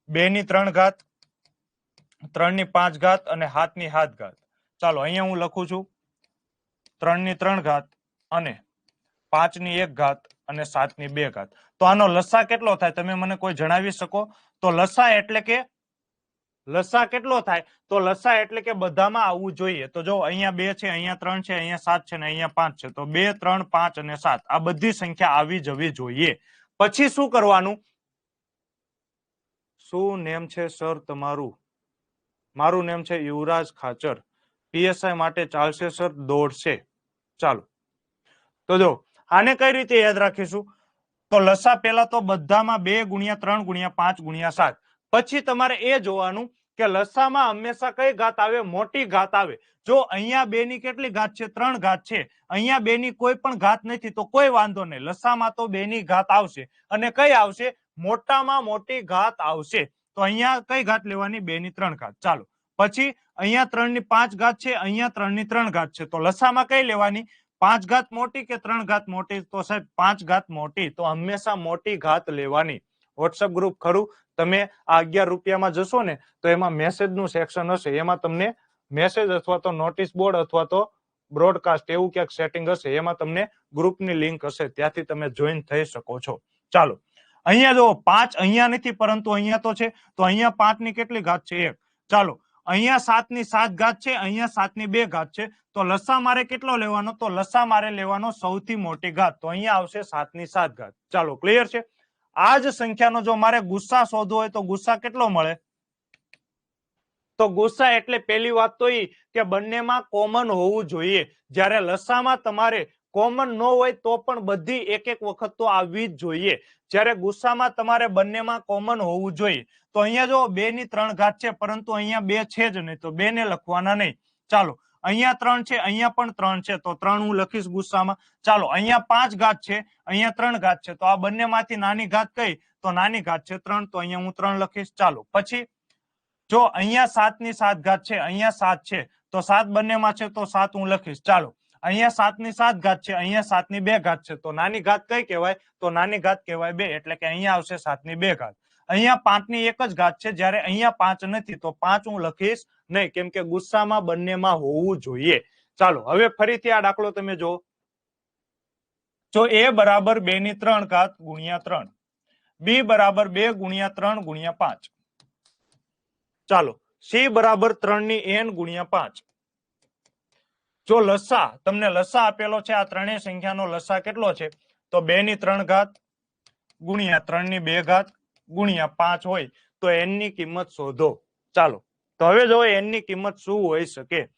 2 ની 3 ઘાત, 3 ની 5 ઘાત અને 7 ની 7 ઘાત. ચાલો અહીંયા હું લખું છું 3 ની 3 ઘાત અને 5 ની 1 ઘાત અને 7 ની 2 ઘાત. તો આનો લસા કેટલો થાય? તમે મને કોઈ જણાવી શકો? તો લસા એટલે કે લસા કેટલો થાય? તો લસા એટલે કે બધામાં આવવું જોઈએ. તો જો અહીંયા 2 છે, અહીંયા 3 છે, અહીંયા 7 છે ને અહીંયા 5 છે. તો 2, 3, 5 અને 7 આ બધી સંખ્યા આવી જવી જોઈએ. પછી શું કરવાનું? શું નેમ છે સર તમારું? મારું નેમ છે યુવરાજ ખાચર. પીએસઆઈ માટે ચાલશે સર? દોડશે. ચાલો તો જો આને કઈ રીતે યાદ રાખીશું? તો લસા પહેલા તો બધામાં 2 ગુણ્યા 3 ગુણ્યા 5 ગુણ્યા 7. પછી તમારે એ જોવાનું કે લસામાં હંમેશા કઈ ઘાત આવે? મોટી ઘાત આવે. જો અહીંયા 2 ની કેટલી ઘાત છે? 3 ઘાત છે. અહીંયા 2 ની કોઈ પણ ઘાત નથી તો કોઈ વાંધો નહીં, લસામાં તો 2 ની ઘાત આવશે. અને કઈ આવશે? મોટામાં મોટી ઘાત આવશે. તો અહીંયા કઈ ઘાત લેવાની? 2 ની 3 ઘાત. ચાલો પછી અહીંયા 3 ની 5 ઘાત છે, અહીંયા 3 ની 3 ઘાત છે. તો લસામાં કઈ લેવાની? 5 ઘાત મોટી કે 3 ઘાત મોટી? તો સાહેબ 5 ઘાત મોટી. તો હંમેશા મોટી ઘાત લેવાની. વોટ્સઅપ ગ્રુપ ખરું, તમે આ 11 રૂપિયામાં જશો ને તો એમાં મેસેજ નું સેક્શન હશે, એમાં તમને મેસેજ અથવા તો નોટિસ બોર્ડ અથવા તો બ્રોડકાસ્ટ એવું ક્યાંક સેટિંગ હશે, એમાં તમને ગ્રુપની લિંક હશે, ત્યાંથી તમે જોઈન થઈ શકો છો. ચાલો અહીંયા જો 5 અહીંયા નથી પરંતુ અહીંયા તો છે. તો અહીંયા 5 ની કેટલી ઘાત છે? 1. ચાલો અહીંયા 7 ની 7 ઘાત છે, અહીંયા 7 ની 2 ઘાત છે. તો લસા મારે કેટલો લેવાનો? તો લસા મારે લેવાનો સૌથી મોટી ઘાત. તો અહીંયા આવશે 7 ની 7 ઘાત. ચાલો ક્લિયર છે? આ જ સંખ્યાનો જો મારે ગુસ્સા શોધવો હોય તો ગુસ્સા કેટલો મળે? તો ગુસ્સા એટલે પહેલી વાત તો એ કે બંનેમાં કોમન હોવું જોઈએ. જ્યારે લસામાં તમારે કોમન ન હોય તો પણ બધી એક એક વખત તો આવવી જ જોઈએ. જ્યારે ગુસ્સામાં તમારે બંનેમાં કોમન હોવું જોઈએ. તો અહીંયા જો 2 ની 3 ઘાત છે પરંતુ અહીંયા 2 છે જ નહીં, તો 2 ને લખવાના નહીં. ચાલો અહીંયા 3 છે, અહીંયા પણ 3 છે, તો 3 હું લખીશ ગુસ્સામાં. ચાલો અહીંયા 5 ઘાત છે, અહીંયા 3 ઘાત છે, તો આ બંનેમાંથી નાની ઘાત કઈ? તો નાની ઘાત છે 3, તો અહીંયા હું 3 લખીશ. ચાલો પછી જો અહીંયા 7 ની 7 ઘાત છે, અહીંયા 7 છે, તો 7 બંનેમાં છે તો 7 હું લખીશ. ચાલો અહીંયા 7 ની 7 ઘાત છે, અહીંયા 7 ની 2 ઘાત છે, તો નાની ઘાત કઈ કહેવાય? તો નાની ઘાત કહેવાય 2, એટલે કે અહીંયા આવશે 7 ની 2 ઘાત. અહીંયા 5 ની 1 જ ઘાત છે, જ્યારે અહીંયા 5 નથી તો 5 હું લખીશ નહીં, કેમ કે ગુસ્સામાં બંનેમાં હોવું જોઈએ. ચાલો હવે ફરીથી આ દાખલો તમે જો. જો a બરાબર 2 ની 3 ઘાત ગુણ્યા 3, b બરાબર 2 ગુણ્યા 3 ગુણ્યા 5. ચાલો c બરાબર 3 ની n ગુણ્યા 5. જો લસા તમને લસા આપેલો છે, આ ત્રણેય સંખ્યાનો લસા કેટલો છે? તો 2 ની 3 ઘાત ગુણ્યા 3 ની 2 ઘાત ગુણ્યા 5 હોય તો n ની કિંમત શોધો. ચાલો તો હવે જો n ની કિંમત શું હોઈ શકે?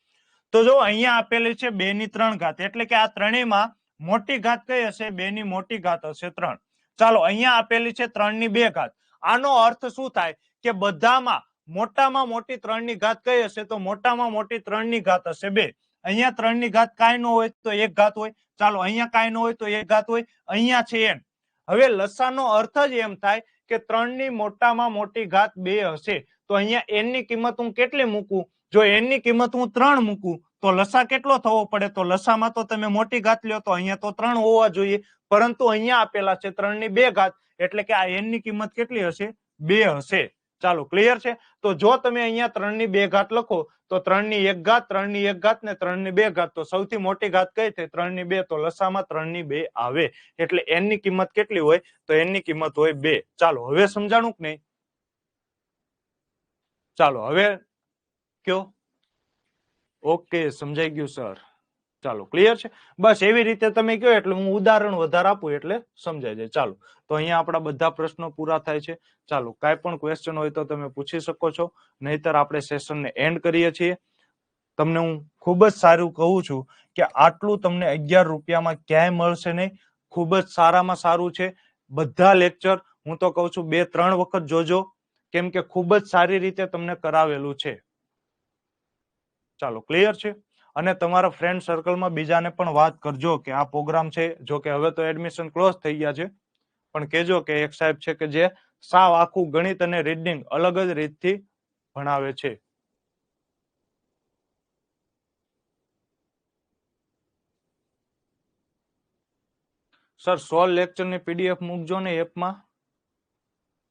તો જો અહીંયા આપેલી છે 2 ની 3 ઘાત, એટલે કે આ ત્રણેયમાં મોટી ઘાત કઈ હશે? 2 ની મોટી ઘાત હશે 3. ચાલો અહીંયા આપેલી છે 3 ની 2 ઘાત. આનો અર્થ શું થાય? કે બધામાં મોટામાં મોટી 3 ની ઘાત કઈ હશે? તો મોટામાં મોટી 3 ની ઘાત હશે 2. અહીંયા 3 ની ઘાત કાંઈ ન હોય તો 1 ઘાત હોય. ચાલો અહીંયા કાંઈ ન હોય તો 1 ઘાત હોય. અહીંયા છે n. હવે લસાનો અર્થ જ એમ થાય કે 3 ની મોટામાં મોટી ઘાત 2 હશે. તો અહીંયા n ની કિંમત હું કેટલી મૂકું? જો n ની કિંમત હું 3 મૂકું તો લસા કેટલો થવો પડે? તો લસામાં તો તમે મોટી ઘાત લ્યો તો અહીંયા તો 3 હોવા જોઈએ, પરંતુ અહીંયા આપેલા છે 3 ની 2 ઘાત, એટલે કે આ n ની કિંમત કેટલી હશે? 2 હશે. ચાલો ક્લિયર છે? તો જો તમે અહીંયા 3 ની 2 ઘાત લખો તો 3 ની 1 ઘાત, 3 ની 1 ઘાત ને 3 ની 2 ઘાત, તો સૌથી મોટી ઘાત કઈ થઈ? 3 ની 2. તો લસામાં 3 ની 2 આવે, એટલે n ની કિંમત કેટલી હોય? તો n ની કિંમત હોય 2. ચાલો હવે સમજાણું કે નહીં? ચાલો હવે કયો? ઓકે સમજાઈ ગયું સર. ચાલો ક્લિયર છે? બસ એવી રીતે તમે કહો એટલે હું ઉદાહરણ વધારે આપું એટલે સમજાય જાય. ચાલો તો અહીંયા આપણા બધા પ્રશ્નો પૂરા થાય છે. ચાલો કાંઈ પણ ક્વેશ્ચન હોય તો તમે પૂછી શકો છો, નહીતર આપણે સેશનને એન્ડ કરીએ છીએ. તમને હું ખૂબ જ સારું કહું છું કે આટલું તમને 11 રૂપિયામાં ક્યાંય મળશે નહીં. ખૂબ જ સારામાં સારું છે. બધા લેક્ચર હું તો કહું છું 2-3 વખત જોજો, કેમ કે ખૂબ જ સારી રીતે તમને કરાવેલું છે. ચાલો ક્લિયર છે? અને તમારા ફ્રેન્ડ સર્કલમાં બીજાને પણ વાત કરજો કે આ પ્રોગ્રામ છે. જો કે હવે તો એડમિશન ક્લોઝ થઈ ગયા છે, પણ કેજો કે એક સાહેબ છે કે જે સાવ આખું ગણિત અને રીડિંગ અલગ જ રીતથી ભણાવે છે. સર 16 લેક્ચરની પીડીએફ મૂકજો ને એપમાં,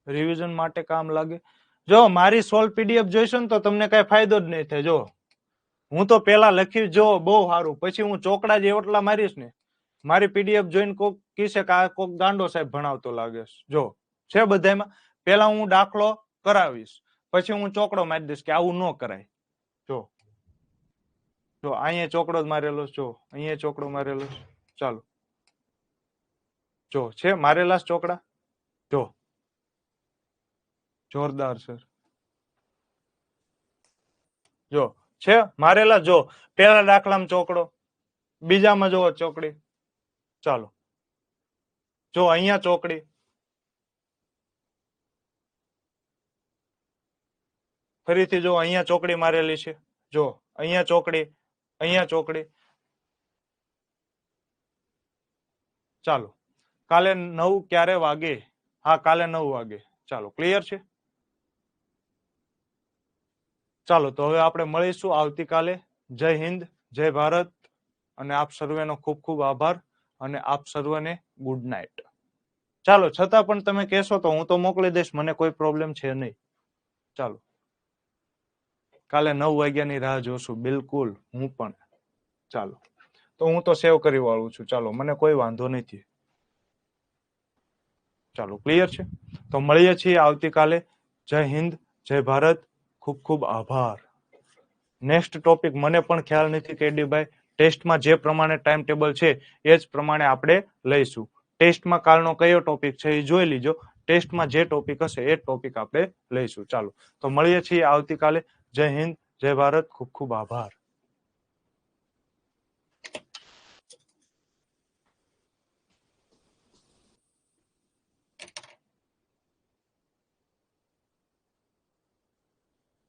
રિવિઝન માટે કામ લાગે. જો મારી 16 પીડીએફ જોઈશો ને તો તમને કઈ ફાયદો જ નહીં થાય. જો હું તો પેલા લખી જો બહુ સારું, પછી હું ચોકડા જે એટલા મારીશ ને, મારી પીડીએફ જોઈને કોક કીશે કે આ કોક ગાંડો સાહેબ ભણાવતો લાગે. જો છે બધામાં પેલા હું દાખલો કરાવીશ, પછી હું ચોકડો મારી દઈશ કે આવું ન કરાય. જો અહીંયા ચોકડો જ મારેલો, જો અહીંયા ચોકડો મારેલો. ચાલો જો છે મારેલા ચોકડા, જો જોરદાર સર. જો છે મારેલા. જો પેલા દાખલામાં ચોકડો, બીજામાં જો ચોકડી. ચાલો જો અહીંયા ચોકડી, ફરીથી જો અહીંયા ચોકડી મારેલી છે. જો અહીંયા ચોકડી, અહીંયા ચોકડી. ચાલો કાલે 9 ક્યારે વાગે? હા કાલે 9 વાગે. ચાલો ક્લિયર છે. ચાલો તો હવે આપણે મળીશું આવતીકાલે. જય હિન્દ, જય ભારત, અને આપ સર્વેનો ખૂબ ખૂબ આભાર, અને આપ સર્વને ગુડ નાઇટ. ચાલો છતાં પણ તમે કહેશો તો હું તો મોકલી દઈશ, મને કોઈ પ્રોબ્લેમ છે નહીં. ચાલો કાલે 9 વાગ્યાની રાહ જોશું. બિલકુલ હું પણ. ચાલો તો હું તો સેવ કરી વાળું છું. ચાલો મને કોઈ વાંધો નથી. ચાલો ક્લિયર છે. તો મળીએ છીએ આવતીકાલે. જય હિન્દ, જય ભારત, ખૂબ ખૂબ આભાર. નેક્સ્ટ ટોપિક મને પણ ખ્યાલ નથી કેડીભાઈ. ટેસ્ટમાં જે પ્રમાણે ટાઈમ ટેબલ છે એ જ પ્રમાણે આપણે લઈશું. ટેસ્ટમાં કાલનો કયો ટોપિક છે એ જોઈ લીજો. ટેસ્ટમાં જે ટોપિક હશે એ ટોપિક આપણે લઈશું. ચાલો તો મળીએ છીએ આવતીકાલે. જય હિન્દ, જય ભારત, ખૂબ ખૂબ આભાર.